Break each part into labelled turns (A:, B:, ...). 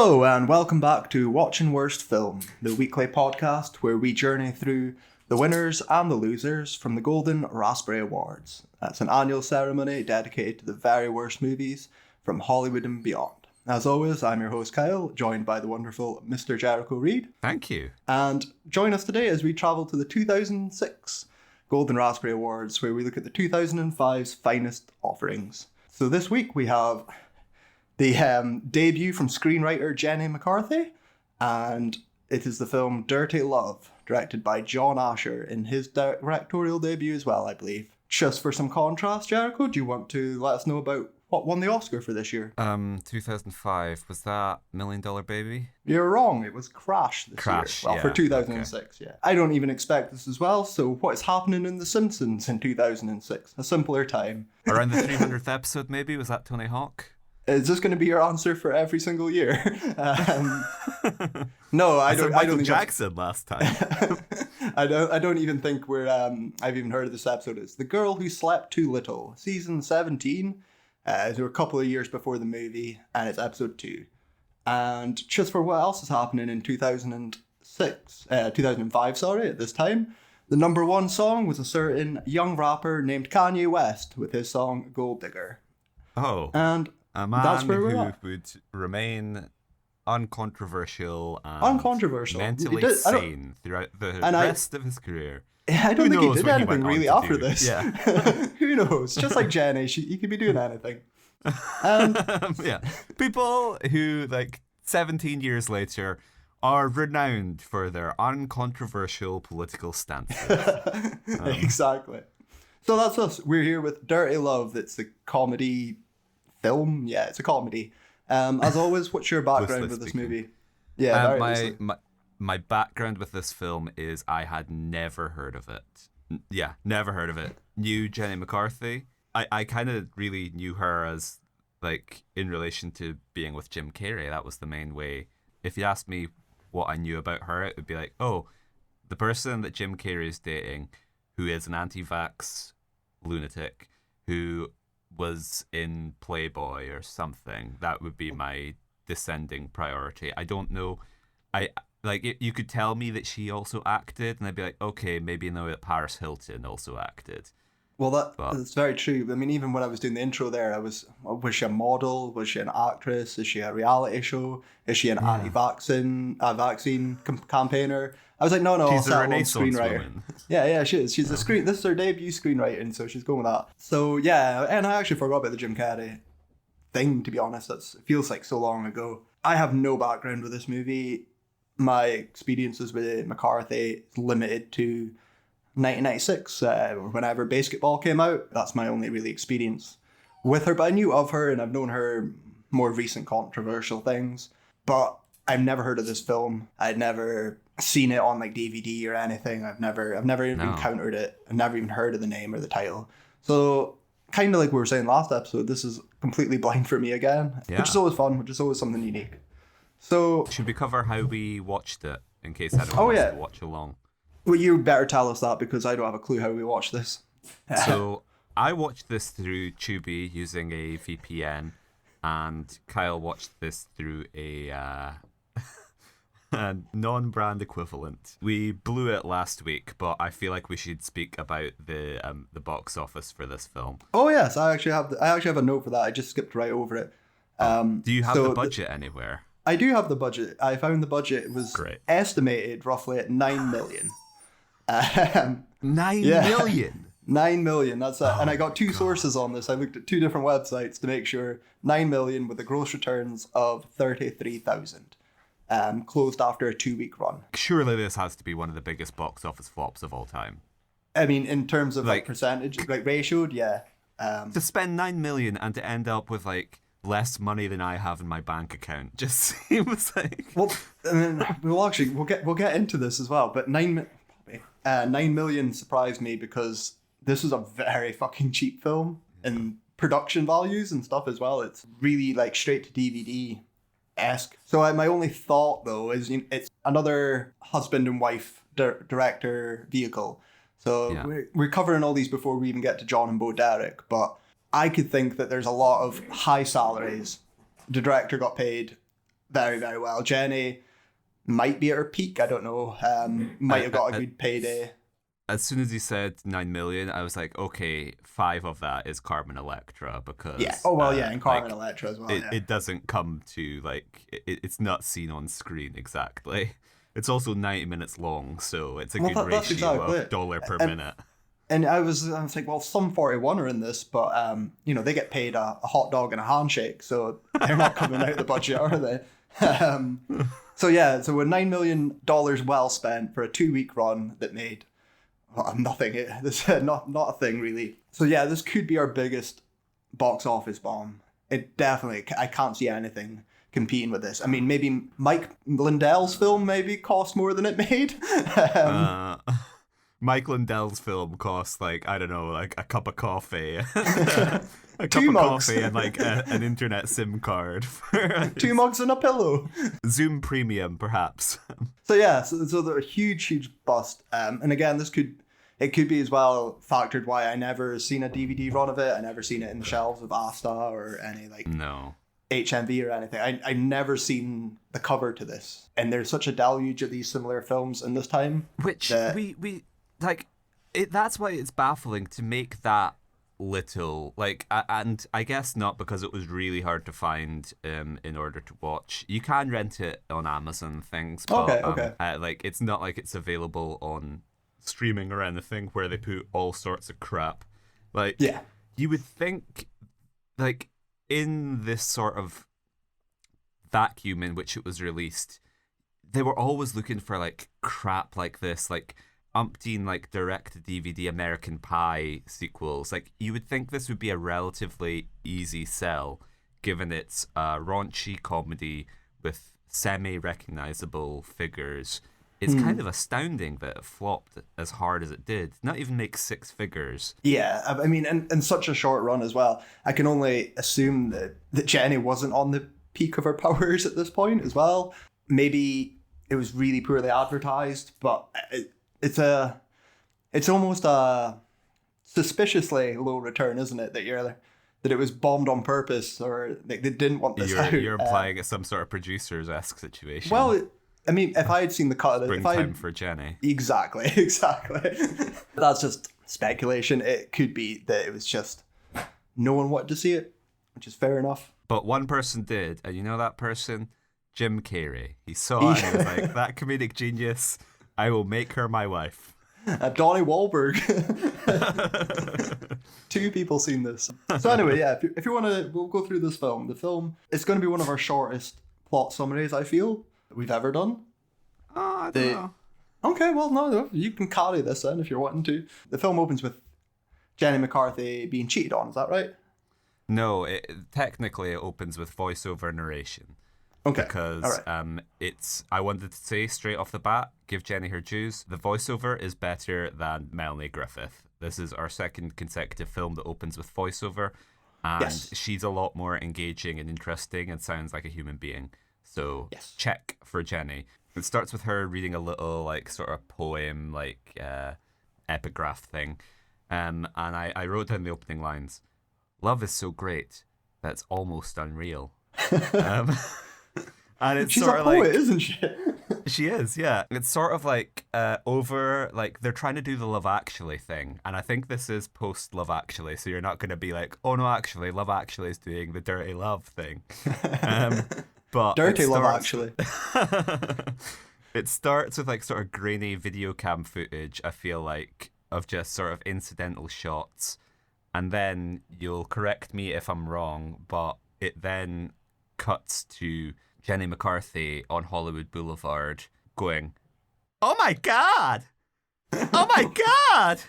A: Hello and welcome back to Watching Worst Film, the weekly podcast where we journey through the winners and the losers from the Golden Raspberry Awards. That's an annual ceremony dedicated to the very worst movies from Hollywood and beyond. As always, I'm your host Kyle, joined by the wonderful Mr. Jericho Reed.
B: Thank you.
A: And join us today as we travel to the 2006 Golden Raspberry Awards, where we look at the 2005's finest offerings. So this week we have the debut from screenwriter Jenny McCarthy, and it is the film Dirty Love, directed by John Asher in his directorial debut as well, I believe. Just for some contrast, Jericho, do you want to let us know about what won the Oscar for this year?
B: 2005, was that $1 Million Baby?
A: You're wrong, it was Crash this year. Well, for 2006, okay. Yeah. I don't even expect this as well, so what is happening in The Simpsons in 2006? A simpler time.
B: Around the 300th episode, maybe? Was that Tony Hawk?
A: Is this going to be your answer for every single year? No, I don't.
B: Michael Jackson last time.
A: I don't even think we're. I've even heard of this episode. It's The Girl Who Slept Too Little, season 17. They were a couple of years before the movie, and it's episode 2. And just for what else is happening in 2005, sorry, at this time, the number one song was a certain young rapper named Kanye West with his song Gold Digger.
B: Oh.
A: And
B: a man
A: that's where
B: who
A: we're
B: would remain uncontroversial and mentally sane throughout the rest of his career.
A: I don't think he did anything really after this.
B: Yeah.
A: Who knows? Just like Jenny, he could be doing anything.
B: Yeah. People who, 17 years later, are renowned for their uncontroversial political stances.
A: Exactly. So that's us. We're here with Dirty Love. It's a comedy film. Yeah, it's a comedy. As always, what's your background with this movie? Yeah,
B: my background with this film is I had never heard of it. Never heard of it. Knew Jenny McCarthy. I kind of really knew her as, in relation to being with Jim Carrey. That was the main way. If you asked me what I knew about her, it would be like, oh, the person that Jim Carrey is dating, who is an anti-vax lunatic, who was in Playboy or something. That would be my descending priority. I don't know. You could tell me that she also acted, and I'd be like, okay, maybe know that Paris Hilton also acted.
A: Well, that's very true. I mean, even when I was doing the intro there, was she a model? Was she an actress? Is she a reality show? Is she an anti-vaccine campaigner? I was like, no,
B: she's
A: I'll
B: a Renaissance
A: screenwriter.
B: Woman. Yeah,
A: she is. She's a This is her debut screenwriting, so she's going with that. So yeah, and I actually forgot about the Jim Carrey thing. To be honest, it feels like so long ago. I have no background with this movie. My experiences with McCarthy is limited to 1996, whenever Basketball came out. That's my only really experience with her. But I knew of her, and I've known her more recent controversial things. But I've never heard of this film. I'd never seen it on DVD or anything. I've never even encountered it. I've never even heard of the name or the title. So kind of like we were saying last episode, this is completely blind for me again, which is always fun, which is always something unique. So
B: should we cover how we watched it in case anyone wants to watch along?
A: Well, you better tell us that, because I don't have a clue how we watched this.
B: So I watched this through Tubi using a VPN, and Kyle watched this through a non-brand equivalent. We blew it last week, but I feel like we should speak about the box office for this film.
A: Oh yes, I actually have a note for that. I just skipped right over it.
B: Do you have the budget anywhere?
A: I do have the budget. I found the budget was estimated roughly at $9 million.
B: $9 million?
A: $9 million. That's it. And I got two sources on this. I looked at two different websites to make sure. $9 million with the gross returns of 33,000. Closed after a 2-week run.
B: Surely this has to be one of the biggest box office flops of all time.
A: I mean, in terms of percentage, ratioed, yeah.
B: To spend $9 million and to end up with less money than I have in my bank account just seems like.
A: Well, we'll get into this as well. But 9 million surprised me because this is a very fucking cheap film and production values and stuff as well. It's really straight to DVD-esque. So my only thought though is it's another husband and wife director vehicle. So we're covering all these before we even get to John and Bo Derek, but I could think that there's a lot of high salaries. The director got paid very, very well. Jenny might be at her peak. I don't know. Might have got a good payday.
B: As soon as you said 9 million, I was like, okay, 5 of that is Carmen Electra because
A: and Carmen Electra as well.
B: It doesn't come to it's not seen on screen exactly. It's also 90 minutes long, so it's a good ratio of dollar per minute.
A: And I was like, well, some 41 are in this, but they get paid a hot dog and a handshake, so they're not coming out of the budget, are they? So with $9 million well spent for a 2-week run that made nothing. This not a thing really. So yeah, this could be our biggest box office bomb. It definitely, I can't see anything competing with this. I mean, maybe Mike Lindell's film maybe cost more than it made.
B: Mike Lindell's film costs I don't know, a cup of coffee. A
A: Two
B: cup
A: mugs.
B: of coffee and an internet SIM card.
A: 2 mugs and a pillow.
B: Zoom Premium, perhaps.
A: So they're a huge bust. And again, it could be as well factored why I never seen a DVD run of it. I never seen it in the shelves of Asta or any
B: no
A: HMV or anything. I never seen the cover to this. And there's such a deluge of these similar films in this time.
B: Which we that's why it's baffling to make that little, and I guess not because it was really hard to find in order to watch. You can rent it on Amazon things, but
A: okay.
B: It's not like it's available on streaming or anything where they put all sorts of crap. You would think in this sort of vacuum in which it was released, they were always looking for crap like this, umpteen direct-to-DVD American Pie sequels. You would think this would be a relatively easy sell, given it's a raunchy comedy with semi-recognizable figures. It's kind of astounding that it flopped as hard as it did. Not even make 6 figures.
A: Yeah, I mean, and such a short run as well. I can only assume that Jenny wasn't on the peak of her powers at this point as well. Maybe it was really poorly advertised, but it's almost a suspiciously low return, isn't it? That it was bombed on purpose, or they didn't want this out.
B: You're implying it's some sort of producers-esque situation.
A: Well, I mean, if I had seen the cut,
B: Springtime for Jenny.
A: Exactly. That's just speculation. It could be that it was just no one wanted to see it, which is fair enough.
B: But one person did, and you know that person? Jim Carrey. He saw it and he was like, that comedic genius, I will make her my wife.
A: Donnie Wahlberg. 2 people seen this. So anyway, yeah, if you want to, we'll go through this film. The film is going to be one of our shortest plot summaries, I feel, we've ever done.
B: I don't know.
A: Okay, well, no, you can carry this then if you're wanting to. The film opens with Jenny McCarthy being cheated on, is that right?
B: No, technically it opens with voiceover narration.
A: Okay.
B: Because I wanted to say straight off the bat, give Jenny her dues. The voiceover is better than Melanie Griffith. This is our second consecutive film that opens with voiceover, and she's a lot more engaging and interesting and sounds like a human being. So check for Jenny. It starts with her reading a little sort of poem, epigraph thing. And I wrote down the opening lines. Love is so great that it's almost unreal. And it's
A: She's
B: sort
A: a
B: of
A: poet, isn't she?
B: She is, yeah. It's sort of over, they're trying to do the Love Actually thing. And I think this is post Love Actually, so you're not going to be like, oh no, actually, Love Actually is doing the dirty love thing. But
A: Dirty Love Actually.
B: It starts with sort of grainy video cam footage, I feel like, of just sort of incidental shots. And then you'll correct me if I'm wrong, but it then cuts to Jenny McCarthy on Hollywood Boulevard going, oh my God! Oh my God!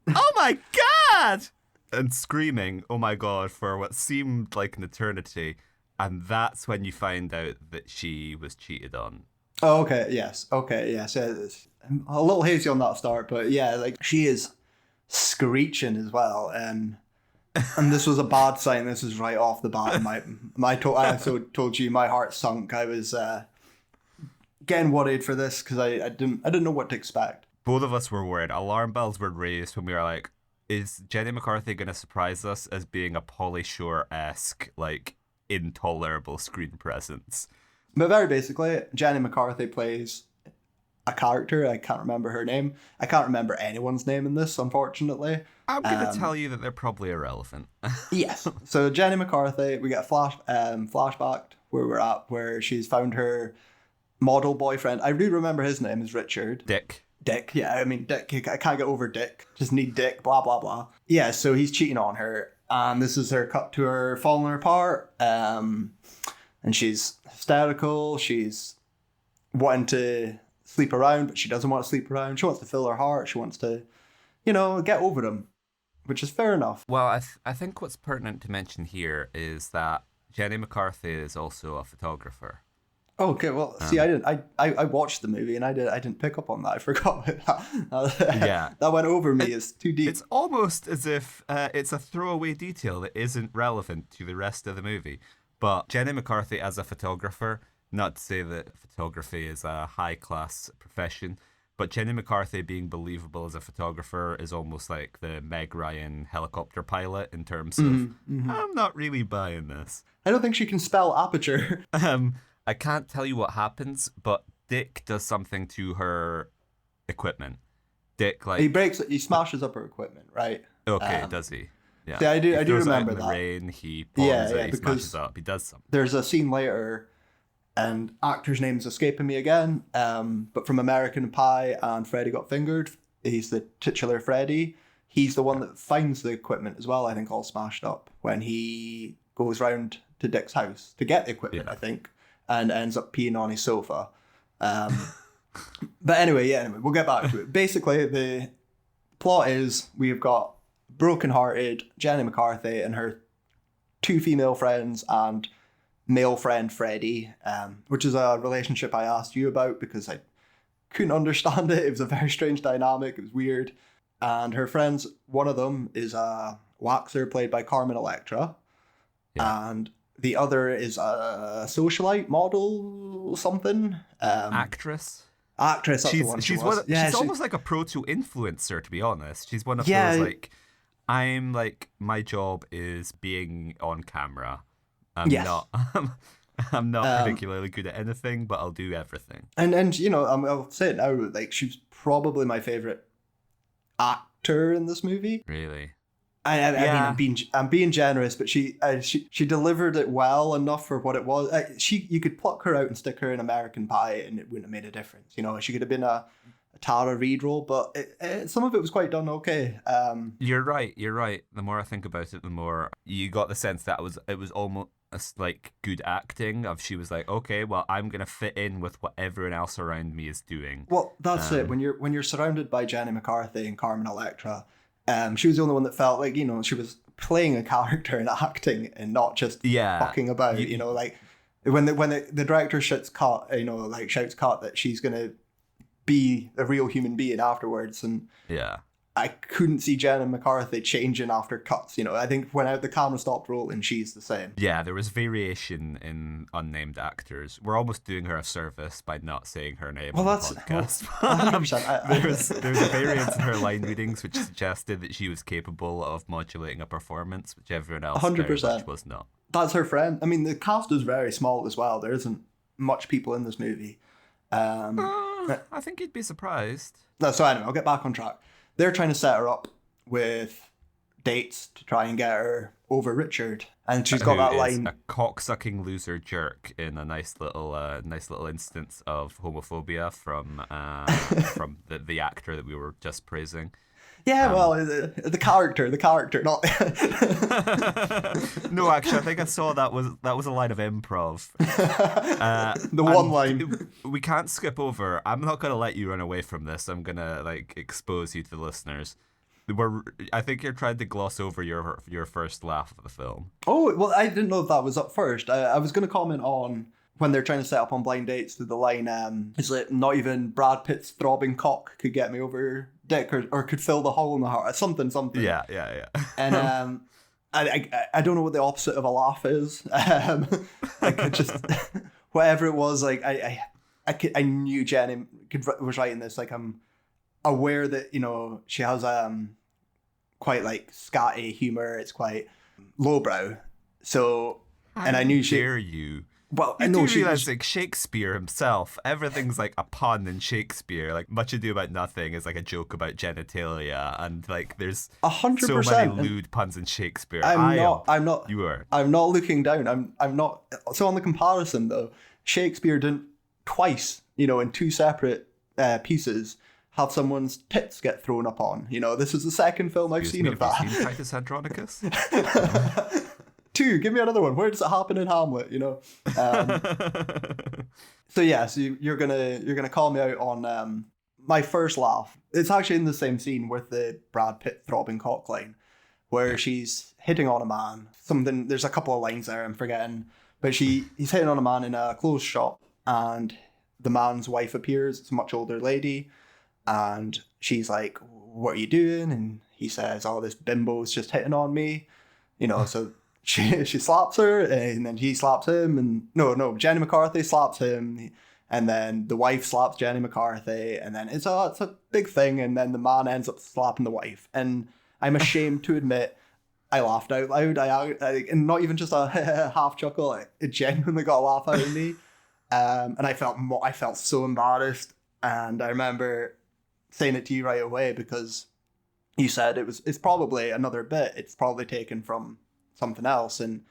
B: Oh my God! And screaming, oh my God, for what seemed like an eternity. And that's when you find out that she was cheated on.
A: Oh, okay, yes. It's a little hazy on that start, but yeah, she is screeching as well. And this was a bad sign. This is right off the bat. I also told you my heart sunk. I was getting worried for this because I didn't know what to expect.
B: Both of us were worried. Alarm bells were raised when we were like, is Jenny McCarthy going to surprise us as being a Pauly Shore-esque, intolerable screen presence?
A: But very basically, Jenny McCarthy plays a character. I can't remember her name. I can't remember anyone's name in this, unfortunately.
B: I'm going to tell you that they're probably irrelevant.
A: Yes. So Jenny McCarthy, we get a flashback where we're at, where she's found her model boyfriend. I do remember his name is Richard.
B: Dick.
A: Dick, yeah. I mean, Dick. I can't get over Dick. Just need Dick, blah, blah, blah. Yeah, so he's cheating on her. And this is her cut to her falling apart. And she's hysterical. She's wanting to sleep around, but she doesn't want to sleep around. She wants to fill her heart. She wants to, get over him, which is fair enough.
B: Well, I think what's pertinent to mention here is that Jenny McCarthy is also a photographer.
A: Okay, well, see, I watched the movie and I didn't pick up on that. I forgot about that.
B: Yeah.
A: That went over me. It's too deep.
B: It's almost as if it's a throwaway detail that isn't relevant to the rest of the movie. But Jenny McCarthy as a photographer, not to say that photography is a high-class profession, but Jenny McCarthy being believable as a photographer is almost like the Meg Ryan helicopter pilot in terms of, I'm not really buying this.
A: I don't think she can spell aperture.
B: I can't tell you what happens, but Dick does something to her equipment. Dick, like...
A: He smashes up her equipment, right?
B: Okay, does he? Yeah.
A: See, I do remember
B: in the
A: that.
B: rain, he pawns it, he
A: because
B: smashes up, he does something.
A: There's a scene later, and actor's name's escaping me again, but from American Pie and Freddy Got Fingered, he's the titular Freddy. He's the one that finds the equipment as well, I think, all smashed up, when he goes round to Dick's house to get the equipment, I think, and ends up peeing on his sofa. But anyway, we'll get back to it. Basically, the plot is we've got broken-hearted Jenny McCarthy and her two female friends and male friend Freddie, which is a relationship I asked you about because I couldn't understand it. It was a very strange dynamic. It was weird. And her friends, one of them is a waxer played by Carmen Electra. Yeah. And the other is a socialite model something.
B: Actress.
A: That's the one she was.
B: She's almost like a proto-influencer, to be honest. She's one of those, like, my job is being on camera. I'm not particularly good at anything, but I'll do everything.
A: And I'll say it now, like, she's probably my favorite actor in this movie.
B: Really?
A: I mean, I'm being generous, but she delivered it well enough for what it was. You could pluck her out and stick her in American Pie, and it wouldn't have made a difference. She could have been a Tara Reid role, but some of it was quite done okay.
B: You're right. The more I think about it, the more you got the sense that it was almost like good acting. She was like, okay, well, I'm gonna fit in with what everyone else around me is doing.
A: Well, that's it. When you're surrounded by Jenny McCarthy and Carmen Electra. She was the only one that felt like, she was playing a character and acting and not just fucking about, like when the director shouts cut that she's going to be a real human being afterwards. And I couldn't see Jenna McCarthy changing after cuts. I think when the camera stopped rolling, she's the same. Yeah,
B: there was variation in unnamed actors. We're almost doing her a service by not saying her name on the podcast. 100%. There was a variance in her line readings, which suggested that she was capable of modulating a performance, which everyone else 100% was not.
A: That's her friend. I mean, the cast is very small as well. There isn't much people in this movie.
B: I think you'd be surprised.
A: So anyway, I'll get back on track. They're trying to set her up with dates to try and get her over Richard, and she's got that line.
B: A cocksucking loser jerk in a nice little instance of homophobia from the actor that we were just praising.
A: Yeah, well, the character, not.
B: No, actually, I think I saw that was a line of improv.
A: The one line.
B: We can't skip over. I'm not gonna let you run away from this. I'm gonna expose you to the listeners. I think you're trying to gloss over your first laugh of the film.
A: Oh well, I didn't know if that was up first. I was gonna comment on when they're trying to set up on blind dates with the line, is it not even Brad Pitt's throbbing cock could get me over Dick or could fill the hole in the heart, something.
B: Yeah.
A: And I don't know what the opposite of a laugh is. It just whatever it was, like I knew Jenny was writing this. Like I'm aware that she has quite like scatty humor. It's quite lowbrow. So and I knew she.
B: Dare you
A: Well, I
B: You
A: know
B: do realize, like, Shakespeare himself, everything's like a pun in Shakespeare. Like, Much Ado About Nothing is like a joke about genitalia, and like, there's so many
A: 100%.
B: lewd puns in Shakespeare. You are.
A: I'm not looking down. I'm not. So on the comparison though, Shakespeare didn't twice, in two separate pieces, have someone's tits get thrown up on. This is the second film I've seen of that.
B: Have you seen Titus Andronicus?
A: 2, give me another one. Where does it happen in Hamlet? So yeah, so you're gonna call me out on my first laugh. It's actually in the same scene with the Brad Pitt throbbing cock line, where she's hitting on a man. There's a couple of lines there I'm forgetting, but he's hitting on a man in a clothes shop, and the man's wife appears. It's a much older lady, and she's like, "What are you doing?" And he says, "Oh, this bimbo's just hitting on me," So. She slaps her, and then he slaps him, and no, Jenny McCarthy slaps him, and then the wife slaps Jenny McCarthy, and then it's a big thing, and then the man ends up slapping the wife, and I'm ashamed to admit I laughed out loud, and not even just a half chuckle, it genuinely got a laugh out of me, and I felt so embarrassed, and I remember saying it to you right away because you said it's probably another bit, it's probably taken from something else, and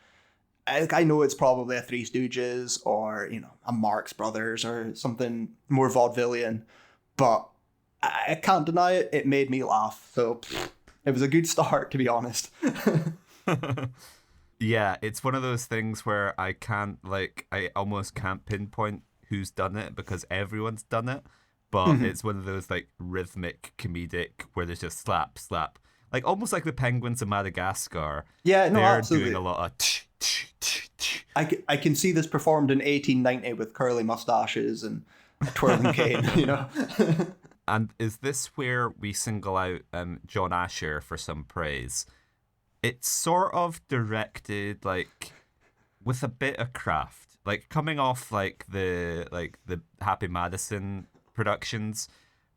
A: I know it's probably a Three Stooges or a Marx Brothers or something more vaudevillian, but I can't deny it. It made me laugh, so it was a good start, to be honest.
B: Yeah, it's one of those things where I almost can't pinpoint who's done it because everyone's done it, but it's one of those like rhythmic comedic where there's just slap slap. Like almost like the penguins of Madagascar.
A: Yeah, no,
B: they're
A: absolutely.
B: Doing a lot of.
A: I can see this performed in 1890 with curly mustaches and a twirling cane.
B: And is this where we single out John Asher for some praise? It's sort of directed like with a bit of craft, like coming off like the Happy Madison productions,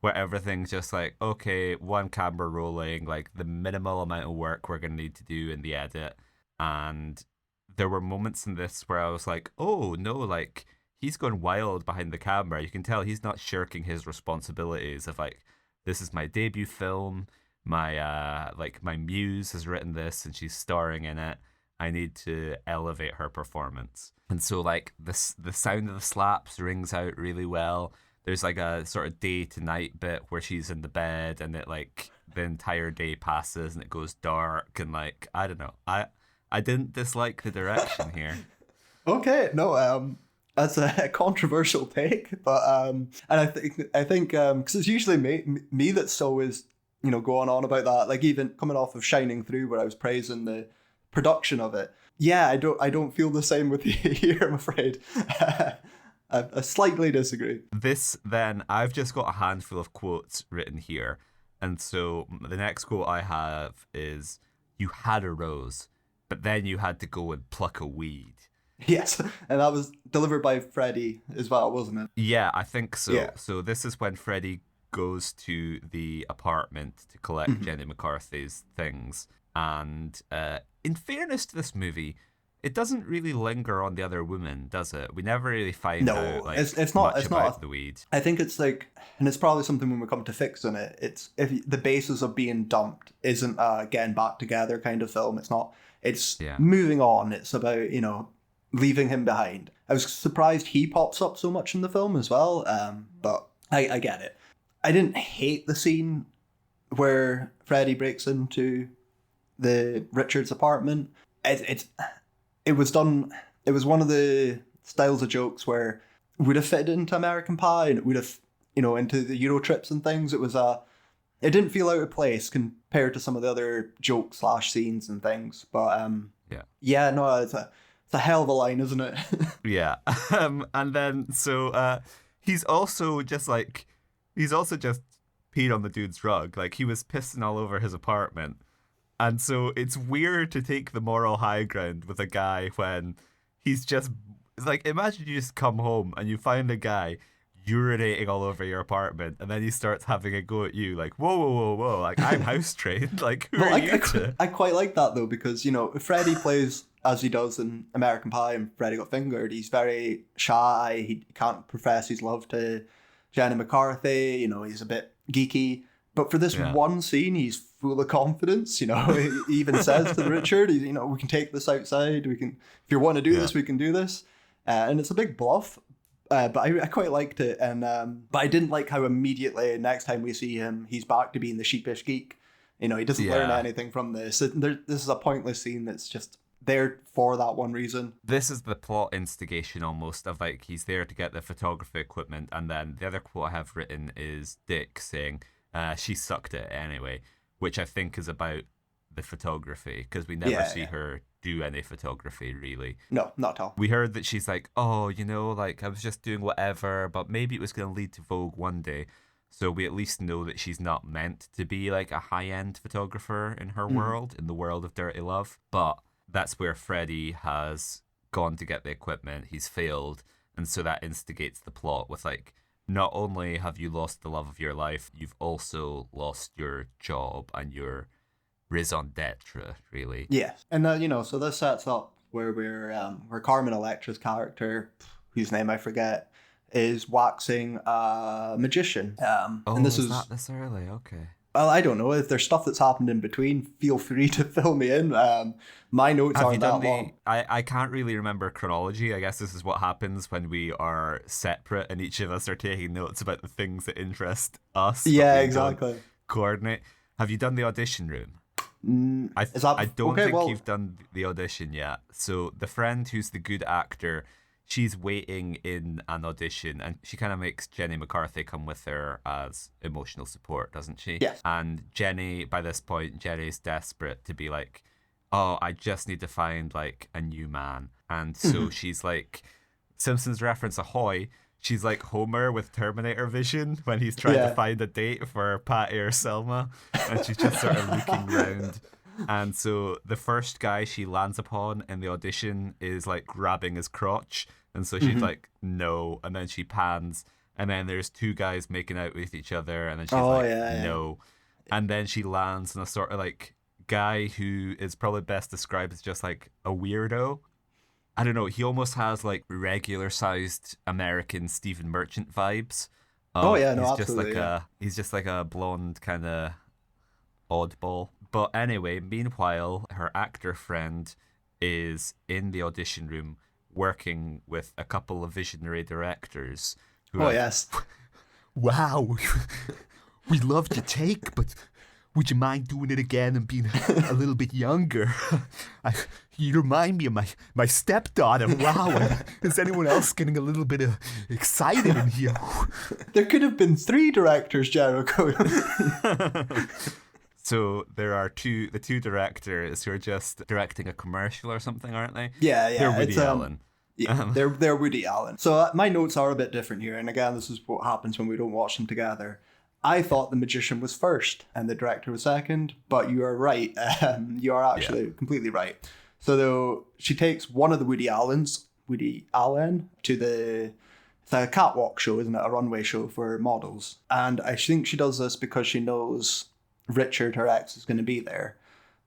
B: where everything's just like, okay, one camera rolling, like the minimal amount of work we're going to need to do in the edit. And there were moments in this where I was like, oh no, like he's going wild behind the camera. You can tell he's not shirking his responsibilities of like, this is my debut film. My my muse has written this and she's starring in it. I need to elevate her performance. And so like the sound of the slaps rings out really well. There's like a sort of day to night bit where she's in the bed and it like the entire day passes and it goes dark and like I don't know. I didn't dislike the direction here.
A: Okay, no, that's a controversial take, but and I think because it's usually me that's always going on about that. Like even coming off of Shining Through, where I was praising the production of it. Yeah, I don't feel the same with you here, I'm afraid. I slightly disagree.
B: This, then, I've just got a handful of quotes written here. And so the next quote I have is, "You had a rose, but then you had to go and pluck a weed."
A: Yes, and that was delivered by Freddie as well, wasn't it?
B: Yeah, I think so.
A: Yeah.
B: So this is when Freddie goes to the apartment to collect Jenny McCarthy's things. And in fairness to this movie, it doesn't really linger on the other woman, does it? We never really find out like
A: it's not
B: much about the weed.
A: I think it's like, and it's probably something when we come to fixing it. It's if the basis of being dumped isn't a getting back together kind of film. It's not. It's moving on. It's about leaving him behind. I was surprised he pops up so much in the film as well. But I get it. I didn't hate the scene where Freddie breaks into the Richards apartment. It was done. It was one of the styles of jokes where it would have fitted into American Pie and it would have, into the Euro trips and things. It didn't feel out of place compared to some of the other joke / scenes and things. But no, it's a hell of a line, isn't it?
B: Yeah. And then so he's also just peed on the dude's rug. Like he was pissing all over his apartment. And so it's weird to take the moral high ground with a guy when he's just like, imagine you just come home and you find a guy urinating all over your apartment and then he starts having a go at you like, whoa, like I'm house trained. Like who are you to?
A: I quite like that though, because, Freddie plays as he does in American Pie and Freddy Got Fingered. He's very shy. He can't profess his love to Jenny McCarthy. You know, he's a bit geeky. But for this one scene, he's full of confidence. You know, he even says to Richard, you know, we can take this outside. We can, if you want to do this, we can do this. And it's a big bluff. But I quite liked it. And but I didn't like how immediately next time we see him, he's back to being the sheepish geek. You know, he doesn't learn anything from this. This is a pointless scene that's just there for that one reason.
B: This is the plot instigation almost of like he's there to get the photography equipment, and then the other quote I have written is Dick saying, she sucked it anyway, which I think is about the photography, because we never see her do any photography really.
A: No, not at all.
B: We heard that she's like, oh, you know, like I was just doing whatever, but maybe it was going to lead to Vogue one day. So we at least know that she's not meant to be like a high-end photographer in her world, in the world of Dirty Love. But that's where Freddy has gone to get the equipment. He's failed. And so that instigates the plot with like, not only have you lost the love of your life, you've also lost your job and your raison d'etre, really.
A: Yeah. And, you know, so this sets up where where Carmen Electra's character, whose name I forget, is waxing a magician.
B: And this is that this early? Okay.
A: Well, I don't know. If there's stuff that's happened in between, feel free to fill me in. My notes aren't that long.
B: I can't really remember chronology. I guess this is what happens when we are separate and each of us are taking notes about the things that interest us.
A: Yeah, exactly.
B: Coordinate. Have you done the audition room? I don't think you've done the audition yet. So the friend who's the good actor, she's waiting in an audition, and she kind of makes Jenny McCarthy come with her as emotional support, doesn't she?
A: Yes.
B: And Jenny, by this point, Jenny's desperate to be like, oh, I just need to find like a new man. And so she's like, Simpsons reference Ahoy, she's like Homer with Terminator vision when he's trying to find a date for Patty or Selma, and she's just sort of looking around. And so the first guy she lands upon in the audition is like grabbing his crotch. And so she's like, no. And then she pans. And then there's two guys making out with each other. And then she's no. And then she lands on a sort of like guy who is probably best described as just like a weirdo. I don't know. He almost has like regular sized American Stephen Merchant vibes.
A: Absolutely.
B: He's just like a blonde kind of oddball. But anyway, meanwhile, her actor friend is in the audition room working with a couple of visionary directors.
A: Yes.
C: Wow, we love your take, but would you mind doing it again and being a little bit younger? You remind me of my stepdaughter. Wow, is anyone else getting a little bit excited in here?
A: There could have been 3 directors, Jericho.
B: So there are the two directors who are just directing a commercial or something, aren't they?
A: Yeah.
B: They're Woody Allen.
A: Yeah, they're Woody Allen. So my notes are a bit different here. And again, this is what happens when we don't watch them together. I thought the magician was first and the director was second, but you are right. You are actually completely right. So though she takes one of the Woody Allen, to it's a catwalk show, isn't it? A runway show for models. And I think she does this because she knows Richard, her ex, is going to be there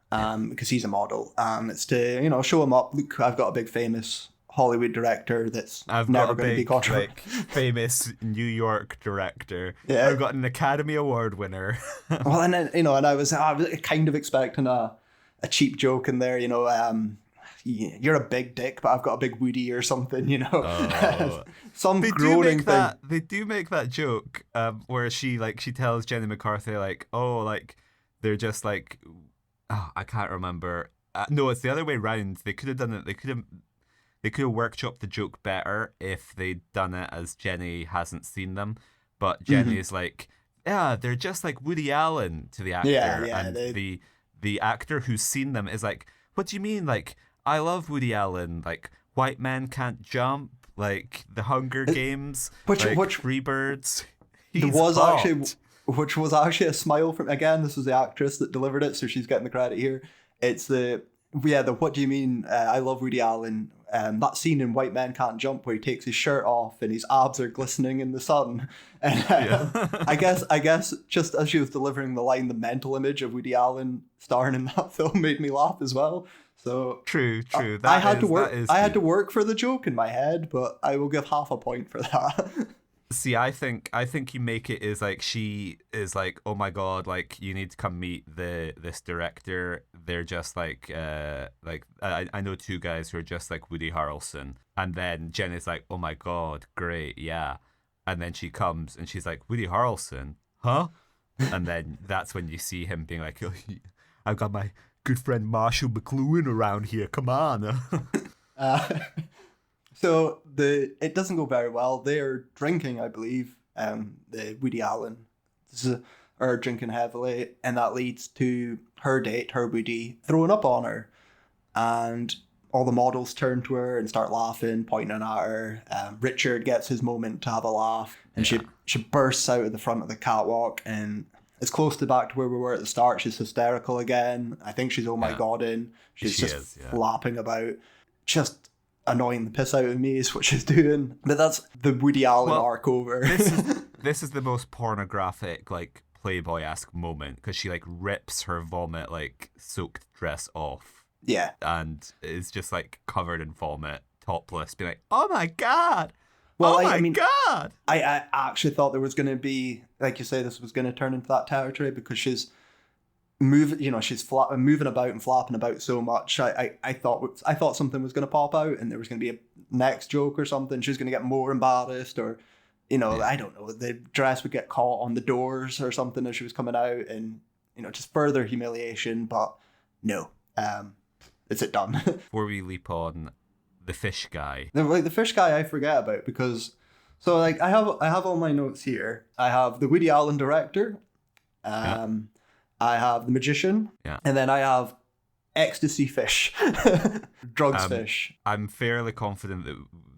A: because he's a model. And it's to, you know, show him up. Look, I've got a big famous Hollywood director that's never going to be controversial.
B: Like, famous New York director.
A: Yeah.
B: I've got an Academy Award winner.
A: Well, and then, you know, and I was kind of expecting a cheap joke in there, you know, you're a big dick, but I've got a big Woody or something, you know. Oh. Some groaning thing.
B: They do make that joke where she tells Jenny McCarthy like, oh, like they're just like, oh, I can't remember. No, it's the other way around. They could have done it. They could have workshopped the joke better if they'd done it as Jenny hasn't seen them. But Jenny is like, yeah, they're just like Woody Allen to the actor. And the actor who's seen them is like, what do you mean? Like, I love Woody Allen. Like, White Men Can't Jump. Like, The Hunger Games. Which Freebirds.
A: Which was actually a smile from, again, this was the actress that delivered it, so she's getting the credit here. It's Yeah, the what do you mean? I love Woody Allen. That scene in White Men Can't Jump where he takes his shirt off and his abs are glistening in the sun. And I guess just as she was delivering the line, the mental image of Woody Allen starring in that film made me laugh as well. So
B: True.
A: I had to work. I had to work for the joke in my head, but I will give half a point for that.
B: See, I think you make it is like she is like, oh my god, like you need to come meet this director. They're just like I know two guys who are just like Woody Harrelson, and then Jen is like, oh my god, great, yeah, and then she comes and she's like, Woody Harrelson, huh? And then that's when you see him being like, oh, I've got my good friend Marshall McLuhan around here. Come on.
A: So it doesn't go very well. They're drinking, I believe. The Woody Allen are drinking heavily, and that leads to her date, her Woody, throwing up on her, and all the models turn to her and start laughing, pointing at her. Richard gets his moment to have a laugh, and she bursts out at the front of the catwalk, and it's close to back to where we were at the start. She's hysterical again. I think she's oh my god in. She's just flapping about, just annoying the piss out of me is what she's doing. But that's the Woody Allen arc over.
B: This is the most pornographic, like Playboy-esque moment because she like rips her vomit like soaked dress off.
A: Yeah,
B: and is just like covered in vomit, topless, being like, "Oh my god."
A: Well,
B: oh my god!
A: I actually thought there was going to be, like you say, this was going to turn into that territory because she's she's moving about and flapping about so much. I thought something was going to pop out and there was going to be a next joke or something. She was going to get more embarrassed, or I don't know, the dress would get caught on the doors or something as she was coming out, and just further humiliation. But no, is it done?
B: Before we leap on the fish guy,
A: the fish guy I forget about because I have all my notes here. I have the Woody Allen director. I have the magician, and then I have ecstasy fish, drugs fish.
B: I'm fairly confident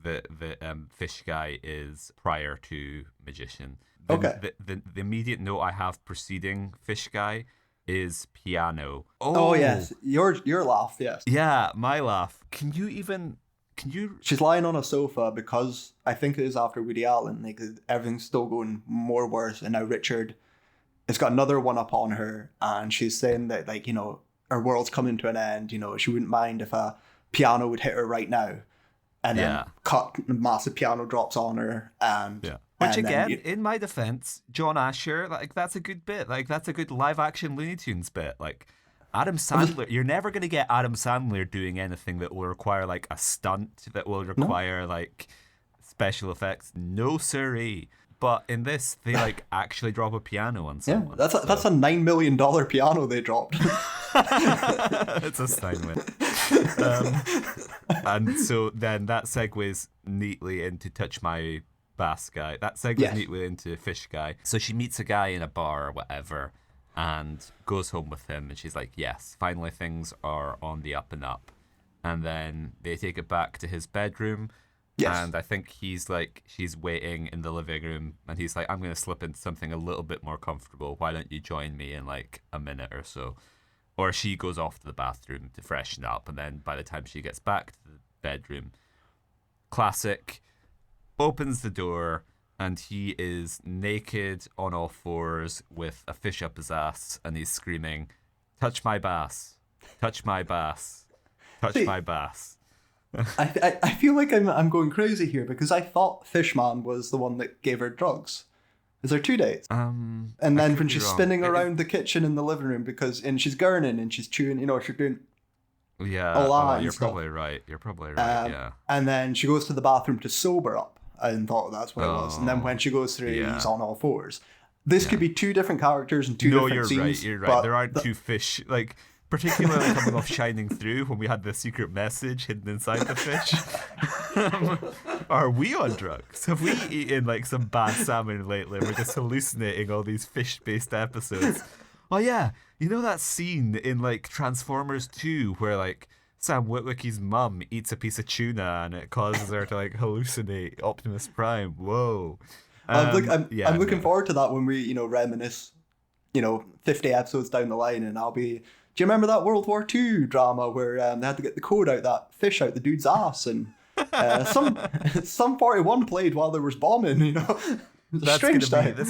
B: that the fish guy is prior to magician. The immediate note I have preceding fish guy is piano.
A: Oh yes, your laugh, yes.
B: Yeah, my laugh. Can you?
A: She's lying on a sofa because I think it is after Woody Allen. Like everything's still going more worse, and now Richard has got another one up on her, and she's saying that her world's coming to an end. She wouldn't mind if a piano would hit her right now, and then massive piano drops on her, and
B: which again, in my defense, John Asher, like that's a good bit, like that's a good live action Looney Tunes bit, like. Adam Sandler, you're never going to get Adam Sandler doing anything that will require like a stunt, that will require like special effects. No siree. But in this, they like actually drop a piano on someone.
A: Yeah, that's a $9 million piano they dropped.
B: It's a Steinway. And so then that segues neatly into Touch My Bass Guy. That segues neatly into Fish Guy. So she meets a guy in a bar or whatever, and goes home with him, and she's like, yes, finally things are on the up and up. And then they take it back to his bedroom, and I think she's waiting in the living room, and he's like, I'm going to slip into something a little bit more comfortable. Why don't you join me in like a minute or so? Or she goes off to the bathroom to freshen up, and then by the time she gets back to the bedroom, classic, opens the door, and he is naked on all fours with a fish up his ass, and he's screaming, touch my bass, touch my bass, touch my bass.
A: I feel like I'm going crazy here because I thought Fishman was the one that gave her drugs. Is there two dates? And then when she's spinning around the kitchen in the living room and she's gurning and she's chewing, she's doing
B: you're probably right. Yeah.
A: And then she goes to the bathroom to sober up. And thought that's what it was. And then when she goes through, he's on all fours. This could be two different characters and two different scenes.
B: You're right. There aren't two fish, like, particularly coming off Shining Through when we had the secret message hidden inside the fish. Are we on drugs? Have we eaten, like, some bad salmon lately? We're just hallucinating all these fish-based episodes. Oh, yeah. You know that scene in, like, Transformers 2 where, like, Sam Witwicky's mum eats a piece of tuna and it causes her to like hallucinate Optimus Prime. Whoa.
A: I'm looking forward to that when we, reminisce, 50 episodes down the line, and I'll be Do you remember that World War II drama where they had to get the code out that fish out the dude's ass, and some 41 played while there was bombing, you know?
B: That's
A: Strange
B: gonna be
A: time.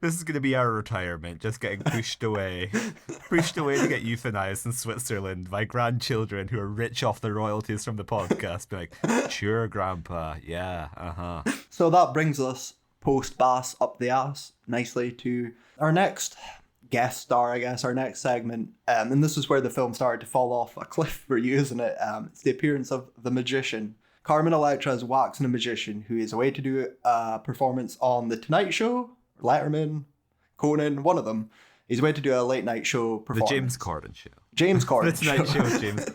B: this is gonna be our retirement, just getting pushed away to get euthanized in Switzerland by grandchildren who are rich off the royalties from the podcast. Be like, sure, Grandpa, yeah,
A: So that brings us post-Bass up the ass nicely to our next guest star, I guess, our next segment. And this is where the film started to fall off a cliff for you, isn't it? It's the appearance of the magician. Carmen Electra is waxing a magician who is away to do a performance on The Tonight Show, Letterman, Conan, one of them. He's away to do a late night show performance.
B: the James Corden show.
A: James Corden
B: The Tonight Show with James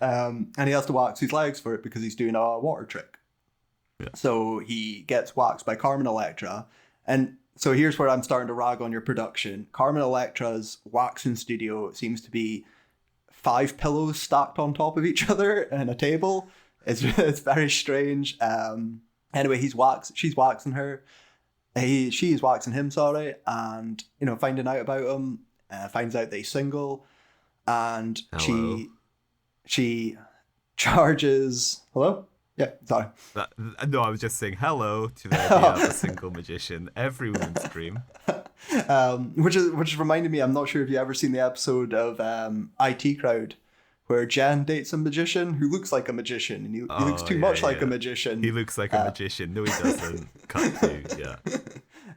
B: Corden.
A: And he has to wax his legs for it because he's doing a water trick.
B: Yeah.
A: So he gets waxed by Carmen Electra. And so here's where I'm starting to rag on your production. Carmen Electra's waxing studio seems to be 5 pillows stacked on top of each other and a table. It's very strange. Anyway, she's waxing her. She's waxing him, sorry, and finding out about him. Finds out that he's single, and
B: Hello.
A: she charges. Hello? Yeah, sorry.
B: No, I was just saying hello to the idea of a single magician. Every woman's dream.
A: Which reminded me, I'm not sure if you ever seen the episode of IT Crowd where Jen dates a magician who looks like a magician, and he looks too much like a magician.
B: He looks like a magician. No, he doesn't. Cut to,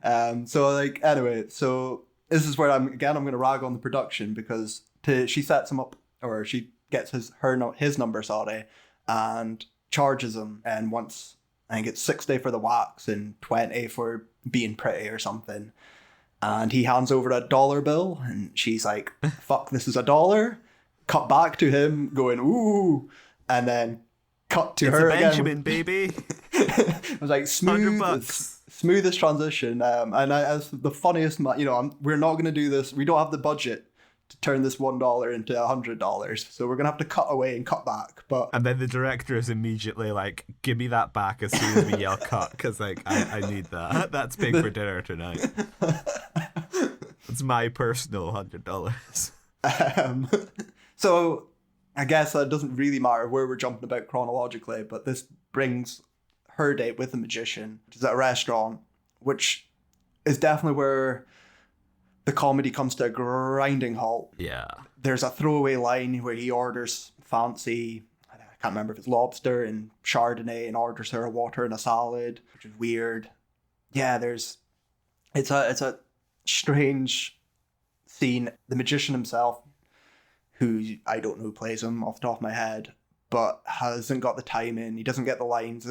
B: yeah.
A: So anyway, so this is where I'm going to rag on the production because she sets him up, or she gets his number, sorry, and charges him, and wants, I think it's 60 for the wax and 20 for being pretty or something. And he hands over a $1 bill, and she's like, fuck, this is $1. Cut back to him going, ooh, and then cut to her again.
B: Benjamin, baby.
A: It was like smoothest transition. And as the funniest, we're not going to do this. We don't have the budget to turn this $1 into $100. So we're going to have to cut away and cut back.
B: And then the director is immediately like, give me that back as soon as we yell cut. Because I need that. That's big for dinner tonight. It's my personal $100.
A: So I guess it doesn't really matter where we're jumping about chronologically, but this brings her date with the magician, which is at a restaurant, which is definitely where the comedy comes to a grinding halt.
B: Yeah.
A: There's a throwaway line where he orders fancy, I can't remember if it's lobster and Chardonnay, and orders her a water and a salad, which is weird. Yeah, it's a strange scene. The magician himself, who I don't know who plays him off the top of my head, but hasn't got the time in. He doesn't get the lines.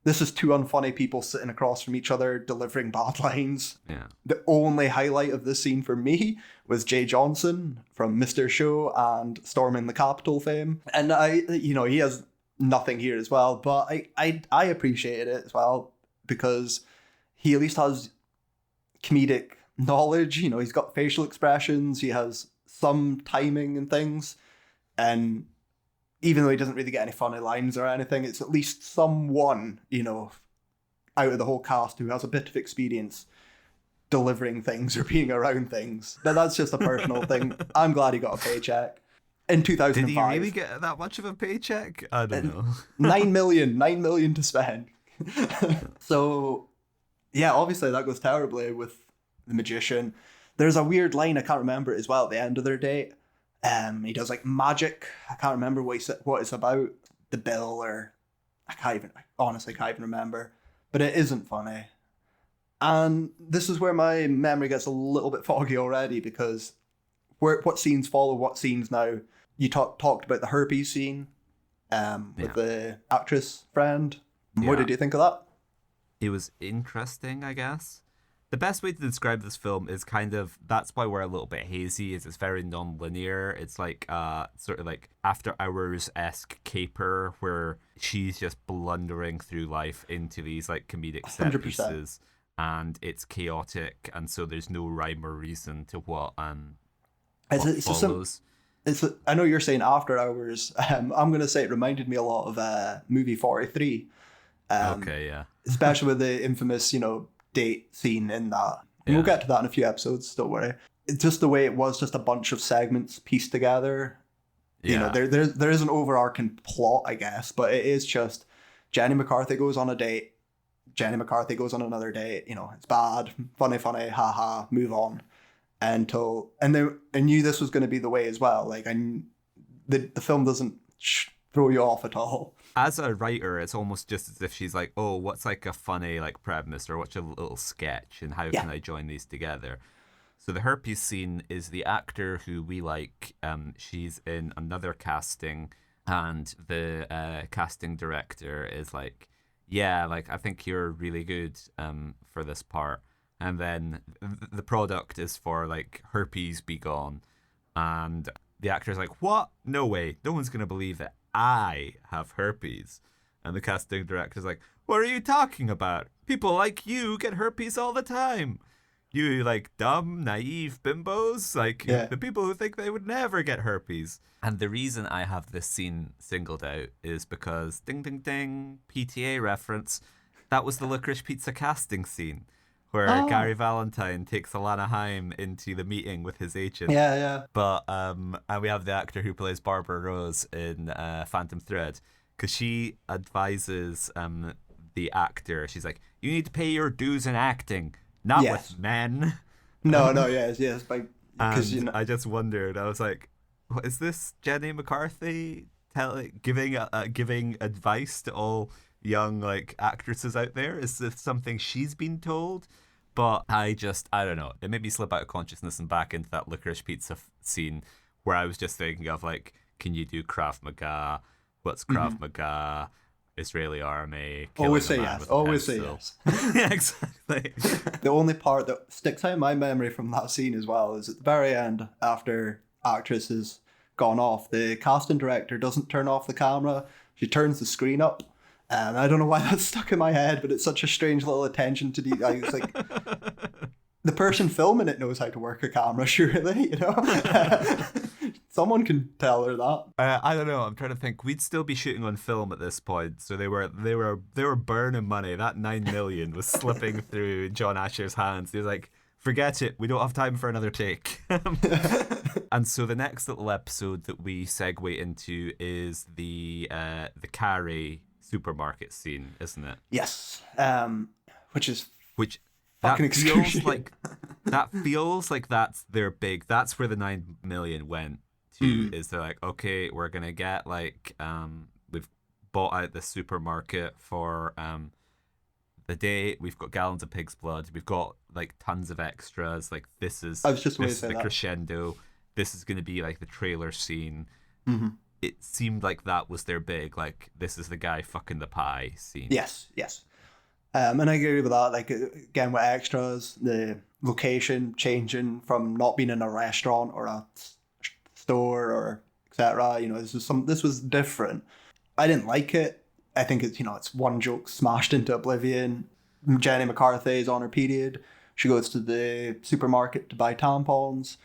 A: This is 2 unfunny people sitting across from each other delivering bad lines.
B: Yeah.
A: The only highlight of this scene for me was Jay Johnson from Mr. Show and Storming the Capitol fame. And he has nothing here as well, but I appreciated it as well because he at least has comedic knowledge. He's got facial expressions. He has some timing and things, and even though he doesn't really get any funny lines or anything, it's at least someone out of the whole cast who has a bit of experience delivering things or being around things. But that's just a personal thing. I'm glad he got a paycheck in 2005.
B: Did he really get that much of a paycheck? I don't know.
A: 9 million to spend. So yeah, obviously that goes terribly with the magician. There's a weird line, I can't remember it as well, at the end of their date. He does magic. I can't remember what it's about. The bill, or I honestly can't even remember. But it isn't funny. And this is where my memory gets a little bit foggy already, because what scenes follow what scenes now. You talked about the herpes scene with the actress friend. Yeah. What did you think of that?
B: It was interesting, I guess. The best way to describe this film is that's why we're a little bit hazy, is it's very non-linear. It's like sort of like After Hours-esque caper where she's just blundering through life into these comedic set
A: 100%.
B: pieces, and it's chaotic, and so there's no rhyme or reason to what follows.
A: I know you're saying After Hours. I'm going to say it reminded me a lot of movie 43.
B: Okay, yeah.
A: Especially with the infamous, date scene in that. And we'll get to that in a few episodes, don't worry. it's just the way it was, just a bunch of segments pieced together. You know, there is an overarching plot, I guess, but it is just Jenny McCarthy goes on a date, Jenny McCarthy goes on another date. You know, it's bad, funny, haha, move on. I knew this was going to be the way as well. Like, the film doesn't throw you off at all.
B: As a writer, it's almost just as if she's like, oh, what's like a funny like premise, or what's a little sketch, and how can I join these together? So the herpes scene is the actor who we like. She's in another casting, and the casting director is like, yeah, like, I think you're really good for this part. And then the product is for like herpes be gone, and the actor's like, what? No way. No one's going to believe that I have herpes. And the casting director's like, what are you talking about? People like you get herpes all the time. You like dumb, naive bimbos, like the people who think they would never get herpes. And the reason I have this scene singled out is because, ding, ding, ding, PTA reference, that was the Licorice Pizza casting scene, where Gary Valentine takes Alana Haim into the meeting with his agent.
A: Yeah.
B: But and we have the actor who plays Barbara Rose in Phantom Thread, because she advises the actor. She's like, you need to pay your dues in acting, not with men.
A: No, yes. Because
B: I just wondered. I was like, what is this Jenny McCarthy giving advice to all young like actresses out there? Is this something she's been told? But I don't know. It made me slip out of consciousness and back into that Licorice Pizza scene where I was just thinking of like, can you do Krav Maga? What's Krav Maga? Israeli army.
A: Always say yes. Always say yes.
B: Yeah, exactly.
A: The only part that sticks out in my memory from that scene as well is at the very end, after actress has gone off, the casting director doesn't turn off the camera. She turns the screen up. And I don't know why that's stuck in my head, but it's such a strange little attention to detail. It's like, the person filming it knows how to work a camera, surely, you know? Someone can tell her that.
B: I don't know. I'm trying to think. We'd still be shooting on film at this point, so they were burning money. That $9 million was slipping through John Asher's hands. He was like, forget it. We don't have time for another take. And so the next little episode that we segue into is the Carrie supermarket scene, isn't it?
A: Yes. Which
B: that
A: fucking
B: feels like that's their big. That's where the $9 million went to. Is they're like, okay, we're gonna get like we've bought out the supermarket for the day. We've got gallons of pig's blood. We've got like tons of extras. Like this is the crescendo. This is gonna be like the trailer scene.
A: Mm-hmm.
B: It seemed like that was their big, like, this is the guy fucking the pie scene.
A: Yes. And I agree with that. Like, again, with extras, the location changing from not being in a restaurant or a store or etc. You know, this was different. I didn't like it. I think it's one joke smashed into oblivion. Jenny McCarthy is on her period. She goes to the supermarket to buy tampons.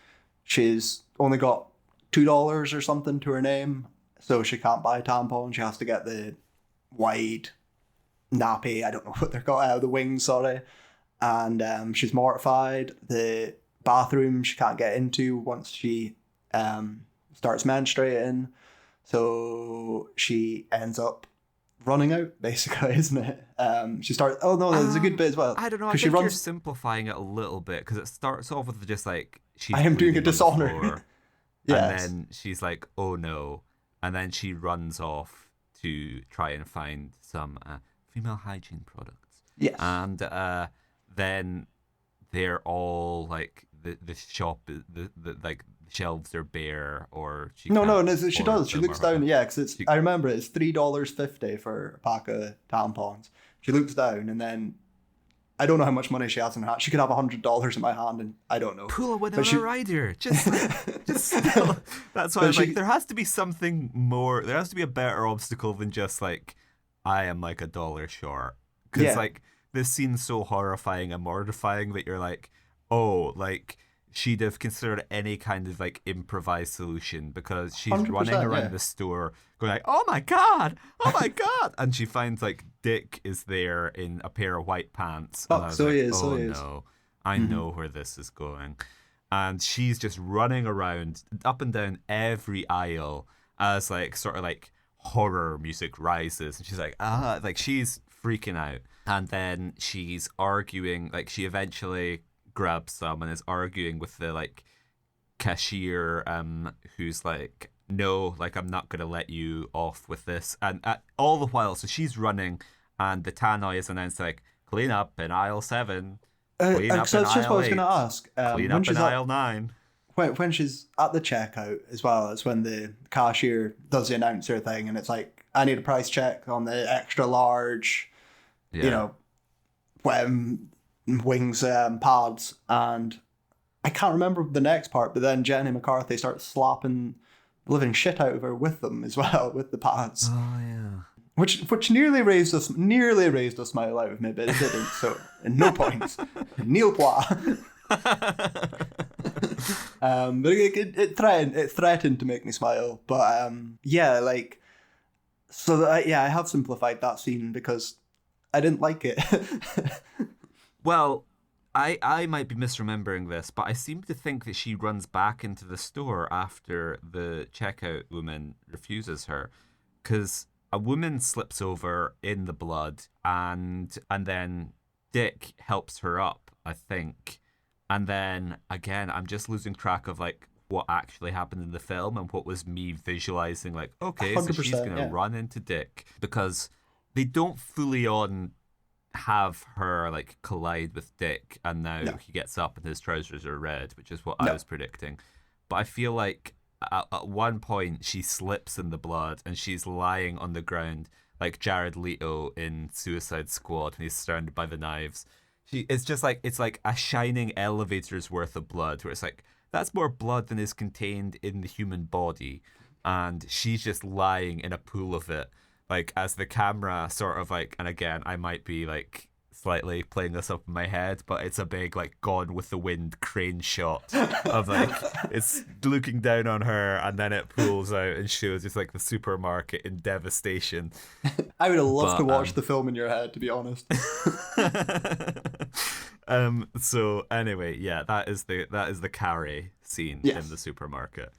A: She's only got $2 or something to her name, so she can't buy tampons. She has to get the wide nappy, I don't know what they're called, the wings, sorry. And she's mortified. The bathroom she can't get into once she starts menstruating, so she ends up running out, basically, isn't it? She starts. Oh no, there's a good bit as well.
B: I don't know. I think you're simplifying it a little bit, because it starts off with just like she's.
A: I am doing a dishonor.
B: Yes. And then she's like, oh no. And then she runs off to try and find some female hygiene products.
A: Yes.
B: And then they're all like, the shop, the like, shelves are bare, or she
A: she does. She looks down, because I remember it's $3.50 for a pack of tampons. She looks down, and then I don't know how much money she has in her hand. She could have $100 in my hand, and I don't know.
B: Pull with a rider. Just still. That's why I'm like, there has to be something more. There has to be a better obstacle than just like, I am like $1 short. Because like, this scene's so horrifying and mortifying that you're like, oh, like, she'd have considered any kind of like improvised solution, because she's running around the store going like, oh my god, and she finds like Dick is there in a pair of white pants.
A: Oh, so
B: like,
A: he is.
B: no, I know where this is going. and she's just running around up and down every aisle as like sort of like horror music rises, and she's like she's freaking out. And then she's arguing, like she eventually grabs some and is arguing with the like cashier, who's like, no, like I'm not gonna let you off with this. And all the while, so she's running, and the tannoy is announced like, clean up in aisle 7, clean up
A: So
B: in
A: it's just
B: aisle
A: what I was
B: 8,
A: going to ask.
B: clean
A: When
B: up
A: she's
B: in
A: at,
B: aisle 9.
A: when she's at the checkout as well, it's when the cashier does the announcer thing, and it's like, I need a price check on the extra large,
B: Yeah.
A: you know, wings pads, and I can't remember the next part, but then Jenny McCarthy starts slapping the living shit out of her with them as well, with the pads.
B: Oh yeah.
A: Which nearly raised a smile out of me, but it didn't. So no points. Nil point. But it threatened to make me smile. But yeah, like, so that, I have simplified that scene because I didn't like it.
B: Well, I might be misremembering this, but I seem to think that she runs back into the store after the checkout woman refuses her, because a woman slips over in the blood, and then Dick helps her up, I think. And then again, I'm just losing track of like what actually happened in the film and what was me visualizing like, okay, so she's
A: 100%,
B: gonna
A: yeah.
B: run into Dick, because they don't fully on have her like collide with Dick, and now
A: No.
B: he gets up and his trousers are red, which is what
A: No.
B: I was predicting. But I feel like at one point she slips in the blood and she's lying on the ground like Jared Leto in Suicide Squad when he's surrounded by the knives. It's just like, it's like a shining elevator's worth of blood, where it's like, that's more blood than is contained in the human body, and she's just lying in a pool of it, like as the camera sort of like, and again, I might be like slightly playing this up in my head, but it's a big like Gone with the Wind crane shot of like, it's looking down on her, and then it pulls out and shows it's like the supermarket in devastation.
A: I would have loved to
B: But,
A: watch the film in your head, to be honest.
B: So anyway, yeah, that is the Carrie scene
A: Yes.
B: in the supermarket.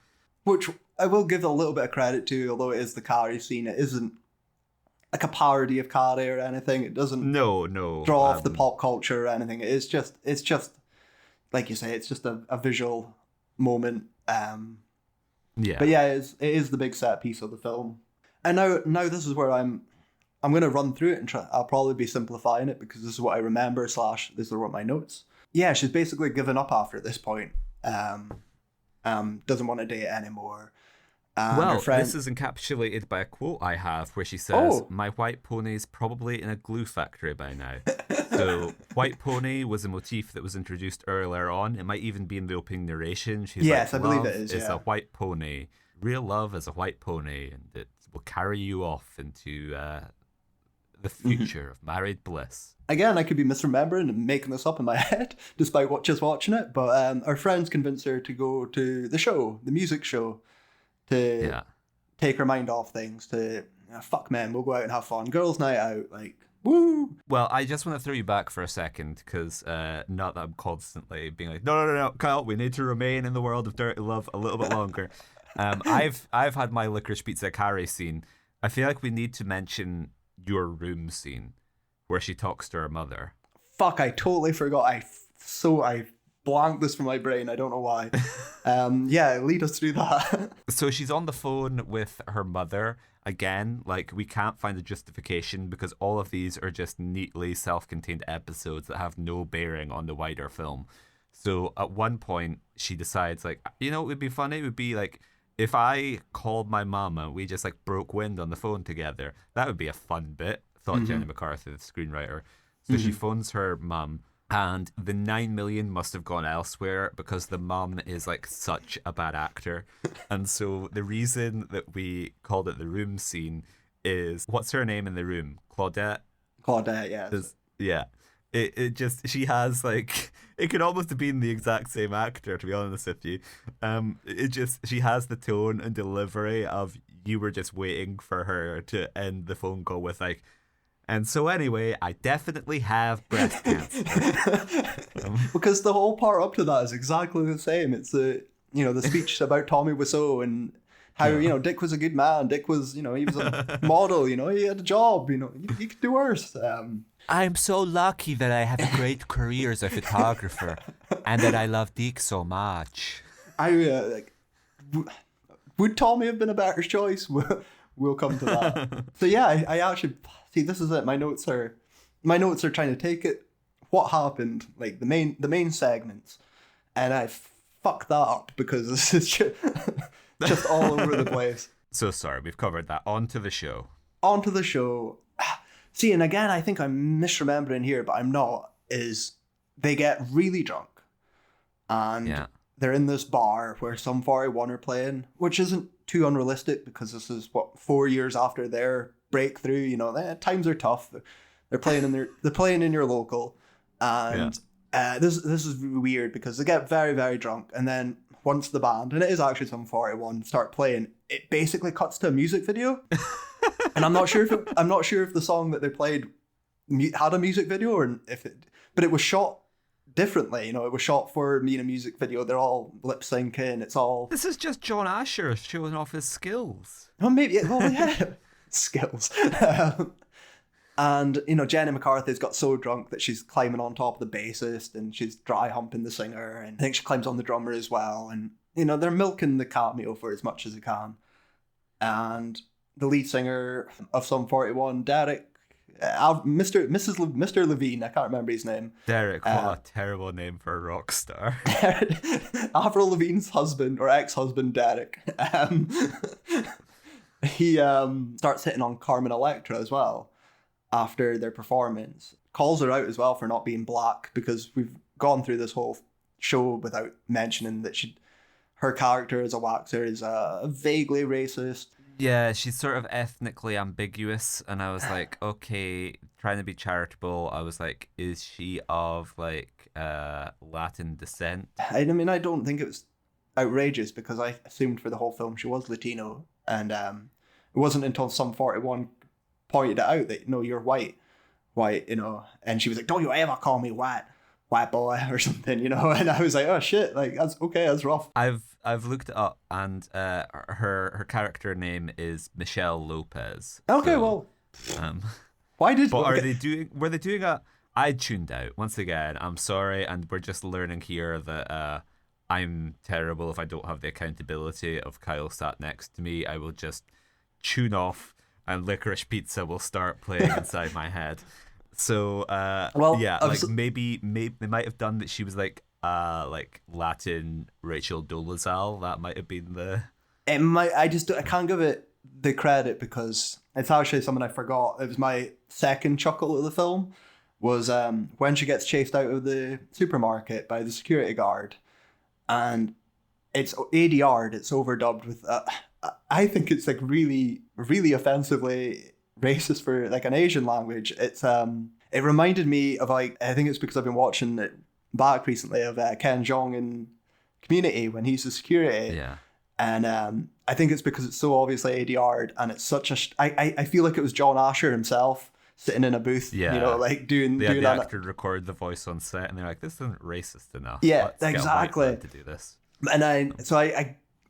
A: Which I will give a little bit of credit to, although it is the Carrie scene. It isn't like a parody of Carrie or anything. It doesn't
B: No,
A: draw off the pop culture or anything. It's just like you say, it's just a visual moment.
B: Yeah.
A: But yeah, it is the big set piece of the film. And now this is where I'm going to run through it and I'll probably be simplifying it because this is what I remember / this is what my notes. Yeah, she's basically given up after this point. Doesn't want to date anymore. And
B: Well,
A: her friend,
B: this is encapsulated by a quote I have where she says,
A: Oh.
B: "My white pony's probably in a glue factory by now." So, white pony was a motif that was introduced earlier on. It might even be in the opening narration. She's
A: Yes,
B: like,
A: I believe
B: "Love
A: it is,
B: a
A: yeah.
B: white pony. Real love is a white pony, and it will carry you off into the future of married bliss."
A: again, I could be misremembering and making this up in my head despite just watching it, but our friends convinced her to go to the music show, to
B: Yeah.
A: take her mind off things, to fuck men, we'll go out and have fun, girls' night out, like, woo.
B: Well, I just want to throw you back for a second, because not that I'm constantly being like, no, Kyle, we need to remain in the world of dirty love a little bit longer. I've had my licorice pizza Carrie scene. I feel like we need to mention your room scene, where she talks to her mother.
A: Fuck, I totally forgot. I blanked this from my brain. I don't know why. Yeah, lead us through that.
B: So she's on the phone with her mother. Again, like, we can't find a justification because all of these are just neatly self-contained episodes that have no bearing on the wider film. So at one point, she decides, like, you know what would be funny? It would be like, if I called my mum and we just like broke wind on the phone together, that would be a fun bit, thought Jenny McCarthy, the screenwriter. So she phones her mum, and the 9 million must have gone elsewhere because the mum is like such a bad actor. And so the reason that we called it the room scene is, what's her name in the room? Claudette?
A: Claudette, yeah.
B: Yeah. It just, she has like, it could almost have been the exact same actor, to be honest with you. She has the tone and delivery of, you were just waiting for her to end the phone call with like, And so anyway, I definitely have breast cancer.
A: Because the whole part up to that is exactly the same. It's the speech about Tommy Wiseau and how, Dick was a good man. Dick was, he was a model, he had a job, he could do worse.
C: I'm so lucky that I have a great career as a photographer and that I love Dick so much.
A: Would Tommy have been a better choice? We'll come to that. So yeah, I actually see, this is it. My notes are trying to take it, what happened, like the main segments, and I fucked that up because this is just all over the place.
B: So sorry, we've covered that. On to the show.
A: See, and again, I think I'm misremembering here, but I'm not, is they get really drunk and they're in this bar where Sum 41 are playing, which isn't too unrealistic because this is 4 years after their breakthrough. Times are tough. They're playing in your local, and this is really weird because they get very, very drunk, and then once the band, and it is actually Sum 41, start playing, it basically cuts to a music video. And I'm not sure if the song that they played had a music video or but it was shot differently. It was shot for me in a music video. They're all lip syncing. It's all.
B: This is just John Asher showing off his skills.
A: Oh, maybe. Well, yeah, skills. And Jenny McCarthy's got so drunk that she's climbing on top of the bassist and she's dry humping the singer, and I think she climbs on the drummer as well. And they're milking the cameo for as much as they can. And the lead singer of Sum 41, Derek, Mr. Levine, I can't remember his name.
B: Derek, what a terrible name for a rock star.
A: Avril Lavigne's husband or ex-husband, Derek. He starts hitting on Carmen Electra as well after their performance. Calls her out as well for not being black, because we've gone through this whole show without mentioning that her character as a waxer is vaguely racist.
B: Yeah, she's sort of ethnically ambiguous, and I was like, okay, trying to be charitable, I was like, is she of Latin descent?
A: I mean, I don't think it was outrageous because I assumed for the whole film she was Latino, and it wasn't until Sum 41 pointed it out that, you're white, and she was like, don't you ever call me white boy or something, and I was like, oh shit, that's rough.
B: I've looked it up, and her character name is Michelle Lopez.
A: Okay, so, well, why did?
B: But were they doing a? I tuned out once again. I'm sorry, and we're just learning here that I'm terrible if I don't have the accountability of Kyle sat next to me. I will just tune off, and Licorice Pizza will start playing inside my head. So, maybe they might have done that. She was like Latin Rachel Dolezal. That might have been the.
A: It might. I can't give it the credit because it's actually something I forgot. It was my second chuckle of the film. Was when she gets chased out of the supermarket by the security guard, and it's ADR'd. It's overdubbed with. I think it's really, really offensively racist for an Asian language. It's it reminded me of I think it's because I've been watching it back recently of Ken Jeong in Community when he's the security.
B: Yeah.
A: And I think it's because it's so obviously ADR'd, and it's such I feel like it was John Asher himself sitting in a booth, doing
B: the actor record the voice on set, and they're like, this isn't racist enough.
A: Yeah,
B: Let's
A: exactly.
B: get a white man to do this.
A: And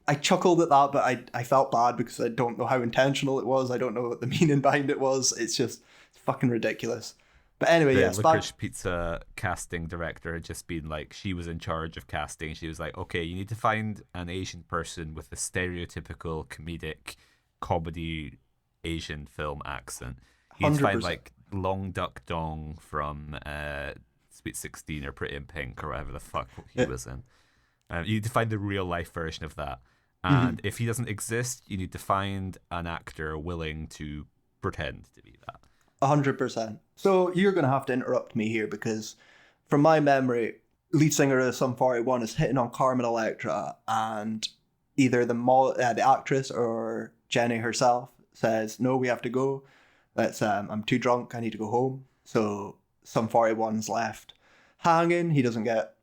A: I chuckled at that, but I felt bad because I don't know how intentional it was. I don't know what the meaning behind it was. It's just fucking ridiculous. But anyway, yes.
B: Licorice Pizza casting director had just been like, she was in charge of casting. She was like, okay, you need to find an Asian person with a stereotypical comedic comedy Asian film accent. You need to find
A: 100%.
B: Long Duck Dong from Sweet 16 or Pretty in Pink or whatever the fuck he was in. You need to find the real life version of that. And if he doesn't exist, you need to find an actor willing to pretend to be that.
A: 100%. So you're going to have to interrupt me here because from my memory, lead singer of Sum 41 is hitting on Carmen Electra, and either the actress or Jenny herself says, no, we have to go. I'm too drunk. I need to go home. So Sum 41's left hanging. He doesn't get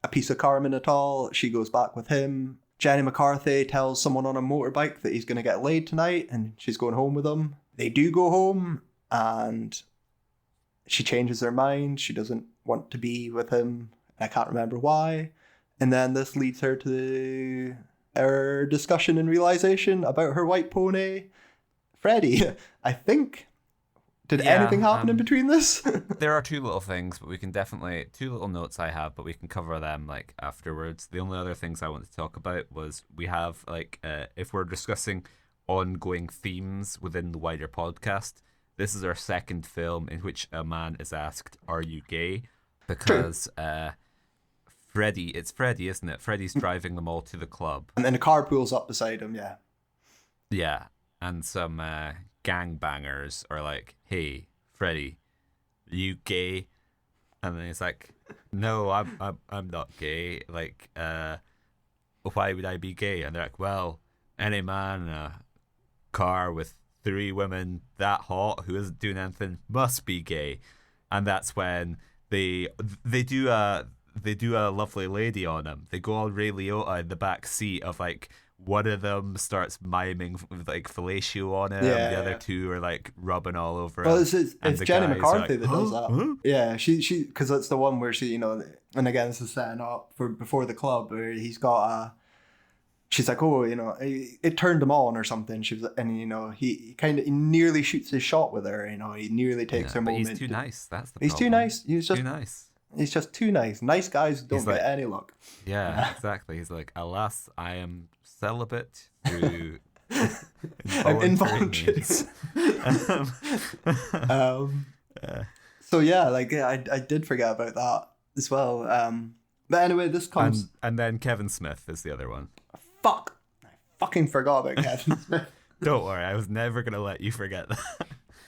A: a piece of Carmen at all. She goes back with him. Jenny McCarthy tells someone on a motorbike that he's going to get laid tonight, and she's going home with him. They do go home, and she changes her mind. She doesn't want to be with him. I can't remember why. And then this leads her to our discussion and realization about her white pony, Freddie. I think. Did anything happen in between this?
B: There are two little things, but we can definitely, two little notes I have, but we can cover them like afterwards. The only other things I want to talk about was we have like, if we're discussing ongoing themes within the wider podcast, this is our second film in which a man is asked, "Are you gay?" Because Freddie, it's Freddie, isn't it? Freddie's driving them all to the club.
A: And then a car pulls up beside him, yeah.
B: Yeah, and some gangbangers are like, "Hey, Freddie, are you gay?" And then he's like, "No, I'm not gay. Like, why would I be gay?" And they're like, "Well, any man in a car with 3 women that hot who isn't doing anything must be gay." And that's when they do a lovely lady on him. They go all Ray Liotta in the back seat of like, one of them starts miming like fellatio on him.
A: Yeah,
B: the other two are like rubbing all over him.
A: Well, it's Jenny McCarthy
B: like,
A: that does that.
B: Huh?
A: Yeah, she because that's the one where she, and again, this is setting up for before the club where he's got she's like, "Oh, it turned him on or something." She was, and he nearly shoots his shot with her. He nearly takes her
B: but
A: moment.
B: He's too nice. That's the
A: He's
B: problem.
A: too nice. He's just
B: too nice.
A: He's just too nice. Nice guys don't get any luck.
B: Yeah, exactly. He's like, "Alas, I am celibate through
A: involuntary means." So yeah, like I did forget about that as well. But anyway, this comes
B: and then Kevin Smith is the other one.
A: Fuck! I fucking forgot about Kevin Smith.
B: Don't worry, I was never gonna let you forget that.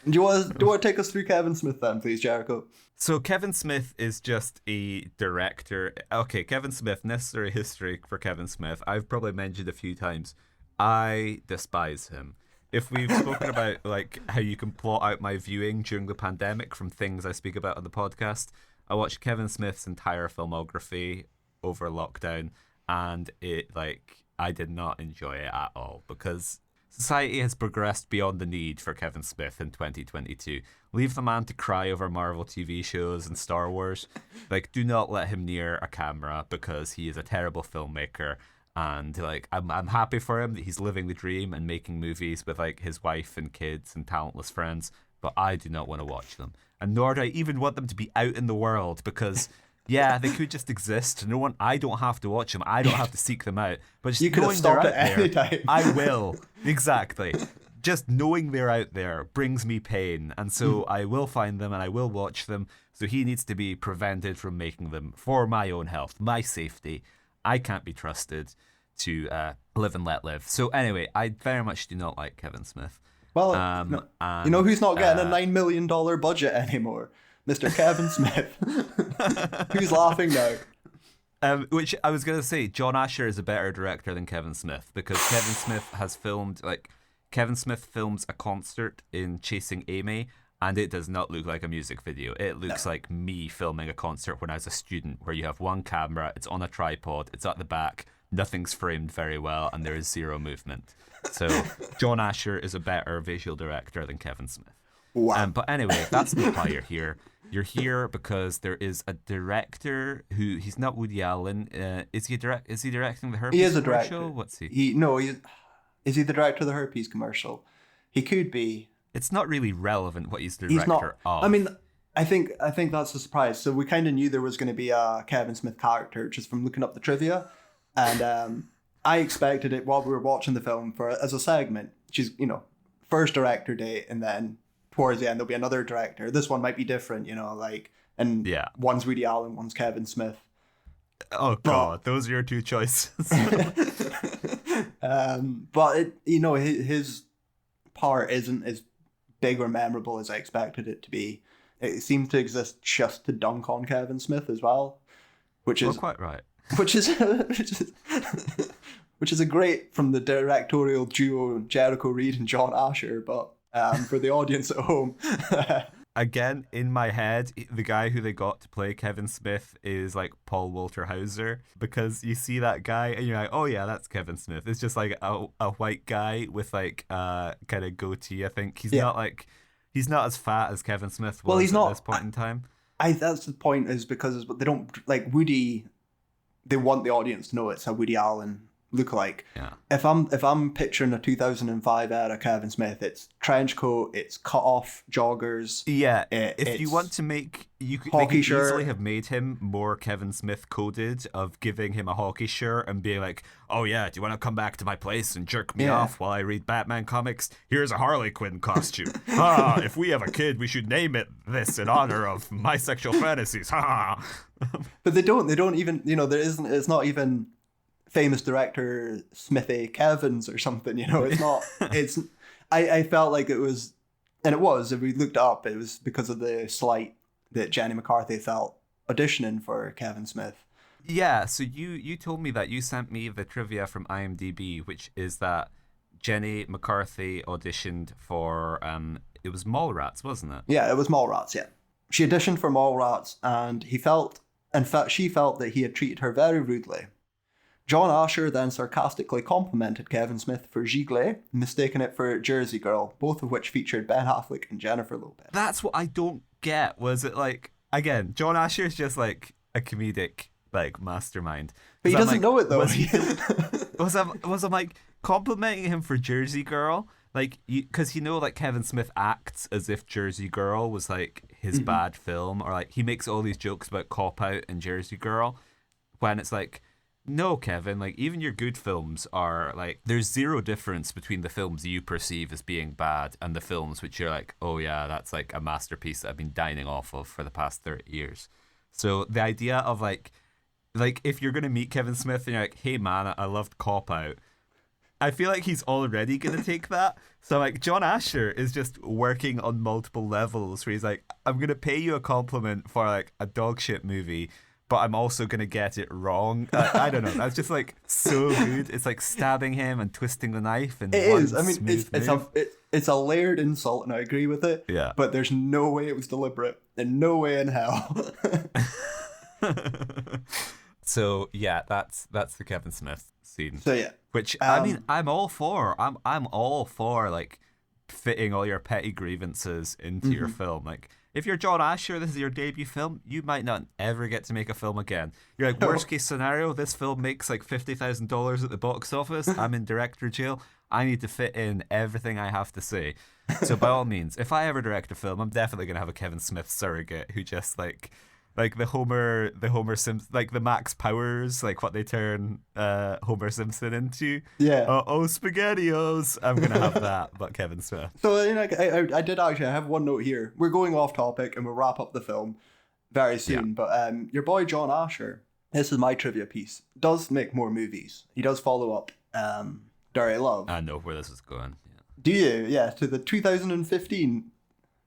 A: Do you want to take us through Kevin Smith then, please, Jericho?
B: So Kevin Smith is just a director. Okay, Kevin Smith, necessary history for Kevin Smith. I've probably mentioned a few times. I despise him. If we've spoken about like how you can plot out my viewing during the pandemic from things I speak about on the podcast, I watched Kevin Smith's entire filmography over lockdown, and I did not enjoy it at all because society has progressed beyond the need for Kevin Smith in 2022. Leave the man to cry over Marvel TV shows and Star Wars. Like, do not let him near a camera because he is a terrible filmmaker. And like, I'm happy for him that he's living the dream and making movies with like his wife and kids and talentless friends. But I do not want to watch them, and nor do I even want them to be out in the world because. Yeah, they could just exist. I don't have to watch them. I don't have to seek them out. But just
A: you could have stopped at any time.
B: I will. Exactly. Just knowing they're out there brings me pain. And so I will find them and I will watch them. So he needs to be prevented from making them for my own health, my safety. I can't be trusted to live and let live. So anyway, I very much do not like Kevin Smith.
A: Well, you know who's not getting a $9 million budget anymore? Mr. Kevin Smith. Who's laughing now?
B: Which I was going to say, John Asher is a better director than Kevin Smith because Kevin Smith has filmed, Kevin Smith films a concert in Chasing Amy and it does not look like a music video. It looks like me filming a concert when I was a student where you have one camera, it's on a tripod, it's at the back, nothing's framed very well and there is zero movement. So John Asher is a better visual director than Kevin Smith.
A: Wow.
B: But anyway, that's not why you're here. You're here because there is a director who he's not Woody Allen. Is he directing the Herpes?
A: He is a
B: commercial?
A: director.
B: What's he?
A: Is he the director of the Herpes commercial? He could be.
B: It's not really relevant what he's the director
A: not.
B: of.
A: I mean, I think that's a surprise. So we kind of knew there was going to be a Kevin Smith character just from looking up the trivia, and I expected it while we were watching the film as a segment. She's first director date, and then towards the end there'll be another director. This one might be different, and one's Woody Allen, one's Kevin Smith.
B: Oh God, those are your two choices.
A: But his part isn't as big or memorable as I expected it to be. It seems to exist just to dunk on Kevin Smith as well, which is
B: quite right.
A: Which is a great from the directorial duo Jericho Reed and John Asher, but for the audience at home.
B: Again, in my head, the guy who they got to play Kevin Smith is like Paul Walter Hauser, because you see that guy and you're like, oh yeah, that's Kevin Smith. It's just like a white guy with like kind of goatee. I think he's he's not as fat as Kevin Smith was
A: Well, he's not
B: at this point in time.
A: That's the point, is because they don't like Woody. They want the audience to know it's a Woody Allen lookalike.
B: Yeah.
A: If I'm picturing a 2005 era Kevin Smith, it's trench coat, it's cut off joggers.
B: Yeah. If you want to make, they could easily have made him more Kevin Smith coded, of giving him a hockey shirt and being like, oh yeah, do you want to come back to my place and jerk me off while I read Batman comics? Here's a Harley Quinn costume. If we have a kid, we should name it this in honor of my sexual fantasies. Ha.
A: But they don't even, it's not even famous director Smithy Kevins or something, it's not. I felt like it was, and it was, if we looked up, it was because of the slight that Jenny McCarthy felt auditioning for Kevin Smith.
B: Yeah, so you told me that you sent me the trivia from IMDb, which is that Jenny McCarthy auditioned for it was Mallrats, wasn't it?
A: Yeah, it was Mallrats. Yeah, she auditioned for Mallrats, and she felt that he had treated her very rudely. John Asher then sarcastically complimented Kevin Smith for Giglé, mistaking it for Jersey Girl, both of which featured Ben Affleck and Jennifer Lopez.
B: That's what I don't get. Was it like, again, John Asher is just like a comedic like mastermind.
A: But he doesn't know it though.
B: Was I'm like complimenting him for Jersey Girl? Like, because like Kevin Smith acts as if Jersey Girl was like his bad film, or like he makes all these jokes about Cop Out and Jersey Girl, when it's like, no, Kevin, like even your good films are like, there's zero difference between the films you perceive as being bad and the films which you're like, oh yeah, that's like a masterpiece that I've been dining off of for the past 30 years. So the idea of like if you're going to meet Kevin Smith and you're like, hey man, I loved Cop Out, I feel like he's already going to take that. So like John Asher is just working on multiple levels where he's like, I'm going to pay you a compliment for like a dog shit movie, but I'm also going to get it wrong. I don't know. That's just like so good. It's like stabbing him and twisting the knife. And it is. I mean,
A: it's a layered insult, and I agree with it.
B: Yeah.
A: But there's no way it was deliberate, and no way in hell.
B: So yeah, that's the Kevin Smith scene.
A: So yeah.
B: Which I mean, I'm all for. I'm all for like fitting all your petty grievances into your film. Like, if you're John Asher, this is your debut film, you might not ever get to make a film again. You're like, worst case scenario, this film makes like $50,000 at the box office. I'm in director jail. I need to fit in everything I have to say. So by all means, if I ever direct a film, I'm definitely gonna have a Kevin Smith surrogate who just like the Homer Simpson, like the Max Powers, like what they turn Homer Simpson into.
A: Yeah.
B: Oh, SpaghettiOs. I'm gonna have that, but Kevin Smith.
A: So I did actually. I have one note here. We're going off topic, and we'll wrap up the film very soon. Yeah. But your boy John Asher, this is my trivia piece, does make more movies. He does follow up Dirty Love.
B: I know where this is going. Yeah.
A: Do you? Yeah, to the 2015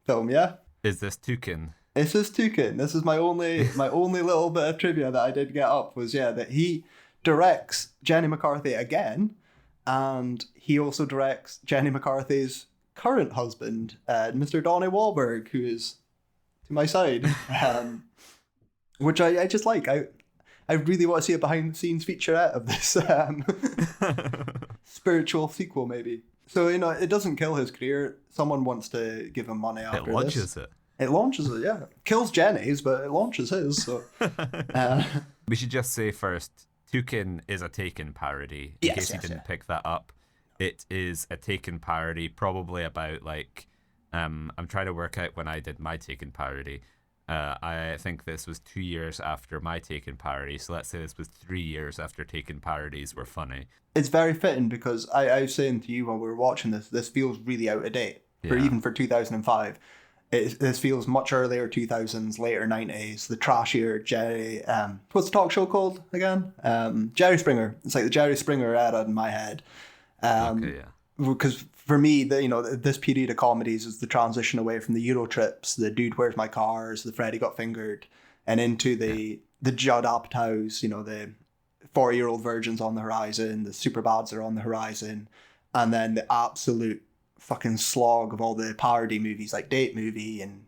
A: film. Yeah.
B: Is this Toucan?
A: This is Toucan. This is my only little bit of trivia that I did get up was that he directs Jenny McCarthy again, and he also directs Jenny McCarthy's current husband, Mr. Donnie Wahlberg, who is to my side, which I just like. I really want to see a behind the scenes featurette of this spiritual sequel, maybe. So it doesn't kill his career. Someone wants to give him money after this.
B: It launches it.
A: It launches it, yeah. Kills Jenny's, but it launches his. So,
B: we should just say first, Toucan is a Taken parody. In case you didn't pick that up, it is a Taken parody, probably about like, I'm trying to work out when I did my Taken parody. I think this was 2 years after my Taken parody, so let's say this was 3 years after Taken parodies were funny.
A: It's very fitting because I was saying to you while we were watching this feels really out of date, even for 2005. This feels much earlier 2000s, later 90s, the trashier Jerry... what's the talk show called again? Jerry Springer. It's like the Jerry Springer era in my head.
B: Okay, yeah.
A: Because for me, this period of comedies is the transition away from the Euro trips, the Dude, Where's My Cars, the Freddy Got Fingered, and into the Judd Apatows, the 40-year-old virgins on the horizon, the Superbads are on the horizon, and then the absolute fucking slog of all the parody movies like Date Movie and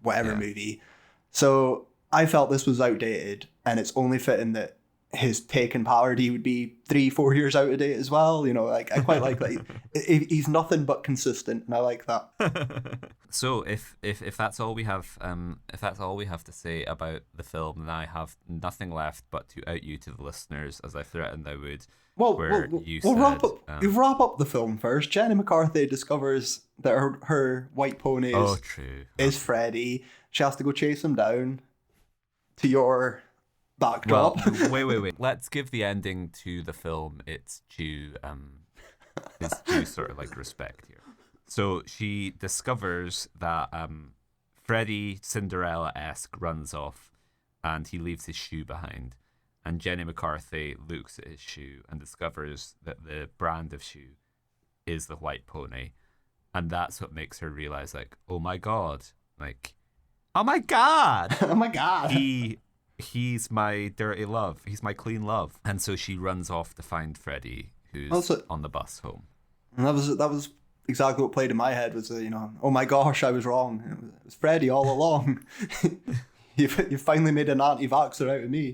A: whatever movie. So I felt this was outdated, and it's only fitting that his Taken parody would be 3-4 years out of date as well. You know, like I quite like that. He's nothing but consistent, and I like that.
B: So if that's all we have, if that's all we have to say about the film, then I have nothing left but to out you to the listeners, as I threatened I would.
A: Well,
B: You
A: wrap up the film first. Jenny McCarthy discovers that her white pony is Freddy. She has to go chase him down. To your backdrop.
B: Well, wait. Let's give the ending to the film its due sort of like respect here. So she discovers that Freddy Cinderella-esque runs off and he leaves his shoe behind. And Jenny McCarthy looks at his shoe and discovers that the brand of shoe is the white pony. And that's what makes her realize, like, oh my God. Like, oh my God.
A: Oh my God.
B: He's my dirty love. He's my clean love. And so she runs off to find Freddy, who's on the bus home.
A: And that was exactly what played in my head was, oh my gosh, I was wrong. It was Freddy all along. You finally made an anti-vaxxer out of me.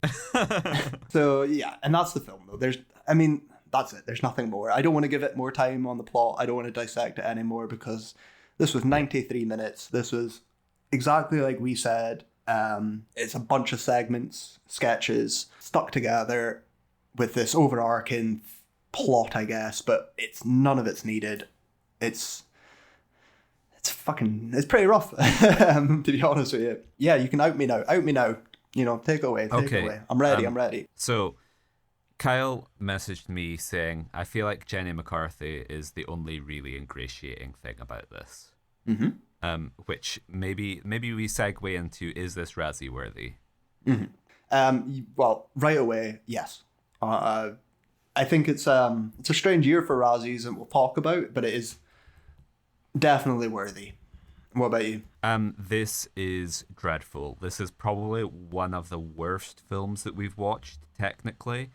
A: So, yeah, and that's the film, though. That's it. There's nothing more. I don't want to give it more time on the plot. I don't want to dissect it anymore because this was 93 minutes. This was exactly like we said. It's a bunch of segments, sketches, stuck together with this overarching plot, I guess, but none of it's needed. It's pretty rough, to be honest with you. Yeah, you can out me now. Take it away. I'm ready.
B: So, Kyle messaged me saying, I feel like Jenny McCarthy is the only really ingratiating thing about this.
A: Mm-hmm.
B: Which maybe we segue into, is this Razzie worthy?
A: Mm-hmm. Well, right away, yes. I think it's a strange year for Razzies, and we'll talk about, but it is definitely worthy. What about you?
B: This is dreadful. This is probably one of the worst films that we've watched, technically,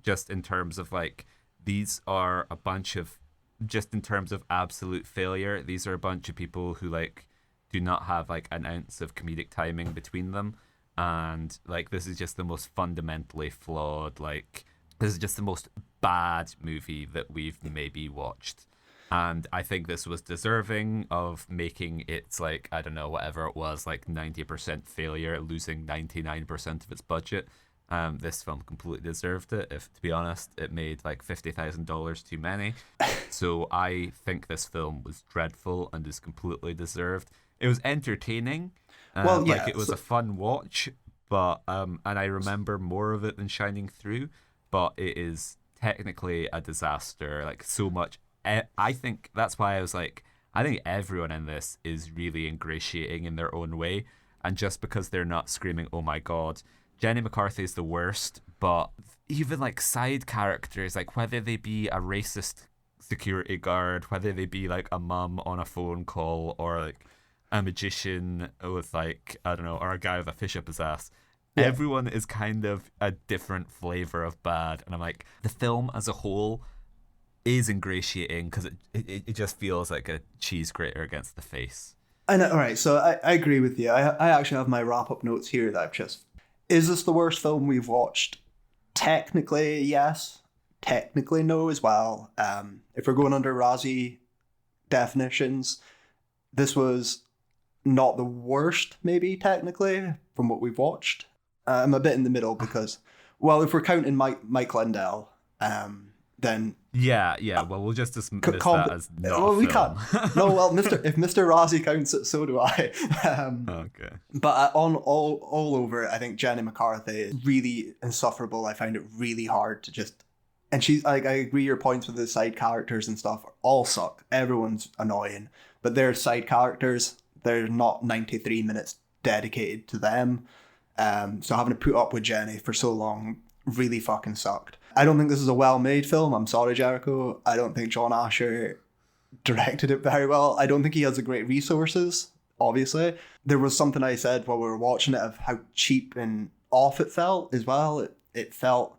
B: just in terms of, like, these are a bunch of, just in terms of absolute failure, these are a bunch of people who, like, do not have, like, an ounce of comedic timing between them. And, like, this is just the most fundamentally flawed, like, this is just the most bad movie that we've maybe watched. And I think this was deserving of making its, like, I don't know, whatever it was, like 90% failure, losing 99% of its budget. This film completely deserved it. If, to be honest, it made like $50,000 too many. So I think this film was dreadful and is completely deserved. It was entertaining. It was a fun watch, but and I remember more of it than Shining Through, but it is technically a disaster. Like, so much. I think that's why I was like, I think everyone in this is really ingratiating in their own way. And just because they're not screaming, oh my God, Jenny McCarthy is the worst, but even like side characters, like whether they be a racist security guard, whether they be like a mum on a phone call, or like a magician with like, I don't know, or a guy with a fish up his ass. Yeah. Everyone is kind of a different flavor of bad. And I'm like, the film as a whole is ingratiating because it just feels like a cheese grater against the face.
A: I know, all right, so I agree with you. I actually have my wrap-up notes here that I've just... Is this the worst film we've watched? Technically, yes. Technically, no as well. If we're going under Razzie definitions, this was not the worst, maybe, technically, from what we've watched. I'm a bit in the middle because, well, if we're counting Mike Lindell, then... Yeah. Well, we'll just dismiss that as not a film. We can't. No, well, if Mr. Razzie counts it, so do I.
B: Okay.
A: But on all over it, I think Jenny McCarthy is really insufferable. I find it really hard to just... And she's like, I agree your points with the side characters and stuff all suck. Everyone's annoying. But their side characters, they're not 93 minutes dedicated to them. So having to put up with Jenny for so long really fucking sucked. I don't think this is a well-made film. I'm sorry, Jericho. I don't think John Asher directed it very well. I don't think he has the great resources, obviously. There was something I said while we were watching it of how cheap and off it felt as well. It felt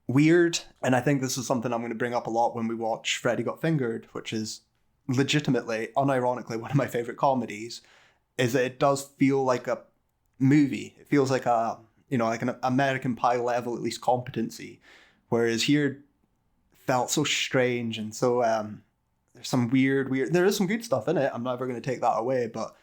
A: weird. And I think this is something I'm going to bring up a lot when we watch Freddy Got Fingered, which is legitimately, unironically, one of my favorite comedies, is that it does feel like a movie. It feels like a like an American Pie level, at least competency. Whereas here felt so strange and so, there's some weird, there is some good stuff in it. I'm never going to take that away, but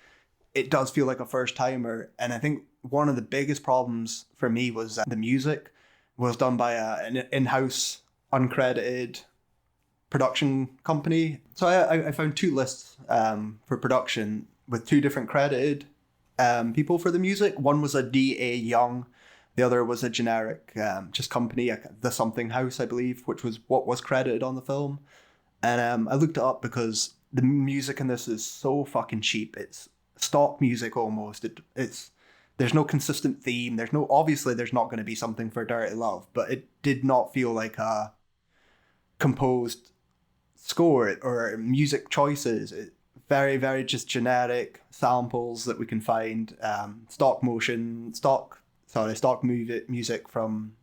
A: it does feel like a first timer. And I think one of the biggest problems for me was the music was done by an in-house uncredited production company. So I found two lists for production with two different credited people for the music. One was a D.A. Young. The other was a generic just company, The Something House, I believe, which was what was credited on the film. And I looked it up because the music in this is so fucking cheap. It's stock music almost. There's no consistent theme. Obviously there's not going to be something for Dirty Love, but it did not feel like a composed score or music choices. Very, very just generic samples that we can find. Stock music from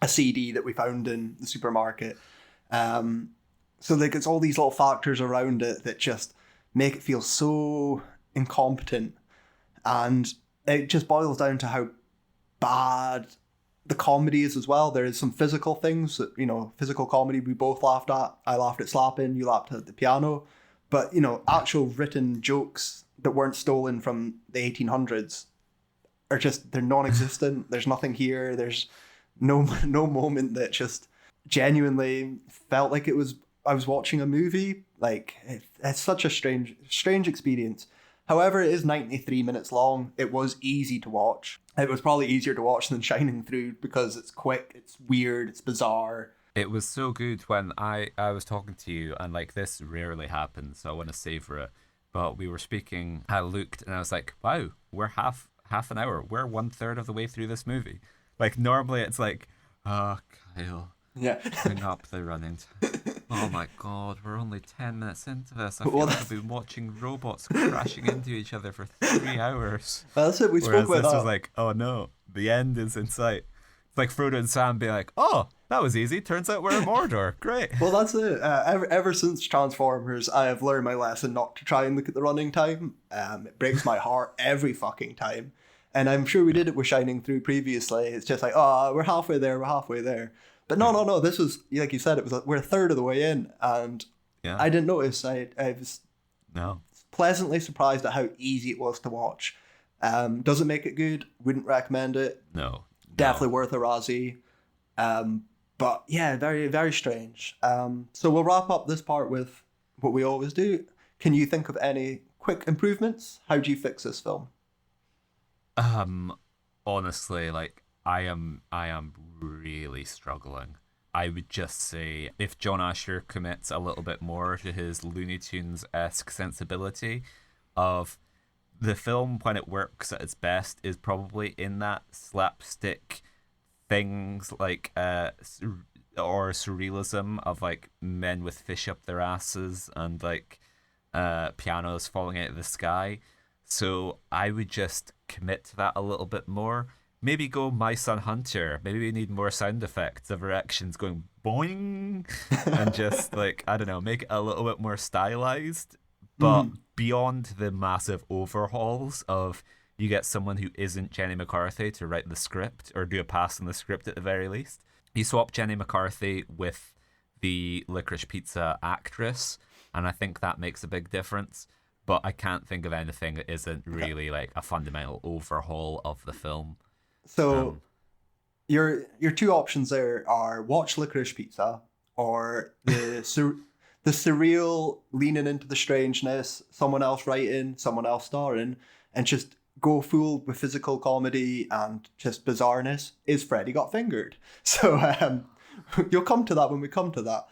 A: a CD that we found in the supermarket. So like it's all these little factors around it that just make it feel so incompetent, and it just boils down to how bad the comedy is as well. There is some physical things that, physical comedy we both laughed at. I laughed at slapping, you laughed at the piano, but actual written jokes that weren't stolen from the 1800s are just, they're non-existent. There's nothing here. There's no moment that just genuinely felt like I was watching a movie. Like it's such a strange experience. However, it is 93 minutes long. It was easy to watch. It was probably easier to watch than Shining Through because it's quick, it's weird, it's bizarre.
B: It was so good when I was talking to you, and like this rarely happens, so I want to savor it. But we were speaking, I looked and I was like, wow, we're half an hour. We're 1/3 of the way through this movie. Like normally it's like, oh, Kyle,
A: yeah,
B: bring up the running time. Oh my god, we're only 10 minutes into this. I feel like I've been watching robots crashing into each other for 3 hours.
A: Well, that's it, we spoke about
B: this
A: that.
B: was like, oh no, the end is in sight. It's like Frodo and Sam being like, oh, that was easy. Turns out we're in Mordor. Great.
A: Well, that's it. Ever since Transformers, I have learned my lesson not to try and look at the running time. It breaks my heart every fucking time. And I'm sure we did it with Shining Through previously. It's just like, oh, we're halfway there. But no. This was, like you said, we're a third of the way in, and
B: yeah.
A: I didn't notice. I was
B: no
A: pleasantly surprised at how easy it was to watch. Doesn't make it good. Wouldn't recommend it.
B: No.
A: Definitely worth a Razzie. But yeah, very, very strange. So we'll wrap up this part with what we always do. Can you think of any quick improvements? How do you fix this film?
B: Honestly, like I am really struggling. I would just say if John Asher commits a little bit more to his Looney Tunes-esque sensibility of the film, when it works at its best, is probably in that slapstick things like or surrealism of like men with fish up their asses and like pianos falling out of the sky. So I would just commit to that a little bit more. Maybe go My Son Hunter. Maybe we need more sound effects of erections going boing and just like, I don't know, make it a little bit more stylized. But beyond the massive overhauls of you get someone who isn't Jenny McCarthy to write the script or do a pass on the script at the very least. You swap Jenny McCarthy with the Licorice Pizza actress, and I think that makes a big difference. But I can't think of anything that isn't really like a fundamental overhaul of the film.
A: So your two options there are watch Licorice Pizza or the surreal leaning into the strangeness, someone else writing, someone else starring, and just go full with physical comedy and just bizarreness is Freddy Got Fingered. So you'll come to that when we come to that.